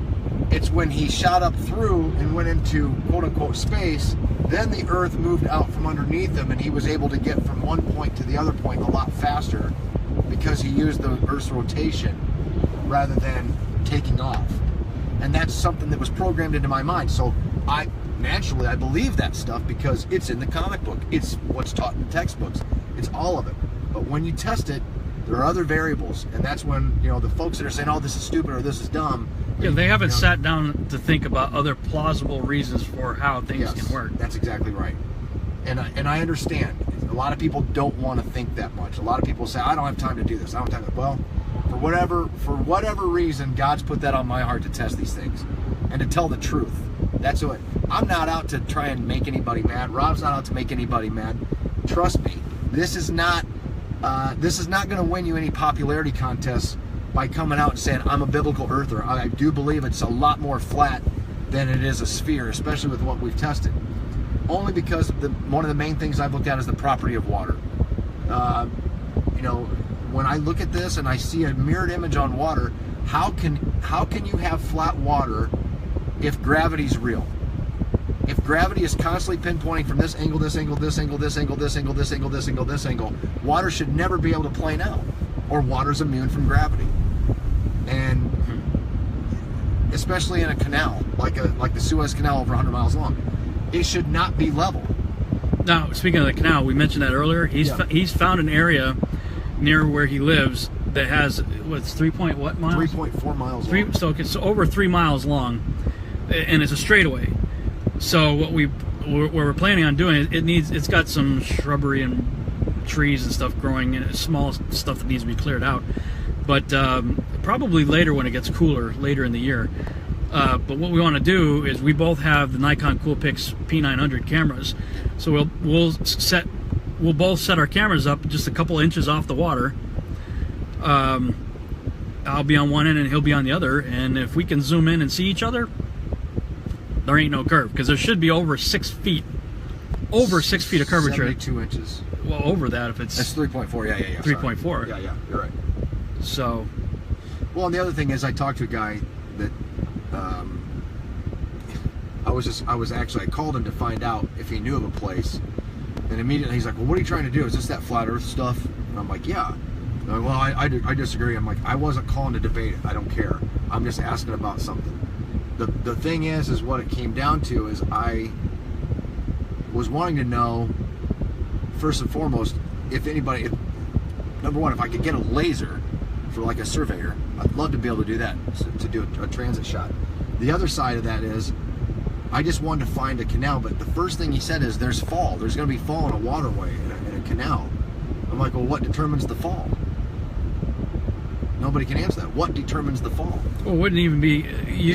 S2: It's when he shot up through and went into quote-unquote space, then the Earth moved out from underneath him and he was able to get from one point to the other point a lot faster because he used the Earth's rotation rather than taking off. And that's something that was programmed into my mind. So naturally I believe that stuff because it's in the comic book. It's what's taught in the textbooks. It's all of it. But when you test it, there are other variables, and that's when, you know, the folks that are saying, oh, this is stupid or this is dumb.
S1: Yeah, they haven't sat down to think about other plausible reasons for how things can work.
S2: That's exactly right. And I understand. A lot of people don't want to think that much. A lot of people say, I don't have time to do this. I don't have time to. Well, for whatever reason, God's put that on my heart to test these things and to tell the truth. That's what. I'm not out to try and make anybody mad. Rob's not out to make anybody mad. Trust me, this is not going to win you any popularity contests by coming out and saying I'm a biblical earther. I do believe it's a lot more flat than it is a sphere, especially with what we've tested. Only because one of the main things I've looked at is the property of water. You know, when I look at this and I see a mirrored image on water, how can you have flat water if gravity's real? If gravity is constantly pinpointing from this angle, this angle, this angle, this angle, this angle, this angle, this angle, this angle, water should never be able to plane out, or water's immune from gravity. And especially in a canal, like the Suez Canal over 100 miles long, it should not be level.
S1: Now, speaking of the canal, we mentioned that earlier. He's found an area near where he lives that has what's 3.4
S2: miles long.
S1: So it's over 3 miles long, and it's a straightaway. So what we're planning on doing, it's got some shrubbery and trees and stuff growing, and small stuff that needs to be cleared out. But probably later when it gets cooler, later in the year. But what we want to do is we both have the Nikon Coolpix P900 cameras, so we'll both set our cameras up just a couple inches off the water. I'll be on one end and he'll be on the other, and if we can zoom in and see each other, there ain't no curve, because there should be over 6 feet. Over 6 feet of curvature.
S2: 72 inches.
S1: Well, over that if it's...
S2: That's 3.4, yeah.
S1: 3.4.
S2: Yeah, you're right.
S1: So...
S2: Well, and the other thing is I talked to a guy that... I called him to find out if he knew of a place. And immediately he's like, well, what are you trying to do? Is this that flat earth stuff? And I'm like, yeah. Like, well, I disagree. I'm like, I wasn't calling to debate it. I don't care. I'm just asking about something. The thing is what it came down to is I was wanting to know, first and foremost, number one, if I could get a laser for like a surveyor, I'd love to be able to do that, to do a transit shot. The other side of that is, I just wanted to find a canal, but the first thing he said is there's fall. There's going to be fall in a waterway, in a canal. I'm like, well, what determines the fall? Nobody can answer that. What determines the fall?
S1: Well, it wouldn't even be.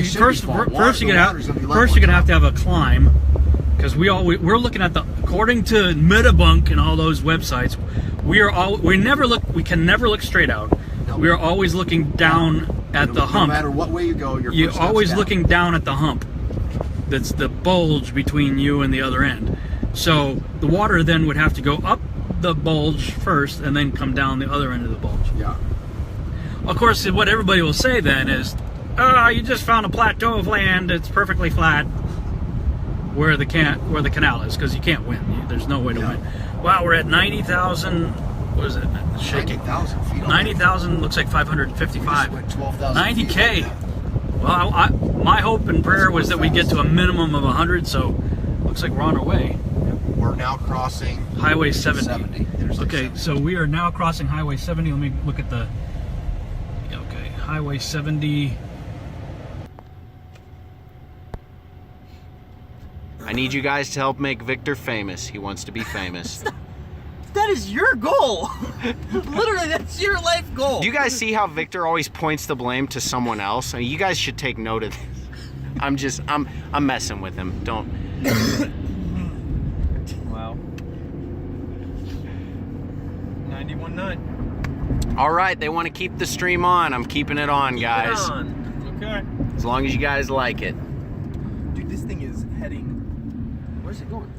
S1: First, you're gonna have to have a climb, because we're looking at according to 𝗦𝗵𝗿𝗱 and all those websites, we can never look straight out. No. We are always looking down at the hump.
S2: No matter what way you go,
S1: you're always looking down at the hump. That's the bulge between you and the other end. So the water then would have to go up the bulge first and then come down the other end of the bulge.
S2: Yeah.
S1: Of course, what everybody will say then is, you just found a plateau of land. It's perfectly flat where the canal is, because you can't win. There's no way to win. Wow, we're at 90,000. What is it? Shaking.
S2: 90,000 feet.
S1: 90,000 looks like 555. 90K. Well, my hope and prayer was that we get to a minimum of 100. So looks like we're on our way.
S2: We're now crossing
S1: Highway 70.
S2: Interstate
S1: Okay, so we are now crossing Highway 70. Let me look at the... Okay, Highway 70.
S7: I need you guys to help make Victor famous. He wants to be famous.
S4: That is your goal. Literally, that's your life goal.
S7: Do you guys see how Victor always points the blame to someone else? I mean, you guys should take note of this. I'm messing with him. Don't.
S4: Wow. 91.9.
S7: All right, they want to keep the stream on. I'm keeping it on, guys.
S4: Keep it on. Okay.
S7: As long as you guys like it.
S4: Dude, this thing is heading. Where's it going?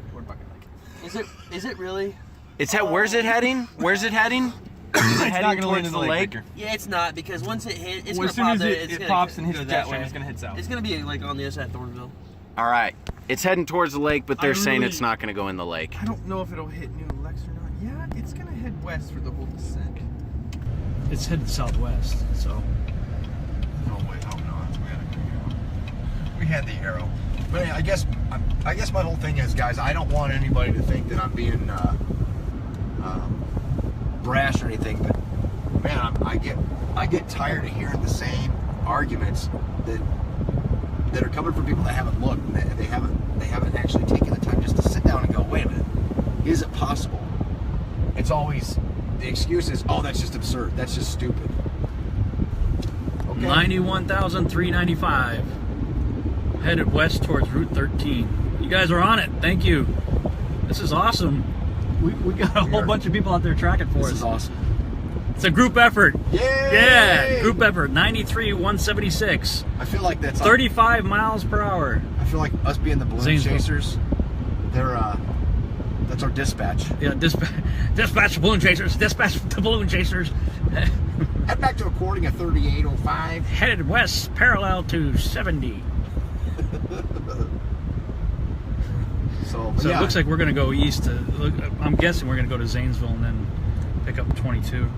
S4: Is it really?
S7: It's at. Where's it heading? Where's it heading? Is it heading towards the lake?
S4: Yeah, it's not, because once it hits, it's
S14: Well,
S4: gonna
S14: as soon
S4: pop
S14: as
S4: there.
S14: it pops and hits that way, it's gonna hit south.
S4: It's gonna be like on the other side of Thornville.
S7: All right, it's heading towards the lake, but they're
S14: I
S7: saying
S14: really-
S7: it's not going to go in the lake.
S14: I don't know if it'll hit New Lex or not. Yeah, it's gonna head west for the whole descent.
S1: It's headed southwest, so...
S2: Oh wait, oh no, we had the arrow. But I guess my whole thing is, guys, I don't want anybody to think that I'm being brash or anything, but man, I get tired of hearing the same arguments that are coming from people that haven't looked, and they haven't actually taken the time just to sit down and go, wait a minute, is it possible? It's always the excuse is, oh, that's just absurd, that's just stupid. Okay.
S1: 91,395. Headed west towards Route 13. You guys are on it. Thank you. This is awesome. We got a whole bunch of people out there tracking for us.
S2: This is awesome.
S1: It's a group effort.
S2: Yay!
S1: Yeah, group effort. 93,176.
S2: I feel like that's
S1: 35 miles per hour.
S2: I feel like us being the balloon chasers, that's our dispatch.
S1: Yeah, dispatch the balloon chasers. Dispatch the balloon chasers.
S2: Head back to recording at 3805.
S1: Headed west, parallel to 70.
S2: So
S1: it looks like we're going to go east. I'm guessing we're going to go to Zanesville and then pick up 22.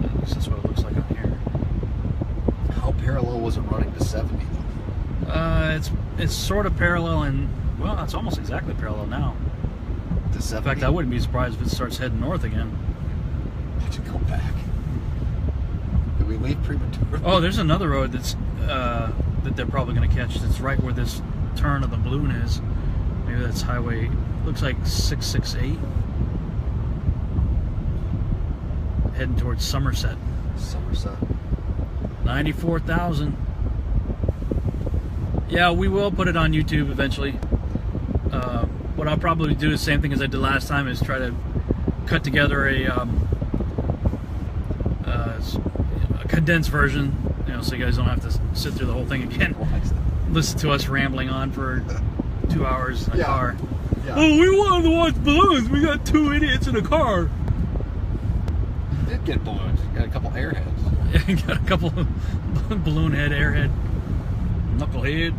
S1: At least that's what it looks like on here.
S2: How parallel was it running to 70 though?
S1: It's sort of parallel, and well, it's almost exactly parallel now.
S2: To 70?
S1: In fact, I wouldn't be surprised if it starts heading north again.
S2: Why don't you go back? Did we leave prematurely?
S1: Oh, there's another road that's that they're probably going to catch. That's right where this turn of the balloon is. Maybe that's highway. Looks like 668. Heading towards Somerset.
S2: Somerset.
S1: 94,000. Yeah, we will put it on YouTube eventually. What I'll probably do is the same thing as I did last time, is try to cut together a condensed version, so you guys don't have to sit through the whole thing again. Listen to us rambling on for 2 hours in a car.
S2: Yeah.
S1: Oh, we wanted to watch balloons. We got 2 idiots in a car.
S2: You did get balloons. You got a couple airheads.
S1: Yeah, you got a couple of balloon head, airhead, knucklehead.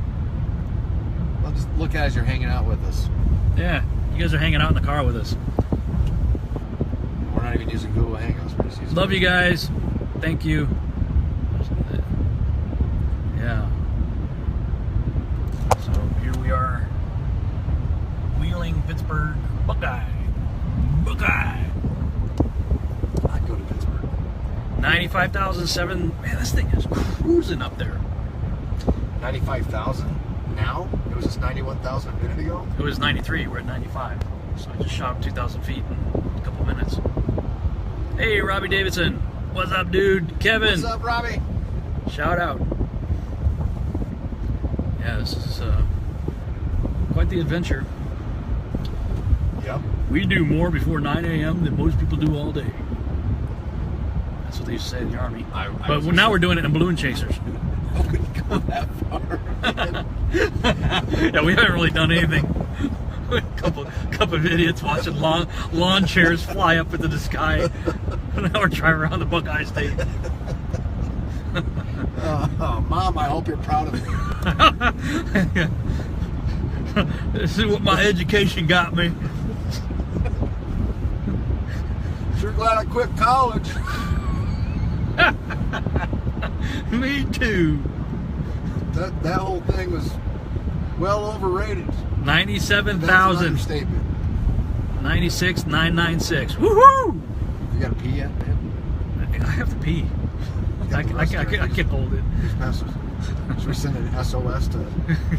S2: Well, just look at it as you're hanging out with us.
S1: Yeah, you guys are hanging out in the car with us.
S2: We're not even using Google Hangouts. We're just using
S1: Love you guys. Thank you. Yeah. So here we are, Wheeling, Pittsburgh, Buckeye. Buckeye.
S2: I'd go to Pittsburgh.
S1: 95,007. Man, this thing is cruising up there.
S2: 95,000 now? It was just 91,000 a minute ago?
S1: It was 93. We're at 95. So I just shot up 2,000 feet in a couple minutes. Hey, Robbie Davidson. What's up, dude? Kevin.
S2: What's up, Robbie?
S1: Shout out. Yeah, this is quite the adventure.
S2: Yep.
S1: We do more before 9 a.m. than most people do all day. That's what they used to say in the Army. But now we're doing it in balloon chasers.
S2: I wouldn't go that far.
S1: Yeah, we haven't really done anything. A couple of idiots watching lawn chairs fly up into the sky. Now we're driving around the Buckeye State.
S2: Mom, I hope you're proud of me.
S1: This is what my education got me.
S2: Sure glad I quit college.
S1: Me too.
S2: That whole thing was well overrated.
S1: 97,000.
S2: Statement.
S1: 96,996. Woohoo!
S2: You got to pee yet?
S1: I have to pee. I can hold it.
S2: Should we send an SOS to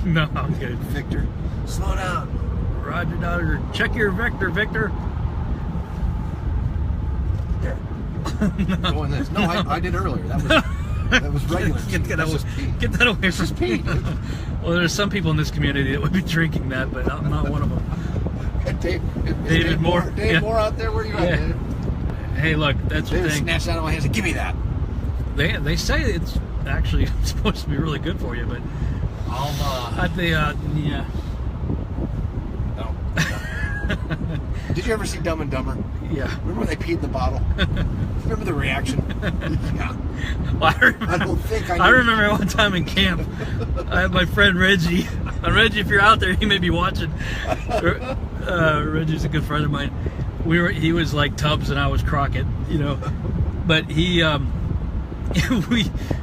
S1: No, I'm good.
S2: Victor? Slow down.
S1: Roger, Dodger. Check your vector, Victor.
S2: Here. Go in this. No, I did earlier. That was regular.
S1: Get that away from me. Well, there's some people in this community that would be drinking that, but I'm not one of them. David Moore.
S2: Dave Moore out there. Where are you at, Dave?
S1: Hey, look, that's the
S2: David
S1: thing.
S2: snatched out of my hands and give me that.
S1: They say it's actually supposed to be really good for you, but yeah.
S2: No. Did you ever see Dumb and Dumber?
S1: Yeah.
S2: Remember when they peed in the bottle? Remember the reaction? Yeah.
S1: Well, I remember one time in camp, I had my friend Reggie. And Reggie, if you're out there, he may be watching. Reggie's a good friend of mine. He was like Tubbs and I was Crockett, you know. But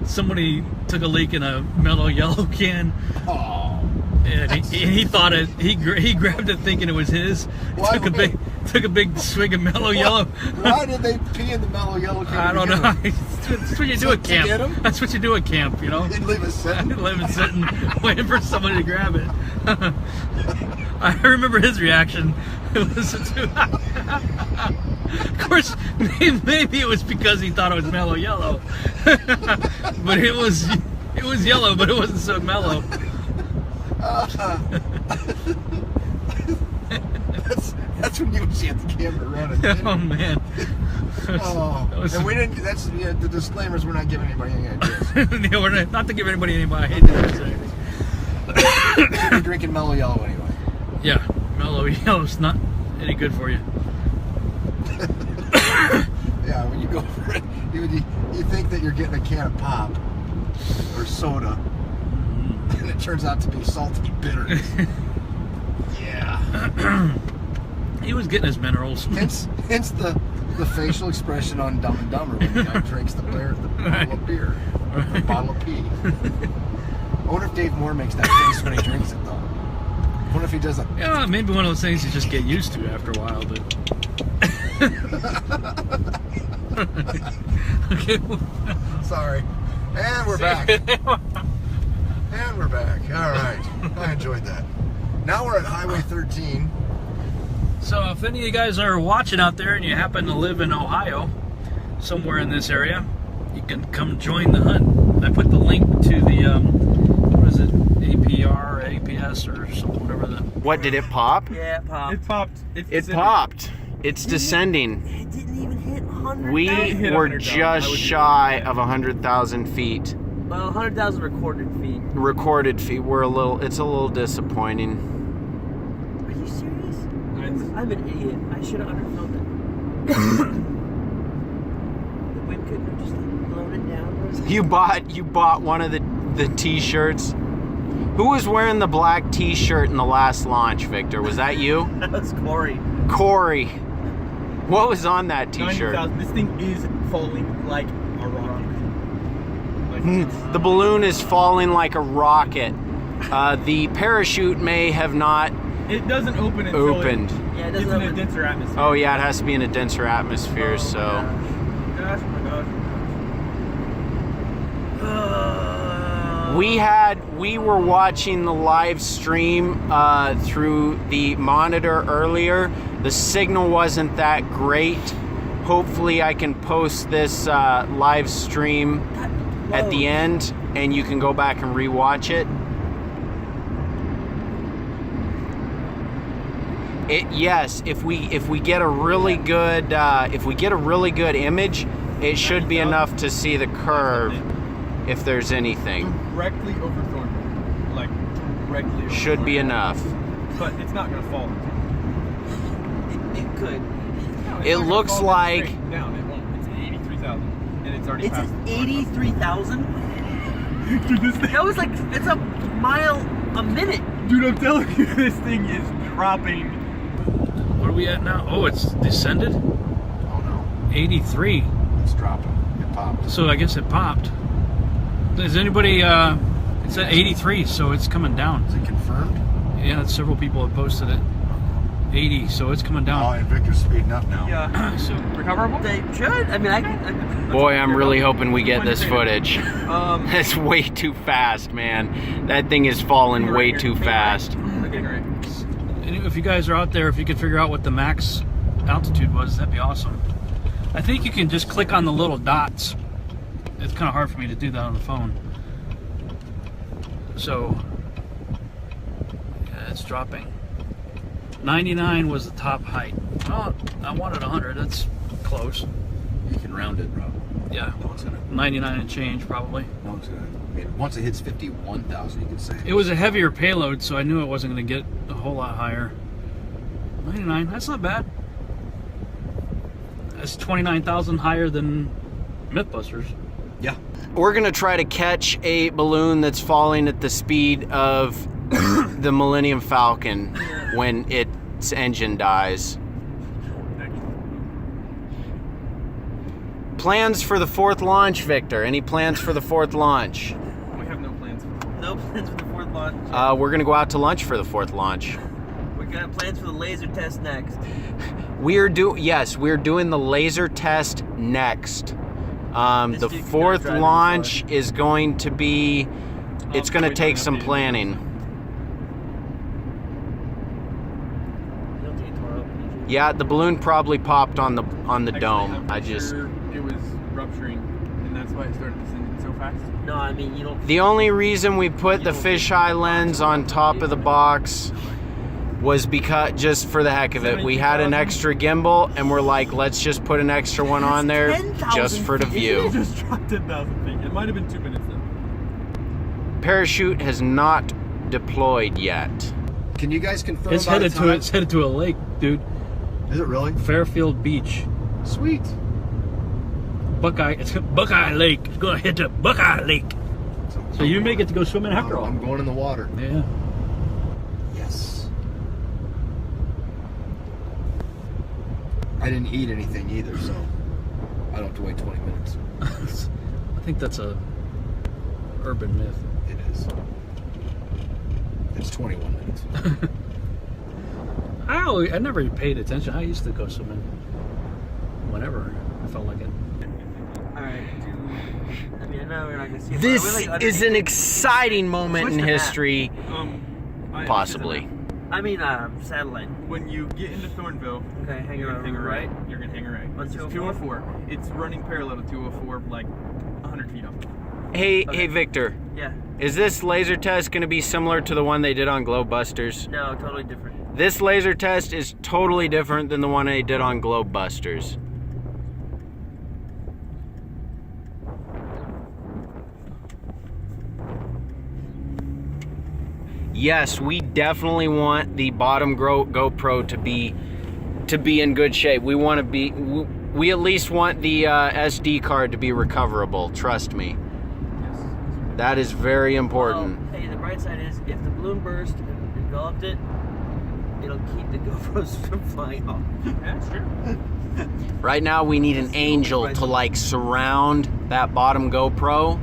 S1: somebody took a leak in a mellow yellow can.
S2: Oh.
S1: And he thought he grabbed it thinking it was his. Took a big swig of mellow yellow.
S2: Why did they pee in the mellow yellow can?
S1: I don't know. That's what you do at camp. That's what you do at camp, you know.
S2: They'd leave it sitting.
S1: Waiting for somebody to grab it. I remember his reaction. It was of course, maybe it was because he thought it was mellow yellow. But it was yellow, but it wasn't so mellow.
S2: That's when you would see at the camera running.
S1: Oh man.
S2: And we didn't. That's the disclaimers. We're not giving anybody any ideas.
S1: Yeah, we're not to give anybody any ideas.
S2: You're drinking mellow yellow anyway.
S1: Yeah, mellow yellow's not any good for you.
S2: Yeah, when you go for it, you think that you're getting a can of pop or soda, and it turns out to be salty bitterness. Yeah.
S1: He was getting his minerals.
S2: Hence the facial expression on Dumb and Dumber when the guy drinks the bottle of beer, the bottle of pee. I wonder if Dave Moore makes that face when he drinks it, though. I wonder if he does it.
S1: Yeah, maybe one of those things you just get used to after a while, but... Okay.
S2: Sorry. And we're back. And we're back. All right. I enjoyed that. Now we're at Highway 13.
S1: So if any of you guys are watching out there and you happen to live in Ohio, somewhere in this area, you can come join the hunt. I put the link to the, what is it, APR, APS, or something, whatever the...
S7: What, did it pop?
S4: Yeah, it popped.
S6: It popped.
S7: It popped. It's descending.
S4: It didn't even hit 100,000.
S7: We were just shy of 100,000 feet.
S4: Well, 100,000 recorded feet.
S7: Recorded feet. It's a little disappointing.
S4: Are you serious? I'm an idiot. I should have underfilled it. The wind couldn't have just blown it down.
S7: You bought one of the t-shirts. Who was wearing the black t-shirt in the last launch, Victor? Was that you?
S4: That was Corey.
S7: Corey. What was on that t-shirt?
S14: This thing is falling like a rocket.
S7: The balloon is falling like a rocket. The parachute may have not
S14: It doesn't open until
S7: opened.
S4: Yeah, it
S14: it's
S4: doesn't
S14: in a
S4: open.
S14: denser atmosphere.
S7: Oh yeah, it has to be in a denser atmosphere,
S14: Gosh, my gosh.
S7: We were watching the live stream through the monitor earlier. The signal wasn't that great. Hopefully I can post this live stream at the end and you can go back and rewatch it. Yes, if we get a really good image, it should be enough to see the curve if there's anything.
S14: Directly over Thornton. Like, directly over
S7: Should be enough.
S14: But it's not going to fall.
S4: It could.
S14: No,
S7: It looks like...
S14: Down. It won't. It's 83,000. And it's already passed.
S4: It's 83,000? That was like, it's a mile a minute.
S14: Dude, I'm telling you, this thing is dropping.
S1: What are we at now? Oh, it's descended?
S2: Oh no.
S1: 83.
S2: It's dropping. It popped.
S1: So I guess it popped. Does anybody, it's at 83, so it's coming down.
S2: Is it confirmed?
S1: Yeah, several people have posted it. 80, so it's coming down.
S2: Oh, and Victor's speeding up now.
S4: Yeah.
S1: So
S4: recoverable? They should. I mean, I can.
S15: Boy, I'm really hoping we get this footage. That's way too fast, man. That thing is falling way too fast.
S1: If you guys are out there, if you could figure out what the max altitude was, that'd be awesome. I think you can just click on the little dots. It's kind of hard for me to do that on the phone. So, yeah, it's dropping. 99 was the top height. Oh, I wanted 100. That's close.
S2: You can round it, bro.
S1: Yeah.
S2: No one's gonna.
S1: 99 and change, probably.
S2: No one's gonna. I mean, once it hits 51,000, you can say.
S1: It was a heavier payload, so I knew it wasn't going to get a whole lot higher. 99. That's not bad. That's 29,000 higher than Mythbusters.
S2: Yeah.
S15: We're gonna try to catch a balloon that's falling at the speed of the Millennium Falcon when its engine dies. Plans for the 4th launch, Victor? Any plans for the 4th launch?
S14: We have no plans.
S4: No plans for the 4th launch.
S15: We're gonna go out to lunch for the 4th launch.
S4: We got plans for the laser test next.
S15: We're doing the laser test next. The 4th launch is going to be, it's going to take some planning. Yeah, the balloon probably popped on the dome.
S14: I just it was rupturing, and that's why it started descending so fast.
S4: No, I mean you don't.
S15: The only reason we put the fisheye lens on top of the box was because, just for the heck of it, we had an extra gimbal, and we're like, let's just put an extra one on there just for the view.
S14: It just dropped 10,000 feet. It might have been 2 minutes then.
S15: Parachute has not deployed yet.
S2: Can you guys confirm?
S1: It's headed to a lake, dude.
S2: Is it really?
S1: Fairfield Beach.
S2: Sweet.
S1: Buckeye. It's Buckeye Lake. It's gonna hit the Buckeye Lake. So you may get to go swimming after all.
S2: I'm going in the water.
S1: Yeah.
S2: Yes. I didn't eat anything either, so I don't have to wait 20 minutes.
S1: I think that's a urban myth.
S2: It is. It's 21 minutes.
S1: I never paid attention. I used to go swimming whenever I felt like it.
S4: Alright, I mean, I know we're not gonna see it.
S15: This is an exciting moment in history. Possibly.
S4: I mean, satellite.
S14: When you get into Thornville,
S4: okay, hang
S14: you're gonna hang a right.
S4: right.
S14: You're gonna hang a right.
S4: On
S14: It's 204. It's running parallel to 204, like 100 feet off.
S15: Hey, Victor.
S4: Yeah.
S15: Is this laser test going to be similar to the one they did on Globebusters?
S4: No, totally different.
S15: This laser test is totally different than the one they did on Globebusters. Yes, we definitely want the bottom GoPro to be in good shape. We want to be. We at least want the SD card to be recoverable. Trust me. That is very important.
S4: Well, hey, the bright side is if the balloon burst and enveloped it, it'll keep the GoPros from flying off.
S14: That's true.
S15: Right now, we need an angel to like surround that bottom GoPro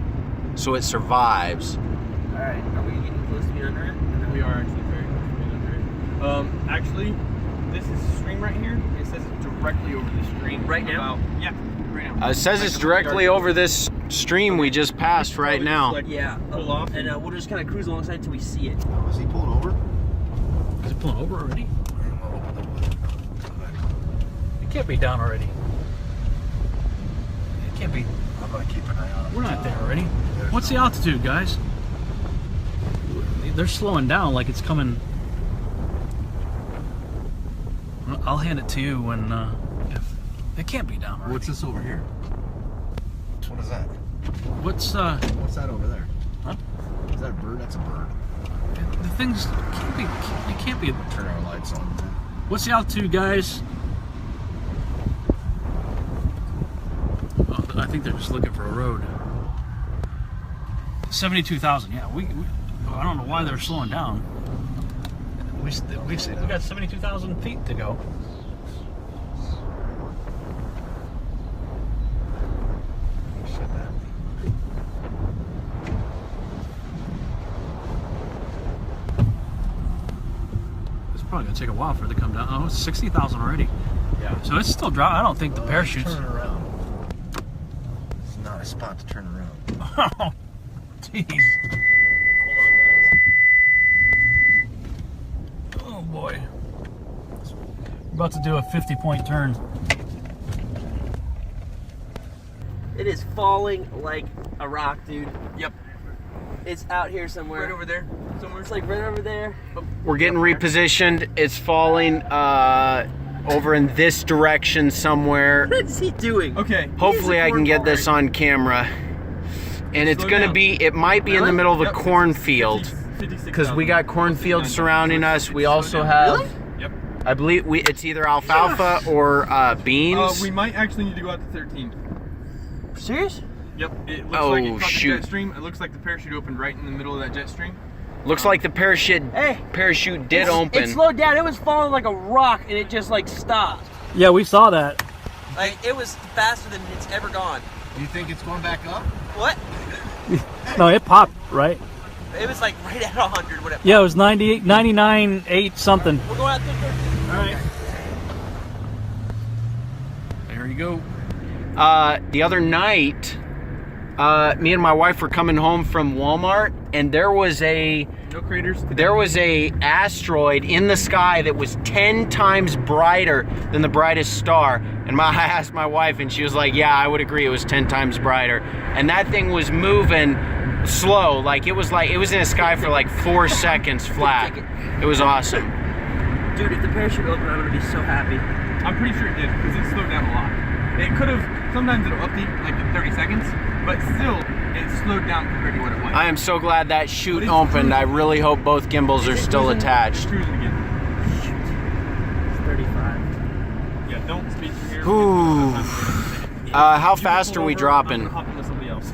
S15: so it survives.
S4: All right, are we getting close to being under it?
S14: We are actually very close to being under it. Actually, this is a stream right here. It says it's directly over the stream.
S4: Right now?
S14: Yeah, right now.
S15: It says it's directly over this stream we just passed right now.
S4: Yeah.
S14: Pull off.
S4: And we'll just kind of cruise alongside until we see it.
S2: Is he pulling over?
S1: Is it pulling over already? It can't be down already. It can't be.
S2: I'm gonna keep an eye on it.
S1: We're not there already. What's the altitude, guys? They're slowing down like it's coming. I'll hand it to you when if it can't be down already.
S2: What's this over here? What is that?
S1: What's
S2: that over there?
S1: Huh?
S2: Is that a bird? That's a bird.
S1: The things can't be. It can't be.
S2: Turn our lights on.
S1: What's the altitude, guys? Oh, I think they're just looking for a road. 72,000. Yeah, we I don't know why they're slowing down. We got 72,000 feet to go.
S9: Probably gonna take a while for it to come down. Oh, it's 60,000 already.
S2: Yeah.
S9: So it's still dry. I don't think the parachutes.
S2: Turn around. It's not a spot to turn around.
S9: Oh, jeez.
S2: Hold on, guys.
S9: Oh boy. We're about to do a 50-point turn.
S4: It is falling like a rock, dude.
S14: Yep.
S4: It's out here somewhere.
S14: Right over there. Somewhere.
S4: It's like right over there.
S15: We're getting repositioned. It's falling over in this direction somewhere.
S4: What is he doing?
S14: Okay.
S15: Hopefully I can get this on camera. And it's gonna be, it might be in the middle of a cornfield. Because we got cornfields surrounding us. We also have,
S14: Yep.
S15: I believe it's either alfalfa or beans.
S14: We might actually need to go out to 13.
S4: Serious?
S14: Yep. It looks like it caught
S15: shoot.
S14: the jet stream. It looks like the parachute opened right in the middle of that jet stream.
S15: Looks like the parachute did open.
S4: It slowed down. It was falling like a rock, and it just like stopped.
S9: Yeah, we saw that.
S4: Like it was faster than it's ever gone.
S2: Do you think it's going back up?
S4: What?
S9: No, it popped, right?
S4: It was like right at 100. Whatever.
S9: Yeah, it was 98, 99, 8 something.
S4: We're going out to 13.
S9: All right. There you go.
S15: The other night, me and my wife were coming home from Walmart, and there was a asteroid in the sky that was 10 times brighter than the brightest star. And I asked my wife, and she was like, "Yeah, I would agree. It was 10 times brighter." And that thing was moving slow, like it was in the sky for like 4 seconds flat. It was awesome.
S4: Dude, if the parachute opened, I'm gonna be so happy.
S14: I'm pretty sure it did because it slowed down a lot. It could have. Sometimes it'll update like in 30 seconds, but still, it slowed down compared to what it was.
S15: I am so glad that chute opened. I really hope both gimbals are still attached.
S14: Cruising again.
S4: It's 35.
S14: Yeah, don't speed through here.
S15: Ooh. How fast are we dropping?
S14: Hop into somebody else.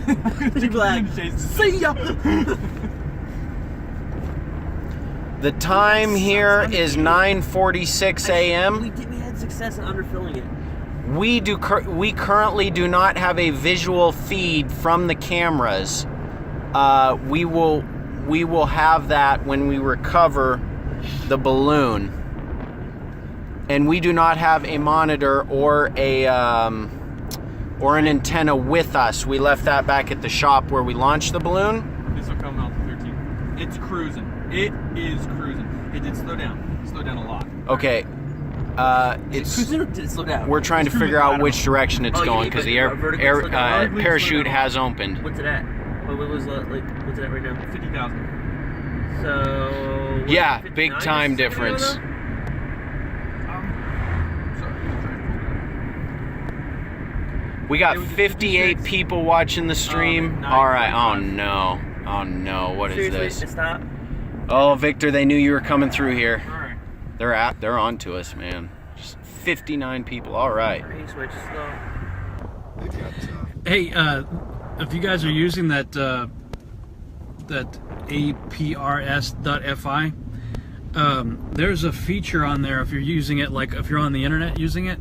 S4: Be glad. See ya.
S15: The time here is 9:46 a.m.
S4: We had success in underfilling it.
S15: We currently do not have a visual feed from the cameras. We will have that when we recover the balloon. And we do not have a monitor or an antenna with us. We left that back at the shop where we launched the balloon.
S14: This will come out to 13. It's cruising. It is cruising. It did slow down. It slowed down a lot.
S15: Okay. It's
S4: Did it slow down?
S15: we're trying to figure out which direction it's going because the
S4: vertical
S15: parachute has opened.
S4: What's it at? What was what's it at right now?
S14: 50,000.
S4: So.
S15: Yeah, big time difference. We got 58 people watching the stream. All right. Oh no. Oh no. What is this?
S4: Stop.
S15: Oh, Victor, they knew you were coming through here.
S14: All right.
S15: They're on to us, man. Just 59 people. All right.
S4: Switch slow.
S9: Hey, if you guys are using that 𝗦𝗵𝗿𝗱.fi, there's a feature on there if you're using it, like if you're on the internet using it.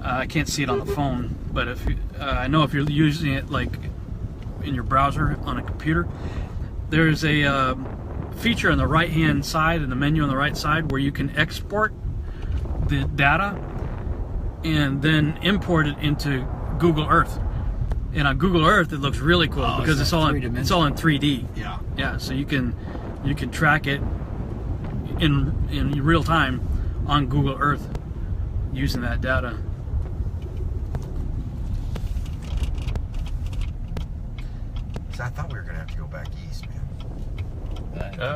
S9: I can't see it on the phone, but if you, I know if you're using it like in your browser on a computer, there's a feature on the right hand side, in the menu on the right side, where you can export the data and then import it into Google Earth. And on Google Earth it looks really cool because it's all in 3D.
S2: Yeah.
S9: Yeah, so you can track it in real time on Google Earth using that data.
S2: So I thought we were gonna have to go back east, man.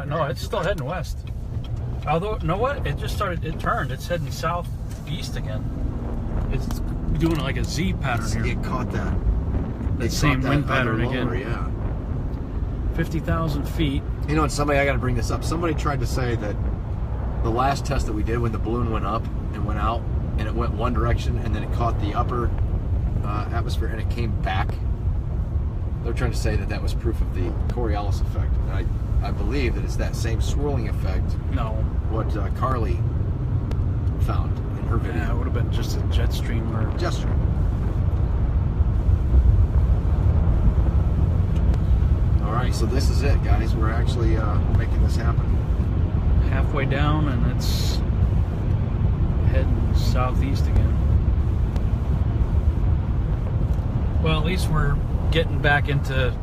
S9: No, it's still heading west. Although, you know what? It turned. It's heading southeast again. It's doing like a Z pattern here.
S2: It caught that.
S9: That same wind pattern
S2: lower,
S9: again.
S2: Yeah.
S9: 50,000 feet.
S2: You know, and I got to bring this up. Somebody tried to say that the last test that we did, when the balloon went up and went out, and it went one direction, and then it caught the upper atmosphere, and it came back. They're trying to say that that was proof of the Coriolis effect. And I believe that it's that same swirling effect.
S9: No.
S2: What Carly found in her video.
S9: Yeah, it would have been just a jet stream or
S2: jet stream. All right, so this is it, guys. We're actually making this happen.
S9: halfway down, and it's heading southeast again. Well, at least we're getting back into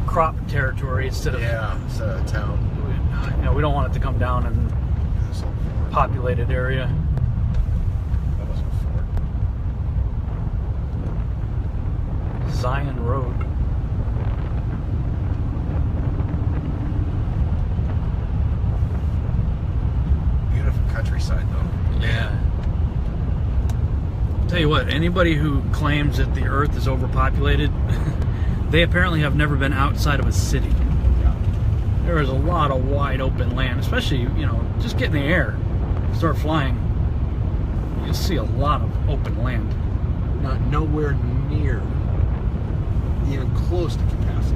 S9: crop territory instead of
S2: town.
S9: You know, we don't want it to come down in populated area. Zion Road.
S2: Beautiful countryside, though.
S9: Yeah. Tell you what, anybody who claims that the Earth is overpopulated, they apparently have never been outside of a city. There is a lot of wide open land, especially, you know, just get in the air, start flying, you'll see a lot of open land.
S2: Not nowhere near even close to capacity.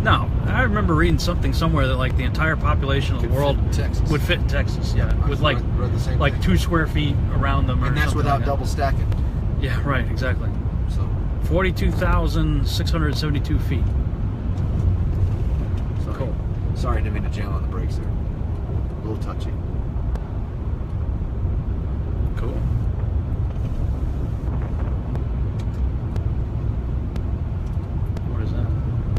S9: No, I remember reading something somewhere that like the entire population of the world would fit in Texas. Yeah, with like 2 square feet around them,
S2: and that's without double stacking.
S9: Yeah, right, exactly.
S2: So
S9: 42,672 feet.
S2: Sorry.
S9: Cool.
S2: Sorry, I didn't mean to jam on the brakes there. A little touchy.
S9: Cool. What is that?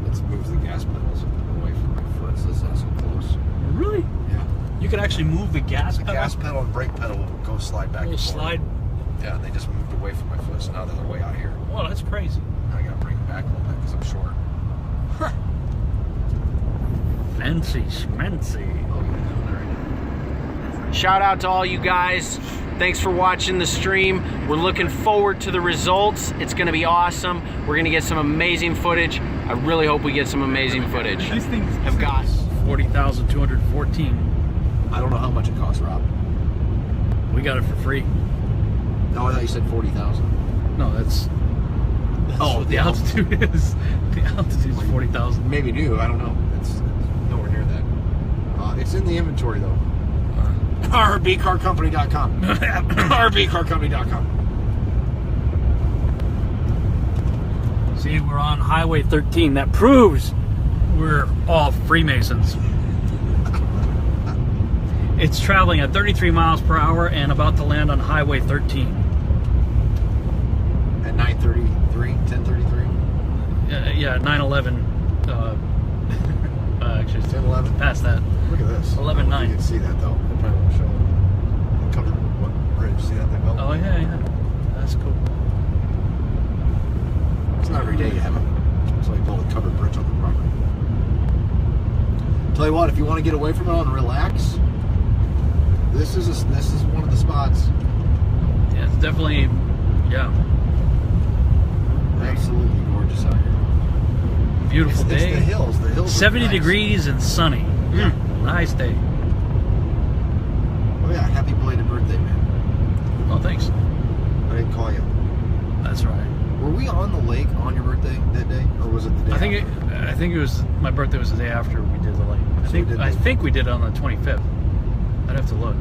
S2: Let's move the gas pedals away from my foot so it's not so close.
S9: Really?
S2: Yeah.
S9: You can actually move the gas pedal?
S2: The gas pedal and brake pedal will go slide back and forth.
S9: Slide?
S2: Yeah, they just moved away from my foot, so now they're way out here.
S9: Well, that's crazy.
S2: I gotta bring it back a little bit because I'm short.
S9: Huh. Fancy schmancy.
S15: Shout out to all you guys. Thanks for watching the stream. We're looking forward to the results. It's gonna be awesome. We're gonna get some amazing footage. I really hope we get some amazing footage.
S14: These things
S15: have got
S9: 40,214.
S2: I don't know how much it costs, Rob.
S9: We got it for free.
S2: No, I thought you said 40,000.
S9: No, that's what the altitude is. The altitude is 40,000.
S2: Maybe new, I don't know. It's nowhere near that. It's in the inventory though. rbcarcompany.com. rbcarcompany.com.
S9: See, we're on Highway 13. That proves we're all Freemasons. It's traveling at 33 miles per hour and about to land on Highway 13.
S2: At 9:33, 10:33?
S9: Yeah, 9:11. Actually, it's
S2: 10:11.
S9: Past that.
S2: Look at this.
S9: 11:09.
S2: You can see that though. It probably won't show it. Covered what bridge? See that thing?
S9: Oh yeah. That's cool.
S2: It's not every day you have it. So you build a covered bridge on the property. Tell you what, if you want to get away from it and relax, this is one of the spots.
S9: Yeah, it's definitely, yeah.
S2: Absolutely gorgeous out here.
S9: Beautiful day.
S2: It's the hills. The hills.
S9: 70
S2: are nice.
S9: degrees and sunny.
S2: Yeah.
S9: Nice day.
S2: Oh yeah, happy belated birthday, man.
S9: Oh, thanks.
S2: I didn't call you.
S9: That's right.
S2: Were we on the lake on your birthday that day, or was it the day?
S9: I think it was my birthday was the day after we did the lake. I think we did it on the 25th. I'd have to look.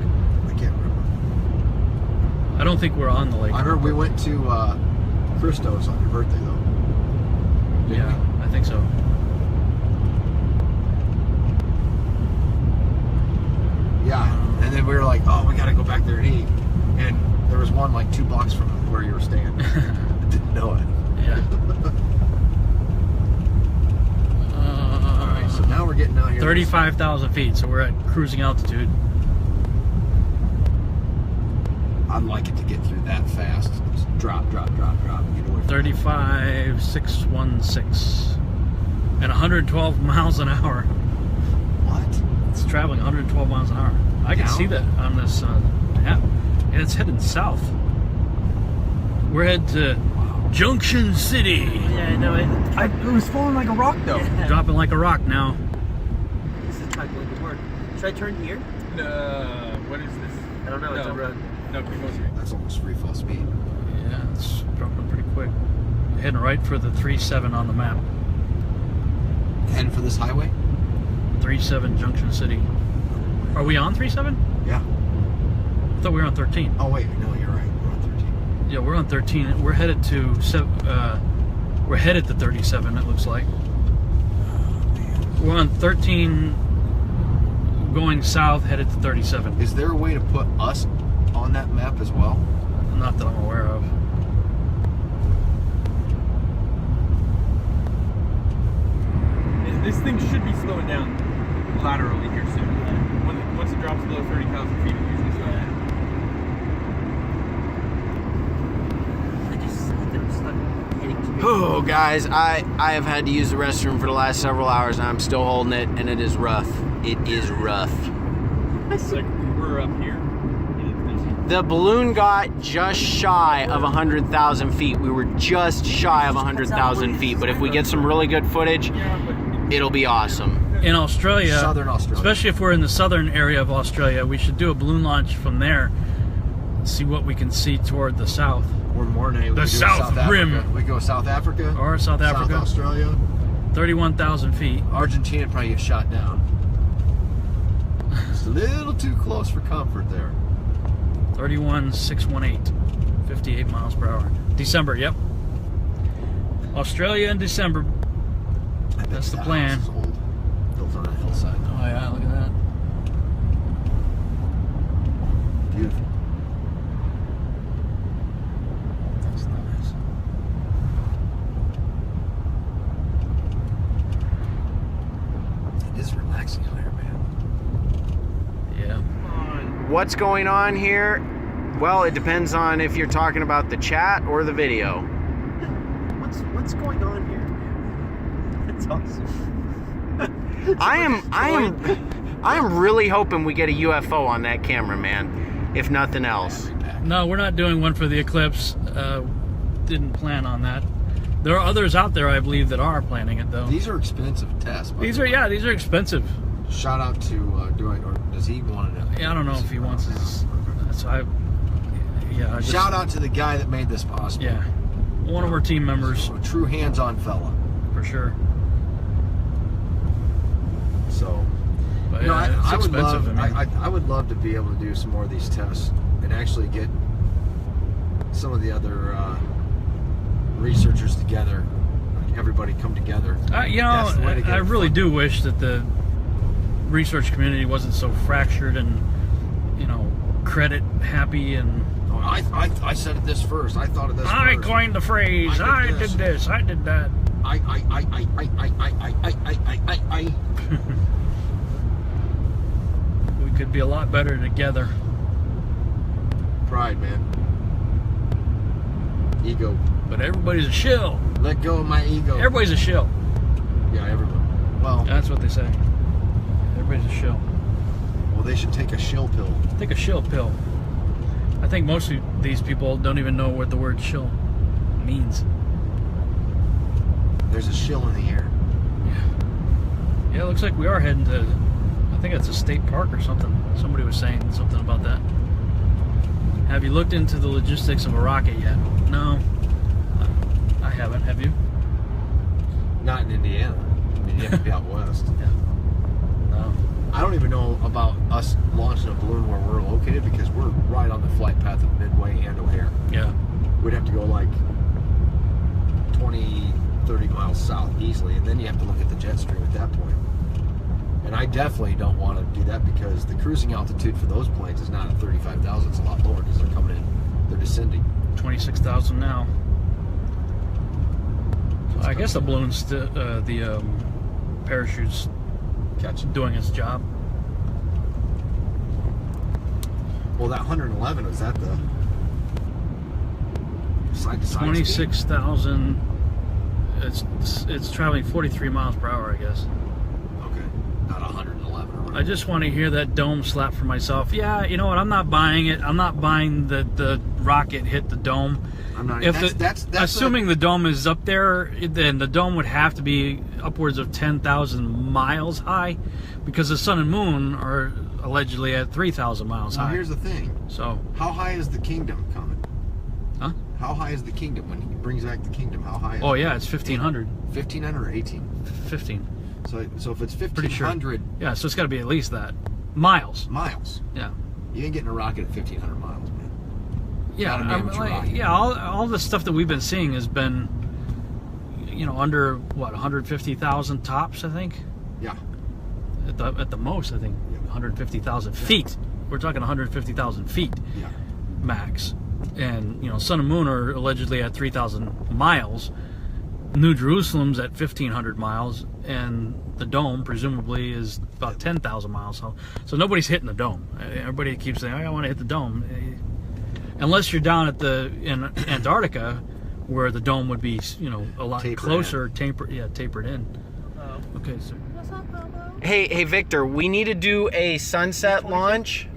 S2: I can't remember.
S9: I don't think we're on the lake.
S2: I heard we went to Christo's on your birthday though.
S9: Yeah, I think so.
S2: Yeah, and then we were like, oh, we gotta go back there and eat. And there was one like 2 blocks from where you were staying. I didn't know it.
S9: Yeah.
S2: Alright, so now we're getting out here.
S9: 35,000 feet, so we're at cruising altitude.
S2: I'd like it to get through that fast. Just drop, and get away from
S9: 35,616. And 112 miles an hour.
S2: What?
S9: It's traveling 112 miles an hour. I can see that on this app. And it's heading south. We're headed to Junction City.
S14: Yeah, no, it was falling like a rock though.
S9: Yeah. Dropping like a rock now.
S4: This is not going to work. Should I turn here?
S14: What is this?
S4: I don't know. It's a road.
S14: No, keep going.
S2: That's almost free fall speed.
S9: Yeah, it's dropping pretty quick. Heading right for the 37 on the map.
S2: Heading for this highway?
S9: 37 Junction City. Are we on 37?
S2: Yeah.
S9: I thought we were on 13.
S2: Oh wait, no, you're right. We're on 13.
S9: Yeah, we're on 13. We're headed to we're headed to 37. It looks like. We're on 13.
S1: going south, headed to 37.
S2: Is there a way to put us on that map as well?
S1: Not that I'm aware of.
S14: This thing should be slowing down laterally here soon. Once it drops below 30,000 feet, it usually slows down.
S15: Oh, guys, I have had to use the restroom for the last several hours, and I'm still holding it, and it is rough. It is rough.
S14: It's like we're up here.
S15: The balloon got just shy of 100,000 feet. We were just shy of 100,000 feet, but if we get some really good footage, it'll be awesome.
S1: In Australia,
S2: Southern Australia,
S1: especially if we're in the southern area of Australia, we should do a balloon launch from there. See what we can see toward the south.
S2: Or Mornay.
S1: The South Rim.
S2: We go South Africa.
S1: Or South Africa.
S2: South Australia.
S1: 31,000 feet.
S2: Argentina probably gets shot down. It's a little too close for comfort there.
S1: 31,618. 58 miles per hour. December, yep. Australia in December. That's the plan.
S2: Built on a hillside.
S1: Oh yeah, look at that.
S2: Beautiful.
S1: That's nice.
S2: It is relaxing out here, man.
S1: Yeah.
S15: What's going on here? Well, it depends on if you're talking about the chat or the video.
S7: What's going on here? That's awesome.
S15: I am really hoping we get a UFO on that camera, man. If nothing else.
S1: No, we're not doing one for the eclipse. Didn't plan on that. There are others out there, I believe, that are planning it though.
S2: These are expensive tests.
S1: These are expensive.
S2: Shout out to doing, or does he want to?
S1: Yeah, I don't know if he wants his. So I just,
S2: shout out to the guy that made this possible.
S1: Yeah, one of our team members.
S2: A true hands-on fella.
S1: For sure.
S2: So,
S1: but,
S2: you know, I would love.
S1: I mean,
S2: I would love to be able to do some more of these tests and actually get some of the other researchers together. Everybody come together.
S1: You know, I really do wish that the research community wasn't so fractured and, you know, credit happy and.
S2: Oh, I said this first. I thought of this.
S1: I
S2: first.
S1: coined the phrase. I did this. I did that.
S2: I.
S1: We could be a lot better together.
S2: Pride, man. Ego.
S1: But everybody's a shill.
S2: Let go of my ego.
S1: Everybody's a shill.
S2: Yeah, everyone. Well,
S1: that's what they say. Everybody's a shill.
S2: Well, they should take a shill pill.
S1: Take a shill pill. I think most of these people don't even know what the word shill means.
S2: There's a shill in the air.
S1: Yeah, it looks like we are heading to, I think it's a state park or something. Somebody was saying something about that. Have you looked into the logistics of a rocket yet? No, I haven't. Have you?
S2: Not in Indiana. I mean, you have to be out west.
S1: Yeah. No.
S2: I don't even know about us launching a balloon where we're located because we're right on the flight path of Midway and O'Hare.
S1: Yeah.
S2: We'd have to go like 20, 30 miles south easily, and then you have to look at the jet stream at that point. And I definitely don't want to do that because the cruising altitude for those planes is not at 35,000. It's a lot lower because they're coming in, they're descending.
S1: 26,000 now. So I guess the balloon's the parachute's doing its job.
S2: Well, that 111, was that the side to side?
S1: 26,000. It's traveling 43 miles per hour, I guess.
S2: Okay, not 111 or whatever.
S1: I just want to hear that dome slap for myself. Yeah, you know what? I'm not buying it. I'm not buying the rocket hit the dome.
S2: I'm not.
S1: If that's assuming the dome is up there, then the dome would have to be upwards of 10,000 miles high, because the sun and moon are allegedly at 3,000 miles high.
S2: Here's the thing.
S1: So
S2: how high is the kingdom coming?
S1: Huh?
S2: How high is the kingdom when he brings back the kingdom? How high?
S1: Oh yeah, it's 1,500.
S2: 1,500 or 18?
S1: 15.
S2: So if it's 1,500,
S1: pretty sure. Yeah, so it's got to be at least that miles.
S2: Miles.
S1: Yeah.
S2: You ain't getting a rocket at 1,500 miles, man.
S1: Yeah, all the stuff that we've been seeing has been, you know, under what, 150,000 tops, I think.
S2: Yeah.
S9: at the most, I think 150,000 feet. We're talking 150,000 feet max. And, you know, Sun and Moon are allegedly at 3,000 miles. New Jerusalem's at 1,500 miles, and the dome presumably is about 10,000 miles. So nobody's hitting the dome. Everybody keeps saying, I want to hit the dome. Unless you're down at in Antarctica, where the dome would be, you know, a lot closer, tapered in.
S4: Oh.
S9: Okay, so.
S15: Hey, Victor, we need to do a sunset launch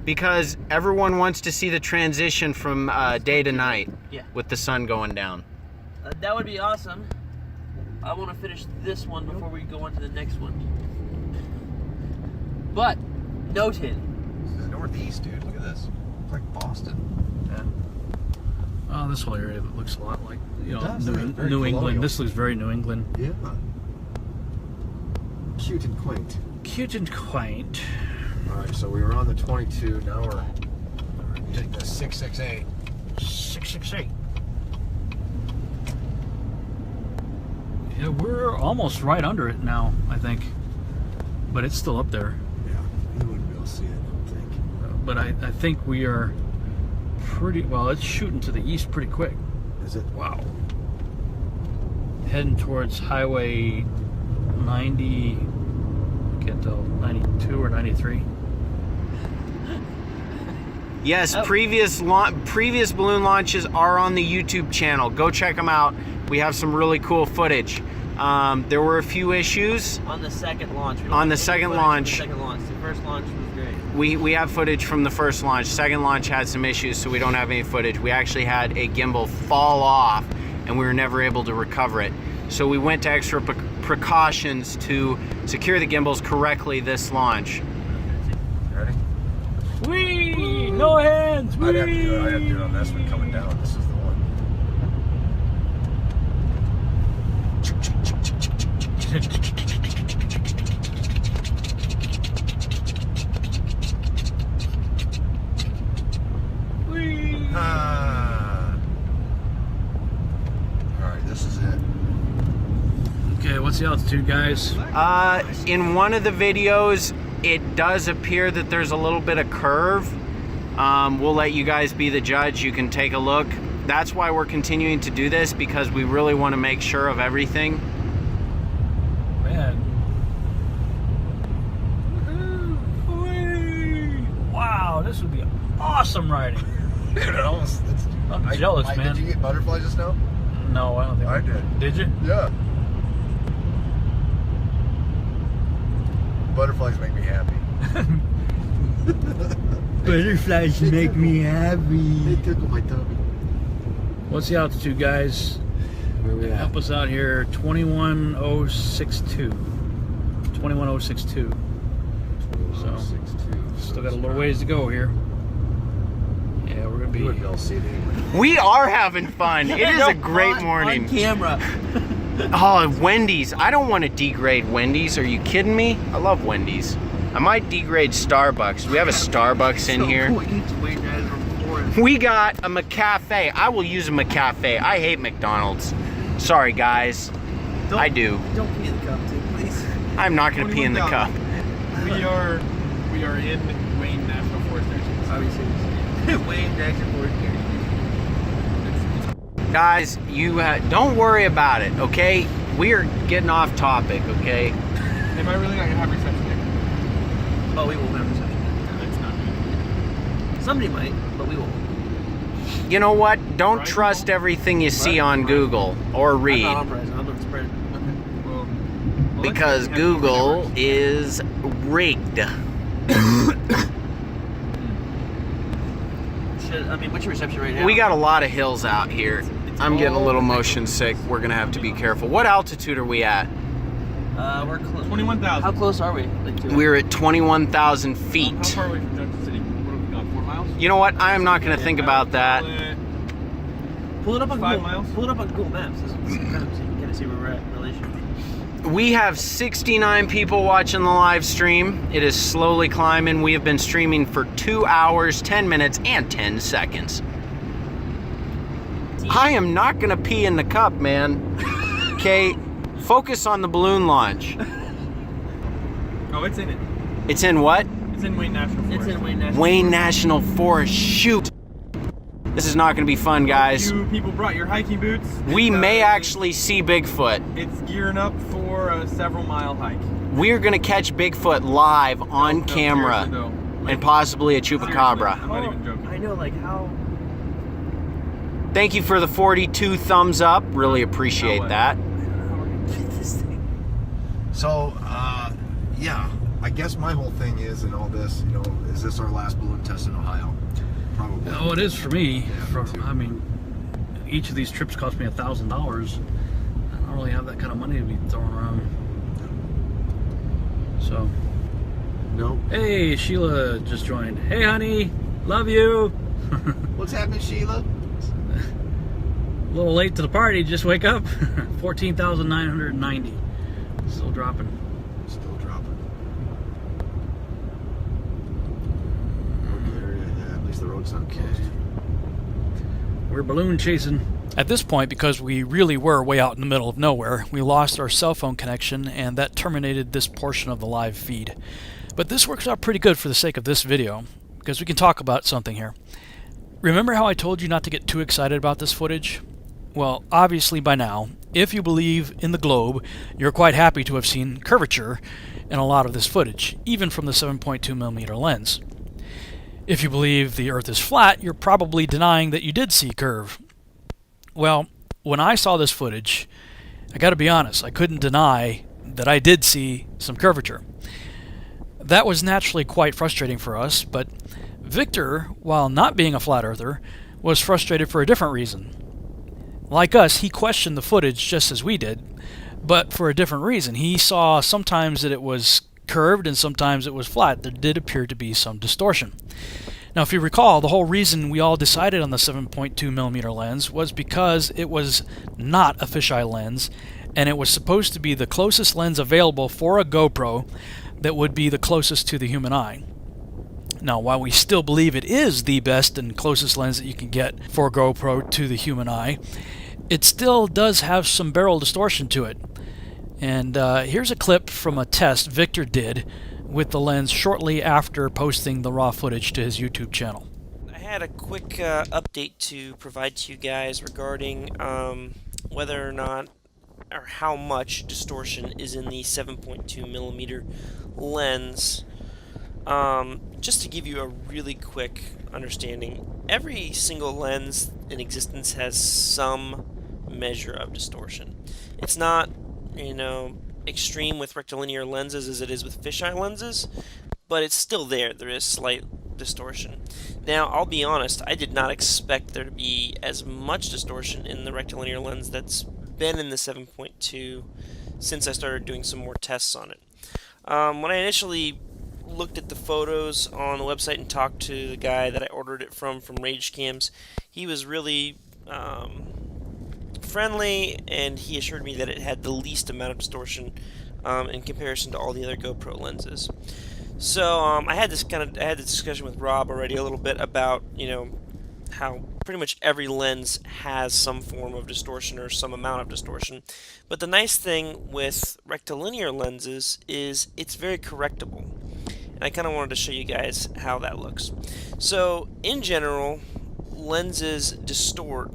S15: because everyone wants to see the transition from day to night with the sun going down.
S4: That would be awesome. I want to finish this one before we go on to the next one. But, noted.
S2: The Northeast, dude. Look at this. It's like Boston.
S9: Oh, this whole area looks a lot like, you know, New England. This looks very New England.
S2: Yeah. Cute and quaint.
S9: Cute and quaint.
S2: All right, so we were on the 22. Now we're taking the 668.
S9: 668. Yeah, we're almost right under it now, I think. But it's still up there.
S2: Yeah, you wouldn't be able to see it, I don't think.
S9: But I think we are pretty, well, it's shooting to the east pretty quick.
S2: Is it?
S9: Wow. Heading towards Highway 90, I can't tell, 92 or 93.
S15: Yes, previous balloon launches are on the YouTube channel. Go check them out. We have some really cool footage. There were a few issues
S4: on the second launch.
S15: On the second launch.
S4: The first launch was great.
S15: We have footage from the first launch. Second launch had some issues, so we don't have any footage. We actually had a gimbal fall off, and we were never able to recover it. So we went to extra precautions to secure the gimbals correctly this launch.
S2: Ready?
S9: Whee! No hands! Whee!
S2: I'd have to do it on this one coming down. This is the one. Alright, this is it.
S9: Okay, what's the altitude, guys?
S15: In one of the videos, it does appear that there's a little bit of curve. We'll let you guys be the judge. You can take a look. That's why we're continuing to do this, because we really want to make sure of everything.
S9: Man. Wow, this would be awesome riding.
S2: Dude,
S9: I'm jealous, man.
S2: Did you get butterflies just now?
S9: No, I don't think
S2: I did.
S9: Did you?
S2: Yeah. Butterflies make me happy.
S9: Butterflies make me happy.
S2: They tickle my tummy.
S9: What's the altitude, guys?
S2: Where we at?
S9: Help us out here. 21062. 21062. So, still got a little ways to go here. Yeah, we're gonna be.
S15: We are having fun. It is a great morning.
S4: On camera.
S15: Oh, Wendy's. I don't want to degrade Wendy's. Are you kidding me? I love Wendy's. I might degrade Starbucks. We have a Starbucks in here. We got a McCafe. I will use a McCafe. I hate McDonald's. Sorry, guys. I do.
S4: Don't pee in the cup, too, please.
S15: I'm not going to pee in the cup.
S14: We are in Wayne National Forest.
S4: Obviously. Wayne National Forest.
S15: Guys, you don't worry about it, okay? We are getting off topic, okay?
S14: Am I really not going to have reception here?
S4: Oh, we won't have reception.
S14: That's not good.
S4: Somebody might, but we won't.
S15: You know what? Don't trust everything you see on Google or read.
S4: I'm not spread.
S14: Well,
S15: Because Google is rigged.
S4: What's your reception right now?
S15: We got a lot of hills out here. I'm getting a little motion sick. We're gonna have to be careful. What altitude are we at?
S4: We're close.
S14: 21,000.
S4: How close are we?
S15: We're at 21,000 feet.
S14: How far away from Junction City? What have we got? 4 miles?
S15: You know what? I am not gonna think about that.
S4: Pull it up on
S14: 5
S4: Google.
S14: miles?
S4: Pull it up on Google Maps. So you can kind of see where we're at in relation.
S15: We have 69 people watching the live stream. It is slowly climbing. We have been streaming for 2 hours, 10 minutes, and 10 seconds. I am not gonna pee in the cup, man. Okay, focus on the balloon launch.
S14: Oh, it's in it.
S15: It's in what?
S14: It's in Wayne National Forest.
S4: It's in Wayne National
S15: Wayne National Forest. Shoot. This is not going to be fun, guys.
S14: You people brought your hiking boots.
S15: We may actually see Bigfoot.
S14: It's gearing up for a several-mile hike.
S15: We're going to catch Bigfoot live on camera.
S14: Seriously, though.
S15: And possibly a chupacabra.
S14: I'm not even joking.
S4: I know, like how.
S15: Thank you for the 42 thumbs up. Really appreciate that.
S2: So, yeah, I guess my whole thing is in all this, you know, is this our last balloon test in Ohio? Probably.
S1: Oh, it is for me.
S2: Yeah,
S1: I mean, each of these trips cost me $1,000. I don't really have that kind of money to be throwing around. So.
S2: No.
S1: Hey, Sheila just joined. Hey, honey, love you.
S2: What's happening, Sheila?
S1: A little late to the party. Just wake up. 14,990. Still dropping.
S2: Still dropping. Okay, yeah, at least the road's not closed.
S1: We're balloon chasing. At this point, because we really were way out in the middle of nowhere, we lost our cell phone connection, and that terminated this portion of the live feed. But this works out pretty good for the sake of this video, because we can talk about something here. Remember how I told you not to get too excited about this footage? Well, obviously by now, if you believe in the globe, you're quite happy to have seen curvature in a lot of this footage, even from the 7.2mm lens. If you believe the Earth is flat, you're probably denying that you did see curve. Well, when I saw this footage, I gotta be honest, I couldn't deny that I did see some curvature. That was naturally quite frustrating for us, but Victor, while not being a flat earther, was frustrated for a different reason. Like us, he questioned the footage just as we did, but for a different reason. He saw sometimes that it was curved and sometimes it was flat. There did appear to be some distortion. Now, if you recall, the whole reason we all decided on the 7.2mm lens was because it was not a fisheye lens, and it was supposed to be the closest lens available for a GoPro that would be the closest to the human eye. Now, while we still believe it is the best and closest lens that you can get for a GoPro to the human eye, it still does have some barrel distortion to it. And here's a clip from a test Victor did with the lens shortly after posting the raw footage to his YouTube channel.
S4: I had a quick update to provide to you guys regarding whether or not or how much distortion is in the 7.2mm lens. Just to give you a really quick understanding, every single lens in existence has some measure of distortion. It's not, you know, extreme with rectilinear lenses as it is with fisheye lenses, but it's still there. There is slight distortion. Now, I'll be honest, I did not expect there to be as much distortion in the rectilinear lens that's been in the 7.2 since I started doing some more tests on it. When I initially looked at the photos on the website and talked to the guy that I ordered it from Rage Cams, he was really friendly, and he assured me that it had the least amount of distortion in comparison to all the other GoPro lenses. So I had this discussion with Rob already a little bit about, you know, how pretty much every lens has some form of distortion or some amount of distortion. But the nice thing with rectilinear lenses is it's very correctable. And I kind of wanted to show you guys how that looks. So in general, lenses distort.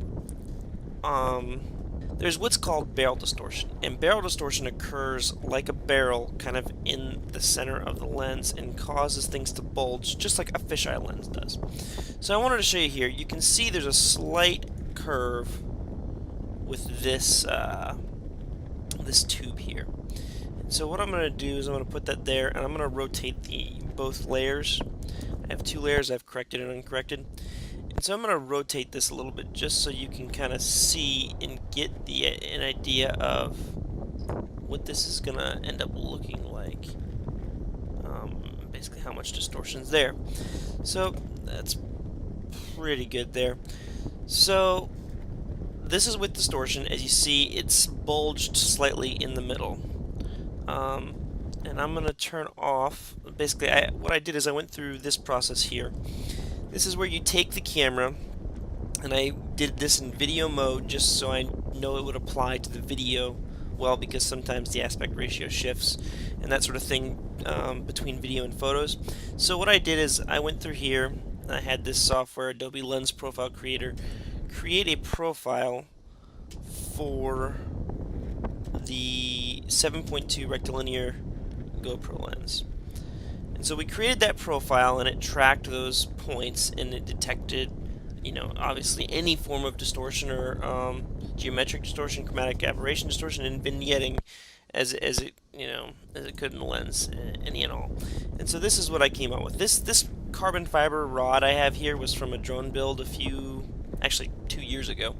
S4: There's what's called barrel distortion, and barrel distortion occurs like a barrel kind of in the center of the lens and causes things to bulge just like a fisheye lens does. So I wanted to show you here. You can see there's a slight curve with this this tube here. And so what I'm going to do is I'm going to put that there, and I'm going to rotate both layers. I have two layers. I've corrected and uncorrected. And so I'm going to rotate this a little bit just so you can kind of see and get an idea of what this is going to end up looking like. Basically how much distortion's there. So that's pretty good there. So this is with distortion. As you see, it's bulged slightly in the middle. And I'm going to turn off. Basically, what I did is I went through this process here. This is where you take the camera, and I did this in video mode just so I know it would apply to the video well, because sometimes the aspect ratio shifts and that sort of thing between video and photos. So what I did is I went through here, I had this software, Adobe Lens Profile Creator, create a profile for the 7.2 rectilinear GoPro lens. And so we created that profile, and it tracked those points, and it detected, you know, obviously any form of distortion or geometric distortion, chromatic aberration distortion, and vignetting as it, you know, as it could in the lens, any and all. And so this is what I came up with. This carbon fiber rod I have here was from a drone build actually 2 years ago,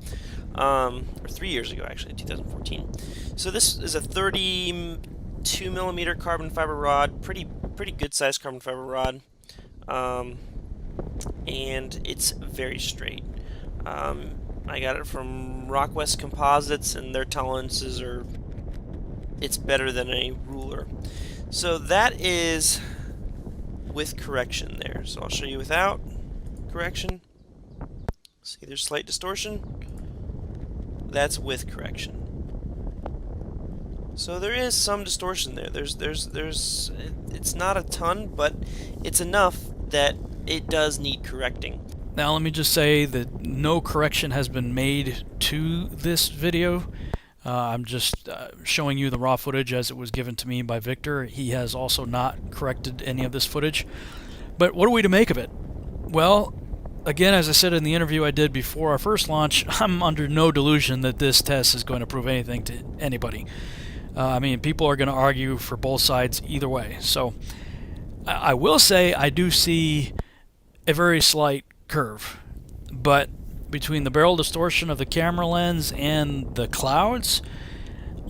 S4: or 3 years ago actually, 2014. So this is a 32 millimeter carbon fiber rod, pretty good sized carbon fiber rod, and it's very straight. I got it from Rockwest Composites, and their tolerances are, it's better than a ruler. So that is with correction there. So I'll show you without correction. See, there's slight distortion. That's with correction. So there is some distortion there. It's not a ton, but it's enough that it does need correcting.
S1: Now let me just say that no correction has been made to this video. I'm just showing you the raw footage as it was given to me by Victor. He has also not corrected any of this footage. But what are we to make of it? Well, again, as I said in the interview I did before our first launch, I'm under no delusion that this test is going to prove anything to anybody. I mean, people are going to argue for both sides either way. So I will say I do see a very slight curve, but between the barrel distortion of the camera lens and the clouds,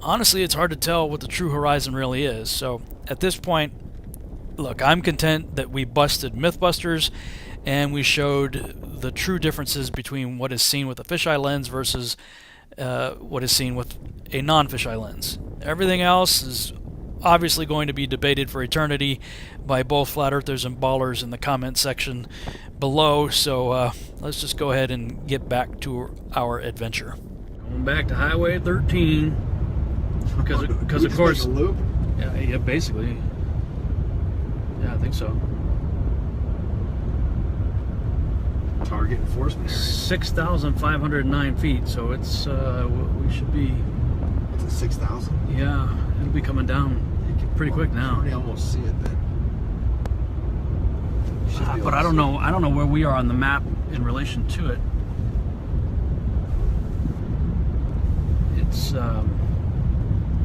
S1: honestly, it's hard to tell what the true horizon really is. So at this point, look, I'm content that we busted Mythbusters and we showed the true differences between what is seen with a fisheye lens versus what is seen with a non-fisheye lens. Everything else is obviously going to be debated for eternity by both flat earthers and ballers in the comment section below, so let's just go ahead and get back to our adventure. Going back to Highway 13 because of course,
S11: make a loop?
S1: Yeah, basically. Yeah, I think so.
S11: Target enforcement area.
S1: 6,509 feet, so it's we should be.
S11: It's at 6,000.
S1: Yeah, it'll be coming down pretty quick now.
S11: You can already almost see it then.
S1: But I don't know where we are on the map in relation to it. It's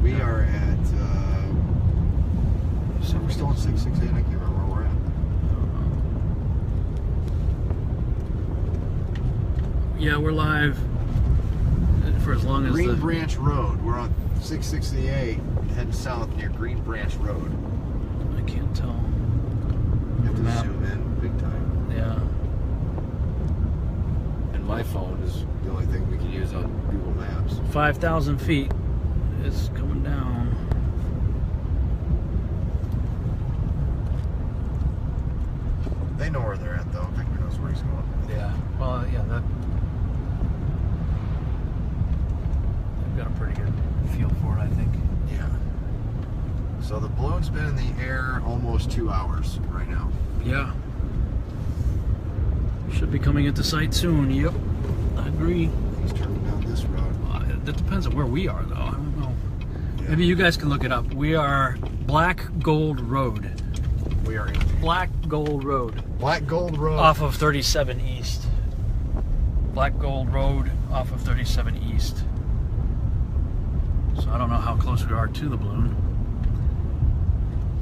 S11: we are at so we're still at 668. I can't remember where we're at.
S1: Yeah, we're live for as long as
S11: Green Branch Road. We're on 668 heading south near Green Branch Road.
S1: I can't tell.
S11: You have to zoom in big time.
S1: Yeah.
S11: And my phone is the only thing we can use on Google Maps.
S1: 5,000 feet. It's coming down.
S11: They know where they're at though. Victor knows where he's going.
S1: Yeah. Well, yeah, that. They've got a pretty good feel for it, I think.
S11: Yeah. So the balloon's been in the air almost 2 hours right now.
S1: Yeah. Should be coming into sight soon. Yep. I agree.
S11: He's turning down this road.
S1: That depends on where we are, though. I don't know.
S11: Yeah.
S1: Maybe you guys can look it up. We are Black Gold Road.
S11: We are in
S1: Black Gold Road.
S11: Black Gold Road.
S1: Off of 37 East. Black Gold Road off of 37 East. So I don't know how close we are to the balloon.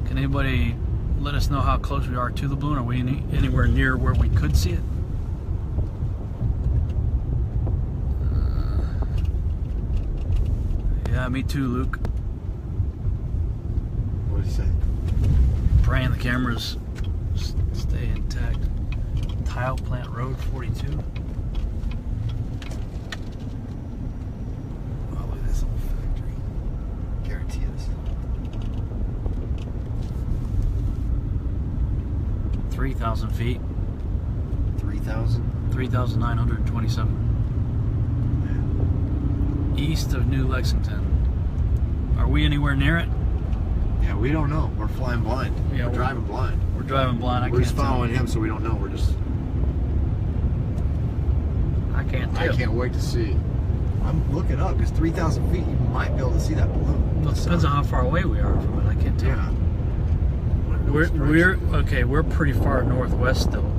S1: Can anybody let us know how close we are to the balloon? Are we anywhere near where we could see it? Yeah, me too, Luke.
S11: What did he say?
S1: Praying the cameras stay intact. Tile Plant Road 42.
S11: Oh, look at this old factory. Guarantee this.
S1: 3,000 feet.
S11: 3,000?
S1: 3,927. East of New Lexington.
S9: Are we anywhere near it?
S11: Yeah, we don't know. We're flying blind.
S9: Yeah,
S11: we're driving blind.
S9: We're driving blind.
S11: We're just following him, so we don't know. We're just.
S9: I can't tell.
S11: I can't wait to see. I'm looking up. It's 3,000 feet. You might be able to see that balloon.
S9: Well, it depends on how far away we are from it. I can't tell.
S11: Yeah.
S9: We're pretty far northwest still.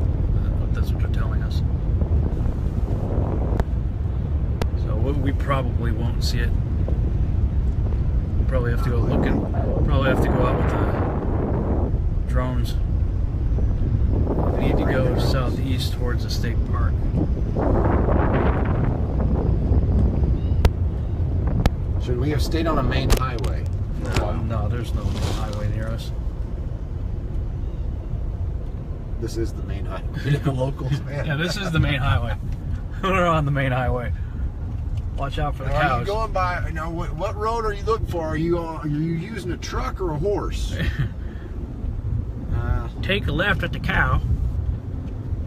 S9: That's what you're telling us. So we probably won't see it. We'll probably have to go looking. Probably have to go out with the drones. We need to go southeast towards the state park.
S11: Should we have stayed on a main highway?
S9: No, there's no main highway near us.
S11: This is the main highway. The locals, man.
S9: Yeah, this is the main highway. We're on the main highway. Watch out for the
S11: Are
S9: cows.
S11: you going by? Now, what road are you looking for? Are you using a truck or a horse?
S9: Take a left at the cow.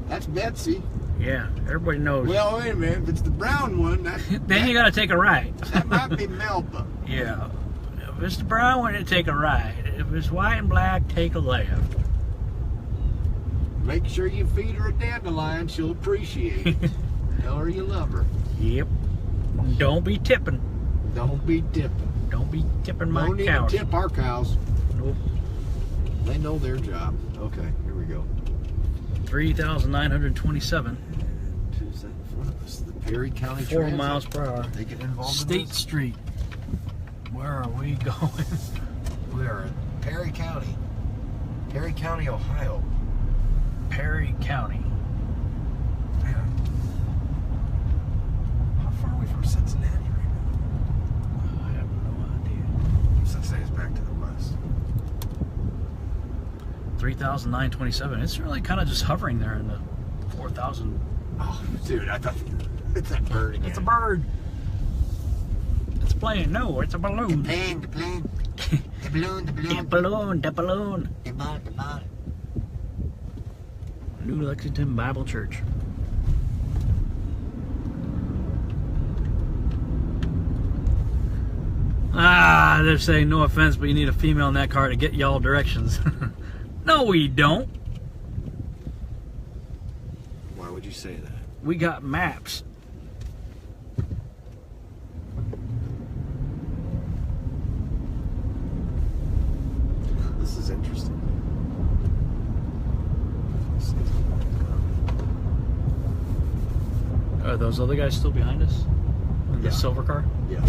S11: That's Betsy.
S9: Yeah, everybody knows.
S11: Well, wait a minute. If it's the brown one,
S9: then you gotta take a right.
S11: That might be 𝗵𝗿𝗶𝗍.
S9: Yeah. If it's the brown one, you take a right. If it's white and black, take a left.
S11: Make sure you feed her a dandelion. She'll appreciate it. Tell her you love her.
S9: Yep. Don't be tipping.
S11: Don't be tipping.
S9: Don't be tipping my
S11: Don't need
S9: cows.
S11: to tip our cows.
S9: Nope.
S11: They know their job. Okay, here we go.
S9: 3,927.
S11: Who's that in front of us? The Perry County
S9: 4
S11: Transit.
S9: miles per hour.
S11: They get involved
S9: State
S11: in this?
S9: Street. Where are we going?
S11: We are in Perry County. Perry County, Ohio.
S9: Perry County.
S11: Man. How far are we from Cincinnati right now?
S9: I have no idea.
S11: Cincinnati's back to the west.
S9: 3,927. It's really kind of just hovering there in the 4,000.
S11: Oh, dude, I thought it's that bird again.
S9: It's a bird. It's a plane. No, it's a balloon.
S11: The plane. The balloon.
S9: The balloon.
S11: The ball.
S9: New Lexington Bible Church. They're saying no offense, but you need a female in that car to get y'all directions. No, we don't.
S11: Why would you say that?
S9: We got maps.
S11: This is interesting.
S9: Are those other guys still behind us? In the silver car?
S11: Yeah.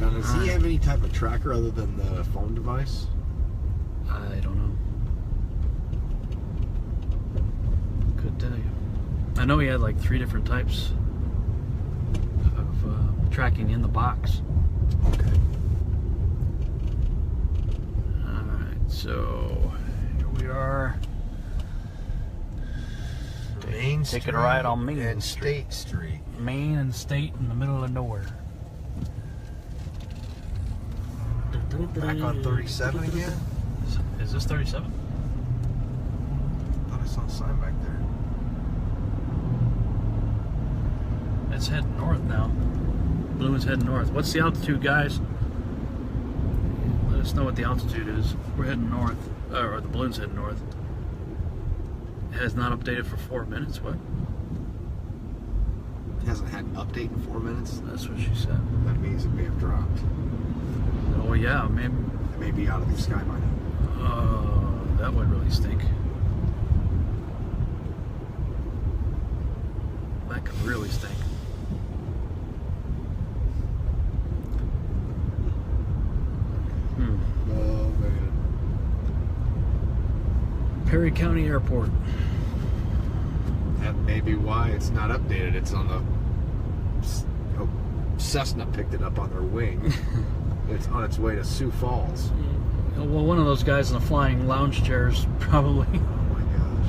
S11: Now, does he have any type of tracker other than the phone device?
S9: I don't know. Couldn't tell you. I know he had like 3 different types of tracking in the box.
S11: Okay.
S9: Alright, so here we are.
S11: Main Street.
S9: Taking a ride on Main
S11: and
S9: Street.
S11: State Street.
S9: Main and State in the middle of nowhere.
S11: Back on 37 again?
S9: Is this 37?
S11: I thought I saw a sign back there.
S9: It's heading north now. Balloon's heading north. What's the altitude, guys? Let us know what the altitude is. We're heading north, or the balloon's heading north. It has not updated for 4 minutes. What?
S11: It hasn't had an update in 4 minutes?
S9: That's what she said.
S11: That means it may have dropped.
S9: Oh yeah, maybe.
S11: It may be out of the sky by now.
S9: That would really stink. That could really stink.
S11: Oh man.
S9: Perry County Airport.
S11: That may be why it's not updated. It's on the Cessna picked it up on their wing. It's on its way to Sioux Falls.
S9: Well, one of those guys in the flying lounge chairs probably
S11: Oh my gosh.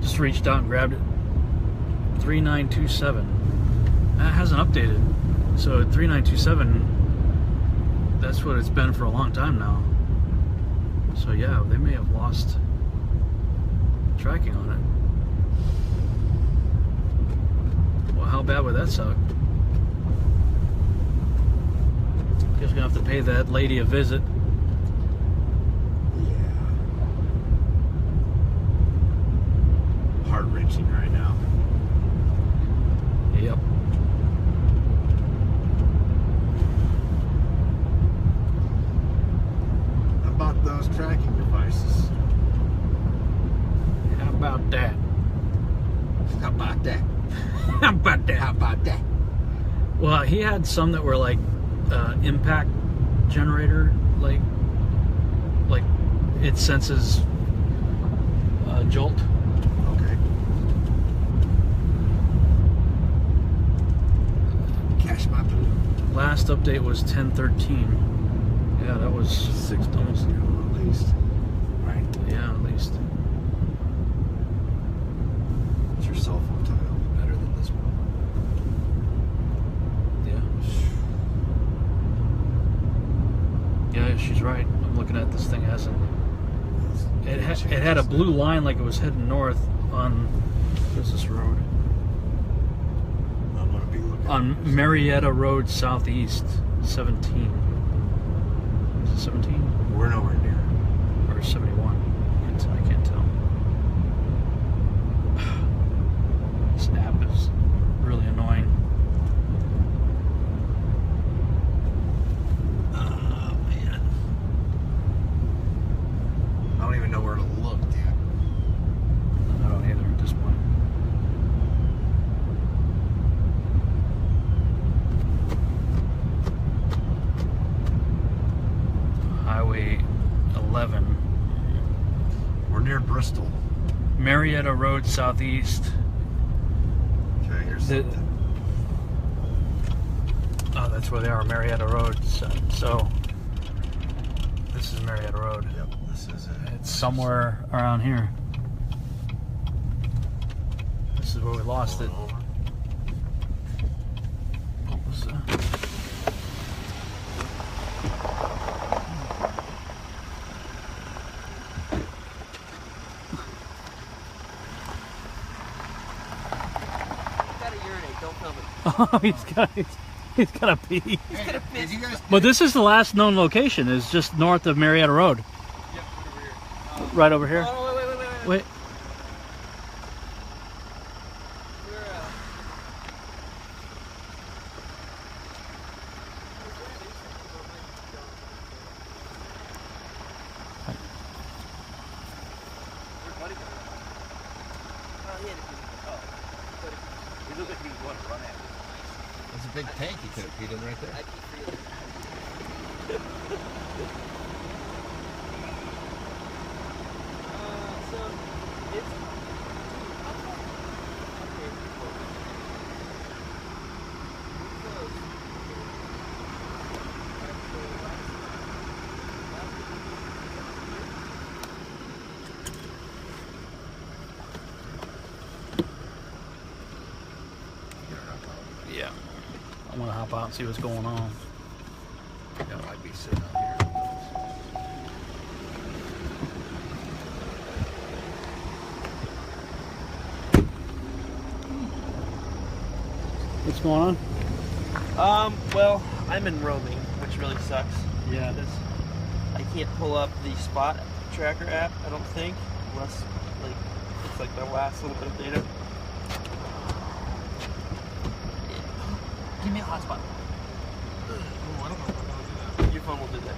S9: just reached out and grabbed it. 3927. That hasn't updated. So 3927, that's what it's been for a long time now. So yeah, they may have lost tracking on it. Well, how bad would that suck? Guess we're gonna have to pay that lady a visit.
S11: Heart-wrenching right now.
S9: Yep.
S11: How about those tracking devices?
S9: How about that?
S11: How about that?
S9: How about that?
S11: How about that?
S9: Well, he had some that were like impact generator, like it senses jolt.
S11: Okay. Cash my blue.
S9: Last update was 10:13. Yeah, that was
S11: 6 months ago at least. Right?
S9: Yeah, at least.
S11: Is your cell phone tile better than this one?
S9: Yeah. Yeah, she's right. I'm looking at this thing hasn't. It had a blue line like it was heading north on this road.
S11: I'm gonna be looking
S9: on Marietta Road Southeast, 17. Is it 17?
S11: We're nowhere near.
S9: Or 71. I can't tell. This app is really annoying.
S11: Oh man. I don't even know where to look, dude.
S9: I don't either at this point. Highway 11.
S11: We're near Bristol.
S9: Marietta Road Southeast.
S11: Okay, here's something.
S9: Oh, that's where they are, Marietta Road. So this is Marietta Road.
S11: Yep, this is it.
S9: It's somewhere around here. This is where we lost it. What was that? Oh, he's got a pee.
S11: Hey, did you guys
S9: But this is the last known location. Is just north of Marietta Road.
S14: Yep, over here.
S9: Right over here.
S14: Oh, wait.
S9: Wait.
S11: There's a big tank you could have peed in right there.
S9: Yeah. I want to hop out and see what's going on.
S11: Yeah, I'd be sitting out here.
S9: What's going on?
S4: Well, I'm in roaming, which really sucks.
S9: Yeah.
S4: Because I can't pull up the spot tracker app, I don't think, unless it's like the last little bit of data. Give me a hotspot.
S14: Oh, I don't know what I'll do that.
S4: Your phone will do that.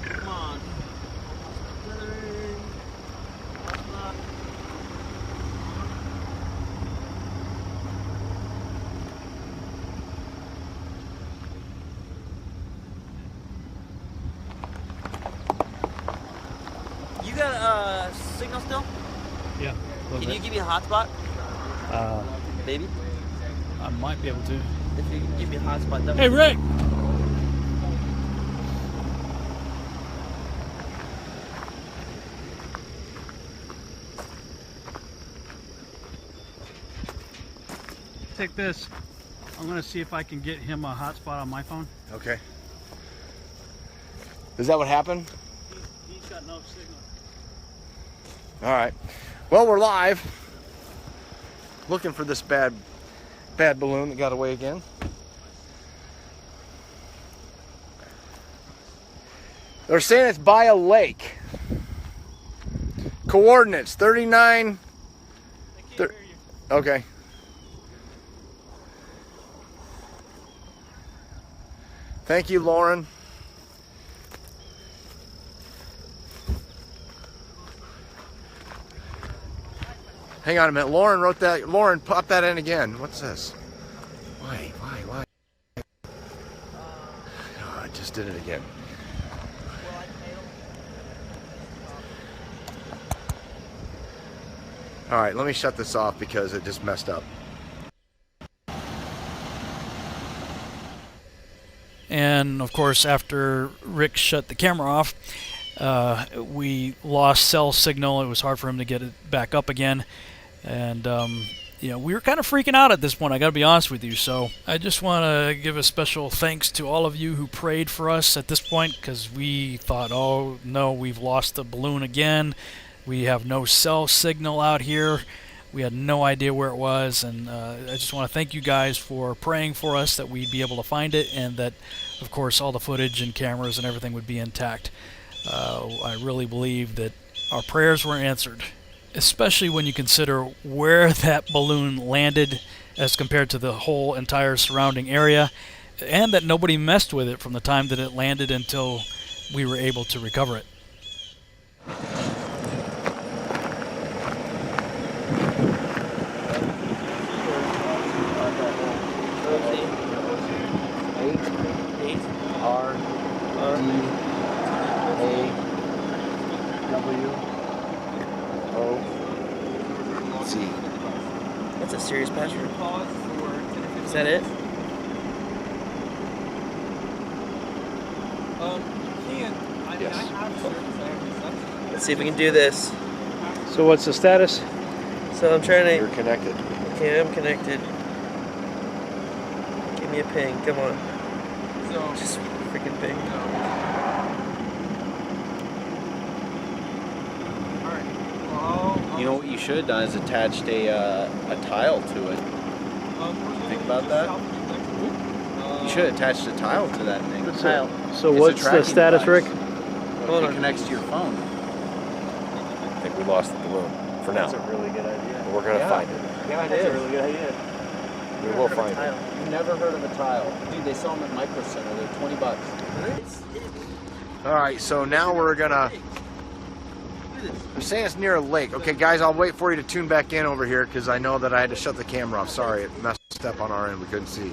S4: Come on. You got signal still?
S9: Yeah.
S4: Can you give me a hotspot? Maybe?
S9: I might be able to.
S4: If you can give me a hotspot, that
S9: Hey,
S4: would
S9: Rick! Take this. I'm going to see if I can get him a hotspot on my phone.
S2: Okay. Is that what happened?
S9: no signal.
S2: All right. Well, we're live. Looking for this bad balloon that got away again. They're saying it's by a lake. Coordinates 39. Okay. Thank you, Lauren. Hang on a minute. Lauren wrote that. Lauren, pop that in again. What's this? Why? Oh, I just did it again. All right, let me shut this off because it just messed up.
S1: And of course, after Rick shut the camera off, we lost cell signal. It was hard for him to get it back up again. And, you know, we were kind of freaking out at this point, I got to be honest with you. So I just want to give a special thanks to all of you who prayed for us at this point, because we thought, oh, no, we've lost the balloon again. We have no cell signal out here. We had no idea where it was. And I just want to thank you guys for praying for us that we'd be able to find it, and that, of course, all the footage and cameras and everything would be intact. I really believe that our prayers were answered, especially when you consider where that balloon landed as compared to the whole entire surrounding area, and that nobody messed with it from the time that it landed until we were able to recover it.
S4: That's a serious password. Is that it? Let's see if we can do this.
S9: So what's the status?
S4: So I'm trying to...
S2: You're connected.
S4: Okay, I'm connected. Give me a ping, come on. Just freaking ping.
S7: You know what you should have done is attached a tile to it. Think about that. You should have attached a tile to that thing.
S9: So what's the status, Rick?
S7: It connects to your phone.
S3: I think we lost the balloon for now.
S10: That's a really good idea.
S3: But we're going to find it.
S7: Yeah,
S10: That's a really good idea.
S3: We will find it.
S7: You never heard of a tile. Dude, they sell them at Micro Center. They're $20.
S2: All right, so now we're gonna. I'm saying it's near a lake. Okay, guys, I'll wait for you to tune back in over here because I know that I had to shut the camera off. Sorry, it messed up on our end. We couldn't see.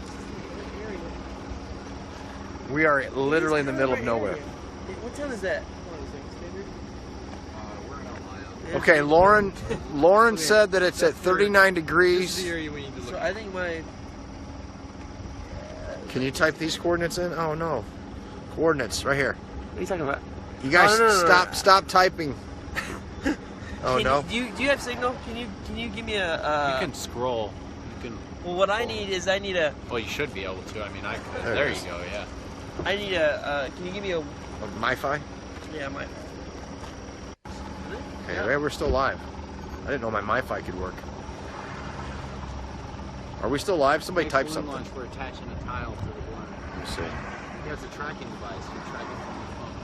S2: We are literally in the middle of nowhere.
S4: What time is that?
S2: Okay, Lauren said that it's at 39 degrees.
S4: So I think my...
S2: Can you type these coordinates in? Oh no, coordinates right here.
S4: What are you talking about?
S2: You guys,
S4: no.
S2: stop typing. Oh no.
S4: Do you have signal? Can you give me a?
S15: You can scroll. You can.
S4: Well, what I need is I need a.
S15: Well, you should be able to. I mean, I could.
S2: There
S15: There
S2: it
S15: you
S2: is.
S15: go. Yeah.
S4: I need a. Can you give me a?
S2: MiFi?
S4: Yeah, my.
S2: Okay, yeah. We're still live. I didn't know my MiFi could work. Are we still live? Somebody type something.
S7: Launch, we're attaching a tile to the balloon.
S2: Let me see.
S7: Yeah, it's a tracking device. You track it from your phone.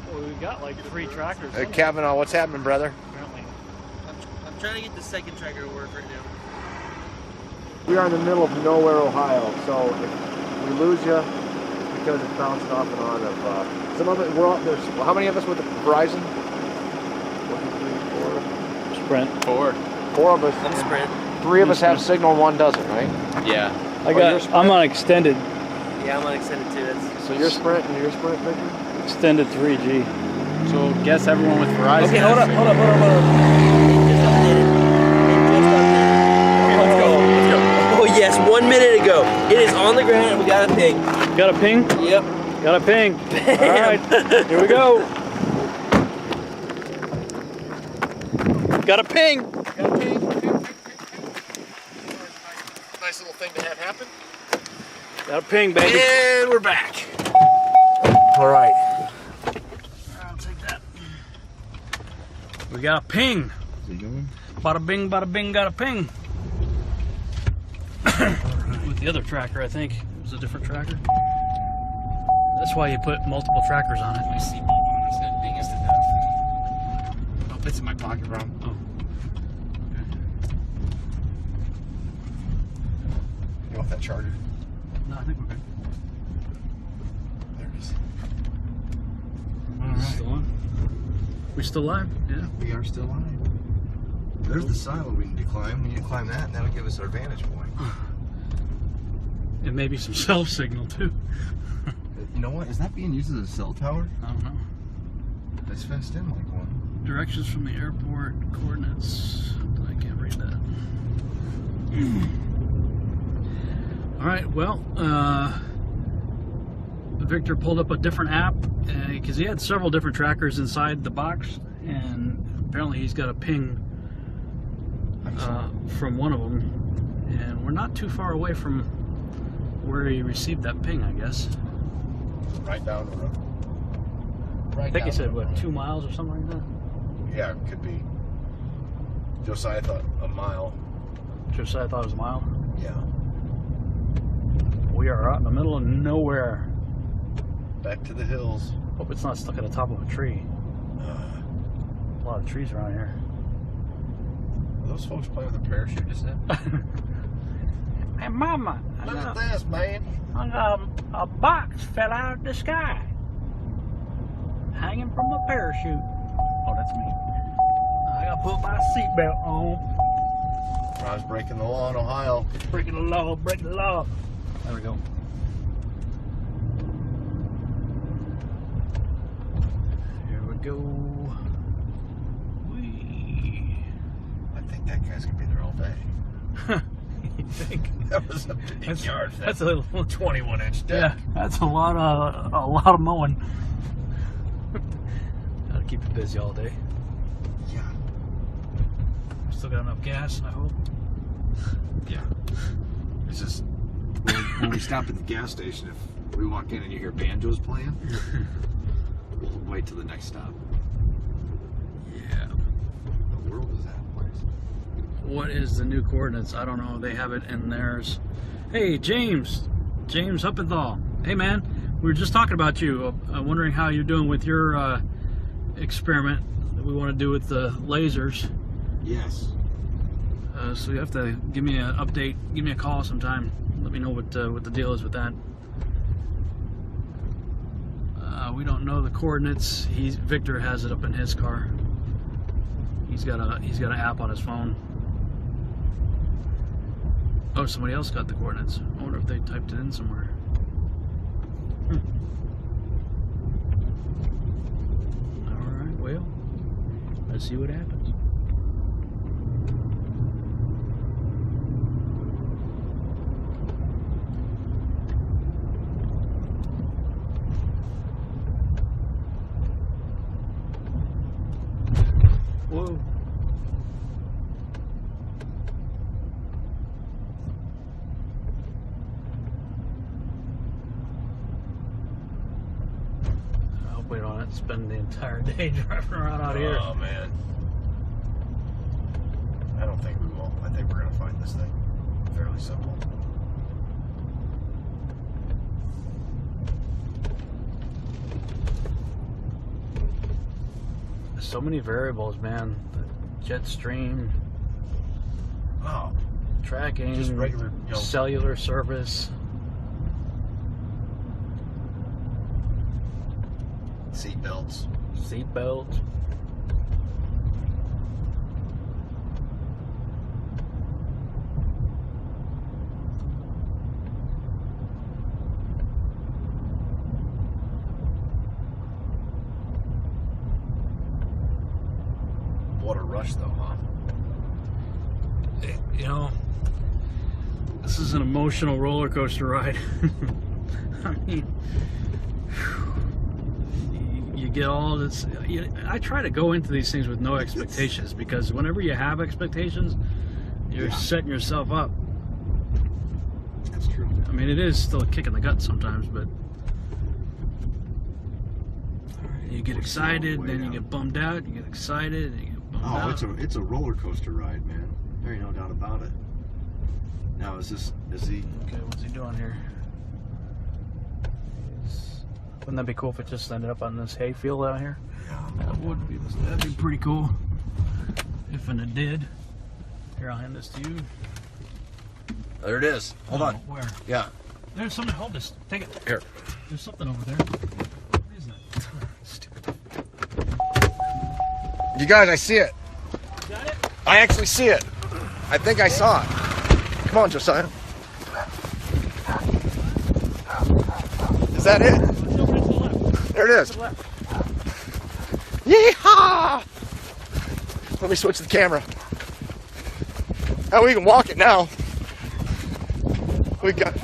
S9: Well, we got like 3 trackers.
S2: Hey, Kavanaugh, what's happening, brother?
S9: Apparently.
S4: I'm trying to get the second tracker to work right now.
S2: We are in the middle of nowhere, Ohio. So if we lose you, it's because it's bouncing off and on. Some of it, we're all, there's how many of us with the Verizon? 1, 2, 3, 4.
S9: Sprint.
S15: 4.
S2: 4 of us.
S4: I'm Sprint.
S2: 3 of us have signal, 1 doesn't, right?
S15: Yeah.
S9: I'm on extended.
S4: Yeah, I'm on extended too.
S2: So you're Sprint and you're Sprint, Victor?
S9: Extended 3G.
S15: So guess everyone with Verizon.
S4: Okay, hold up. Let's go. Oh yes, 1 minute ago. It is on the ground and we got a ping.
S9: Got a ping?
S4: Yep.
S9: Got a ping. All right, here we go. Got a ping.
S2: Nice little thing to have happen.
S9: Got a ping, baby.
S2: And we're back. All right.
S9: We got a ping.
S11: Is he going?
S9: Bada bing, got a ping. With the other tracker, I think. It was a different tracker. That's why you put multiple trackers on it.
S2: My seatbelt on. I said ding us to death. Oh, it's in my pocket, Ron.
S9: Oh.
S11: You want that charger?
S9: No, I think we're good.
S11: There it is.
S9: All right. Still on? We still live? Yeah.
S11: We are still live. There's the silo we need to climb. We need to climb that, and that'll give us our vantage point.
S9: And maybe some cell signal too.
S11: You know what? Is that being used as a cell tower?
S9: I don't know.
S11: It's fenced in like one.
S9: Directions from the airport, coordinates. I can't read that. All right, well, Victor pulled up a different app because he had several different trackers inside the box, and apparently he's got a ping from one of them, and we're not too far away from where he received that ping, I guess.
S11: Right down the road.
S9: I think he said, what, 2 miles or something like that?
S11: Yeah, it could be. Josiah thought a mile.
S9: Josiah thought it was a mile?
S11: Yeah.
S9: We are out in the middle of nowhere.
S11: Back to the hills.
S9: Hope it's not stuck at the top of a tree. A lot of trees around here.
S11: Are those folks playing with a parachute just now?
S13: Hey, Mama.
S11: Look at this, man.
S13: A box fell out of the sky. Hanging from a parachute. Oh, that's me. I gotta put my seatbelt on.
S11: I was breaking the law in Ohio.
S13: Breaking the law, breaking the law.
S9: There we go. Here we go. Whee.
S11: I think that guy's gonna be there all day.
S9: You think?
S11: That was a big yard.
S9: That's a little
S11: 21-inch deck.
S9: Yeah, that's a lot of mowing. That'll keep you busy all day.
S11: Yeah.
S9: Still got enough gas, I hope.
S11: Yeah. It's just when we stop at the gas station, if we walk in and you hear banjos playing, we'll wait till the next stop.
S9: Yeah.
S11: The world is that place.
S9: What is the new coordinates? I don't know. They have it in theirs. Hey, James 𝗦𝗵𝗿𝗍. Hey, man. We were just talking about you. Wondering how you're doing with your experiment that we want to do with the lasers.
S11: Yes.
S9: So you have to give me an update. Give me a call sometime. Let me know what the deal is with that. We don't know the coordinates. Victor has it up in his car. He's got an app on his phone. Oh, somebody else got the coordinates. I wonder if they typed it in somewhere. Alright, well, let's see what happens. Whoa. We don't have to spend the entire day driving around out here.
S11: Oh, man. I don't think we will. I think we're going to find this thing fairly simple.
S9: There's so many variables, man. The jet stream, tracking,
S11: just regular,
S9: cellular service. Seatbelt.
S11: What a rush, though, huh?
S9: You know, this is an emotional roller coaster ride. I mean, you get all this. I try to go into these things with no expectations, because whenever you have expectations, you're setting yourself up.
S11: That's true.
S9: I mean, it is still a kick in the gut sometimes, but you get excited, then you get bummed out. You get excited, and you get
S11: Oh, it's a roller coaster ride, man. There ain't no doubt about it. Now is he?
S9: Okay, what's he doing here? Wouldn't that be cool if it just ended up on this hay field out here? That would be. That'd be pretty cool. If and it did. Here, I'll hand this to you.
S11: There it is. Hold on.
S9: Where?
S11: Yeah.
S9: There's something. Hold this. Take it.
S11: Here.
S9: There's something over there. What is that? Stupid.
S2: You guys, I see it.
S9: Got it?
S2: I actually see it. I think I saw it. Come on, Josiah. Is that it? There it is. Yeehaw! Let me switch the camera. Oh, we can walk it now. We got.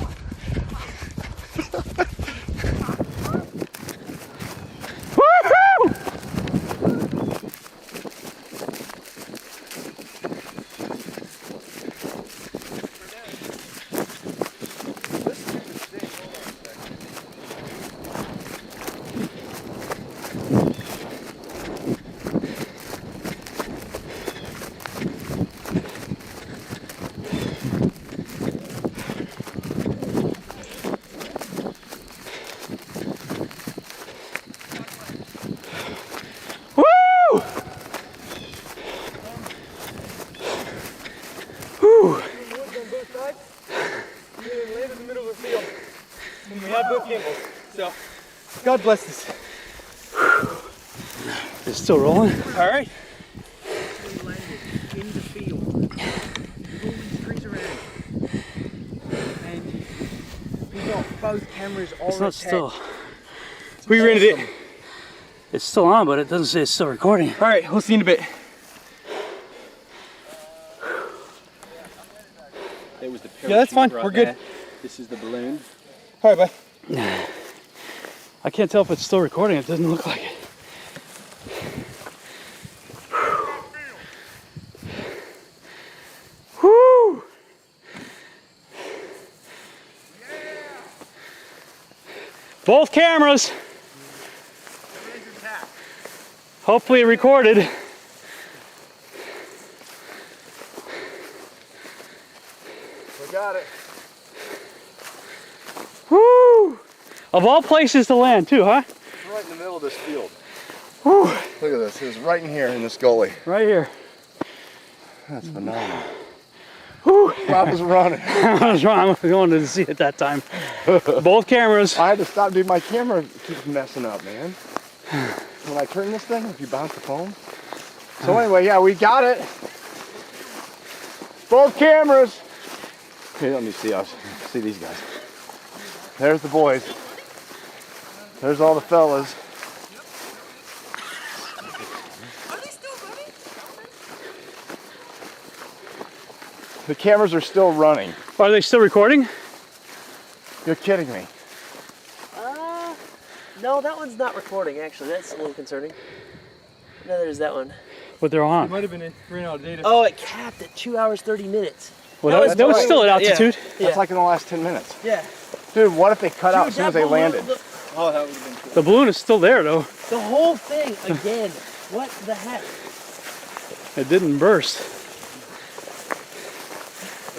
S14: We have both gimbals, so God bless this.
S9: It's still rolling.
S14: All right.
S13: We landed in the field. All these trees around. And we got both cameras all
S9: It's not still.
S14: We rented it.
S9: It's still on, but it doesn't say it's still recording.
S14: All right, we'll see you in a bit.
S7: That was the
S14: Yeah, that's fine. We're good.
S7: This is the balloon.
S14: All right, bye.
S9: I can't tell if it's still recording. It doesn't look like it. Woo! Both cameras. Hopefully it recorded.
S2: We got it.
S9: Woo! Of all places to land, too, huh?
S2: It's right in the middle of this field.
S9: Woo!
S2: Look at this. It was right in here in this gully.
S9: Right here.
S2: That's phenomenal.
S9: Woo!
S2: Bob was running.
S9: I was wrong. I was going to see it that time. Both cameras.
S2: I had to stop, dude. My camera keeps messing up, man. When I turn this thing, if you bounce the phone. So anyway, yeah, we got it. Both cameras. Here, let me see us. See these guys. There's the boys. There's all the fellas. The cameras are still running.
S9: Are they still recording?
S2: You're kidding me.
S4: No, that one's not recording, actually. That's a little concerning. No, there's that one.
S9: But they're on.
S14: It might have been ran out of data.
S4: Oh, it capped at 2 hours, 30 minutes.
S9: Well, that was still at altitude.
S4: Yeah.
S2: That's like in the last 10 minutes.
S4: Yeah.
S2: Dude, what if they cut out as soon as they landed?
S14: Oh, that would have been cool.
S9: The balloon is still there, though.
S4: The whole thing, again. What the heck?
S9: It didn't burst.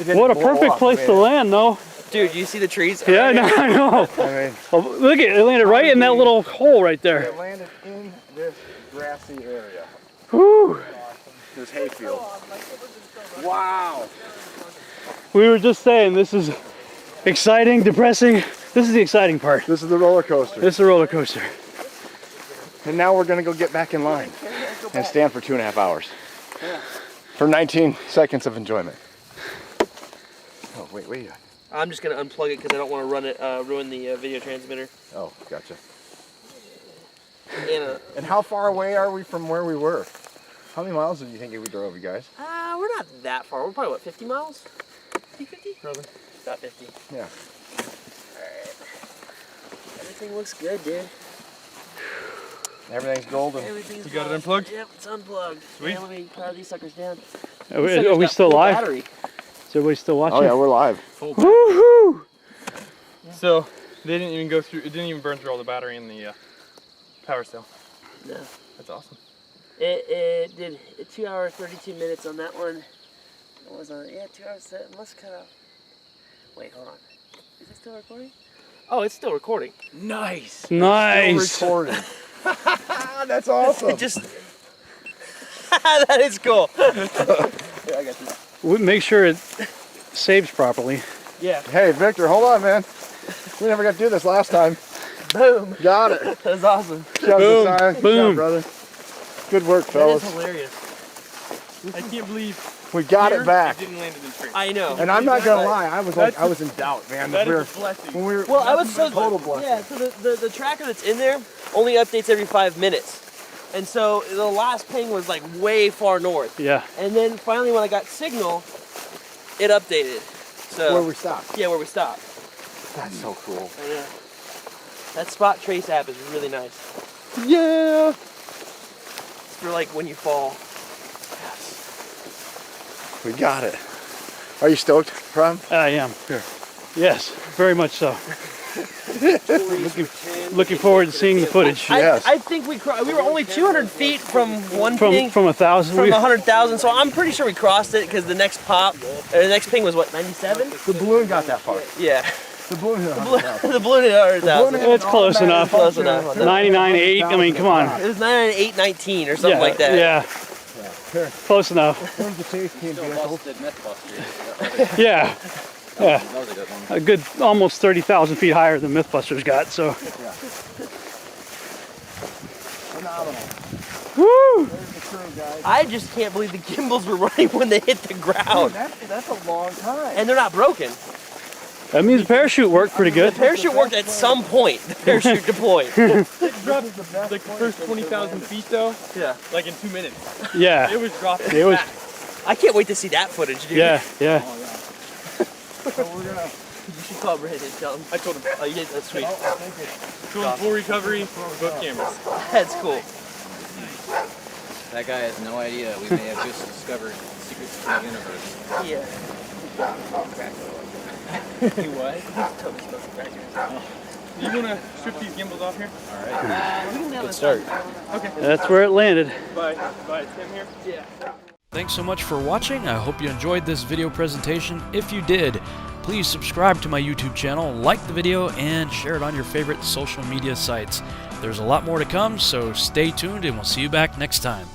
S2: It didn't
S9: What a
S2: blow
S9: perfect
S2: off,
S9: place
S2: man.
S9: to land, though.
S4: Dude, you see the trees?
S9: Yeah, no, I know.
S2: I mean,
S9: Oh, look at it. It landed right in that little hole right there.
S2: it landed in this grassy area.
S9: Woo!
S2: This hayfield. Wow.
S9: We were just saying this is exciting, depressing. This is the exciting part.
S2: This is the roller coaster.
S9: This is a roller coaster.
S2: And now we're gonna go get back in line and stand for 2.5 hours. For 19 seconds of enjoyment. Oh, wait.
S4: I'm just going to unplug it because I don't want to run it, ruin the video transmitter.
S2: Oh, gotcha.
S4: And
S2: how far away are we from where we were? How many miles do you think we drove, you guys?
S4: we're not that far. We're probably, what, 50 miles? 50?
S14: Probably.
S4: About 50.
S2: Yeah.
S4: Alright. Everything looks good, dude.
S2: Everything's golden.
S4: Everything's
S14: You got it
S4: golden.
S14: unplugged?
S4: Yep, it's unplugged.
S14: Sweet.
S4: Yeah, let me power these suckers down.
S9: Are we still live?
S4: Battery.
S9: Is everybody still watching?
S2: Oh yeah, we're live.
S9: Woohoo!
S14: So they didn't even go through. It didn't even burn through all the battery in the power cell.
S4: No.
S14: That's awesome.
S4: It did 2 hours 32 minutes on that one. What was on it? Yeah, 2 hours. Let's cut off. Wait, hold on. Is it still recording? Oh, it's still recording.
S9: Nice. Nice.
S2: Still recording. That's awesome.
S4: It just. That is cool. Here, I got this.
S9: Make sure it saves properly.
S4: Yeah.
S2: Hey, Victor, hold on, man. We never got to do this last time.
S4: Boom.
S2: Got it.
S4: That's awesome.
S9: Boom.
S2: Good
S9: Boom.
S2: job, brother. Good work, fellas.
S4: That is hilarious.
S14: I can't believe
S2: We got it back.
S14: it didn't land in the tree.
S4: I know.
S2: And I'm not gonna lie, I was in doubt, man.
S14: That is a blessing.
S2: When we were,
S4: Well, I was so
S2: total blessing.
S4: Yeah, so the tracker that's in there only updates every 5 minutes. And so the last ping was like way far north.
S9: Yeah.
S4: And then finally when I got signal, it updated. So
S2: Where we stopped.
S4: Yeah, where we stopped.
S2: That's so cool.
S4: I know. That spot trace app is really nice.
S2: Yeah.
S4: It's for like when you fall.
S2: We got it. Are you stoked, Prom?
S9: I am. Sure. Yes, very much so. looking forward to seeing the footage.
S4: I think we were only 200 feet from one ping.
S9: From 1,000.
S4: From 100,000, so I'm pretty sure we crossed it because the next the next ping was what, 97?
S2: The balloon got that far.
S4: Yeah.
S2: The balloon hit 100,000.
S4: The balloon hit 100,000.
S9: It's close enough.
S4: Close enough.
S9: 99.8. I mean, come on.
S4: It was 99.819 or something like that.
S9: Yeah. Close enough.
S2: Where's the chase team vehicle?
S9: Yeah. Yeah. A good almost 30,000 feet higher than Mythbusters got, so.
S2: Phenomenal.
S9: Woo!
S2: There's the crew, guys.
S4: I just can't believe the gimbals were running when they hit the ground.
S2: Dude, that's a long time.
S4: And they're not broken.
S9: That means the parachute worked pretty good.
S4: The parachute worked at some point. The parachute deployed.
S14: It dropped like the first 20,000 feet though.
S4: Yeah.
S14: Like in 2 minutes.
S9: Yeah.
S14: It was dropping.
S9: It was.
S14: fast.
S4: I can't wait to see that footage, dude.
S9: Yeah, yeah.
S2: So we're gonna.
S4: You should call Brandon and tell him.
S14: I told him.
S4: Oh, you did? That's sweet.
S2: Thank you.
S14: Doing full recovery with both cameras.
S4: That's cool.
S16: That guy has no idea. We may have just discovered secrets of the universe.
S4: Yeah.
S16: He what?
S4: Totally supposed to crack yours.
S14: You want to strip these gimbals off here?
S16: Alright. Good start.
S14: Okay.
S9: That's where it landed.
S14: Bye. Tim here?
S4: Yeah.
S1: Thanks so much for watching. I hope you enjoyed this video presentation. If you did, please subscribe to my YouTube channel, like the video, and share it on your favorite social media sites. There's a lot more to come, so stay tuned and we'll see you back next time.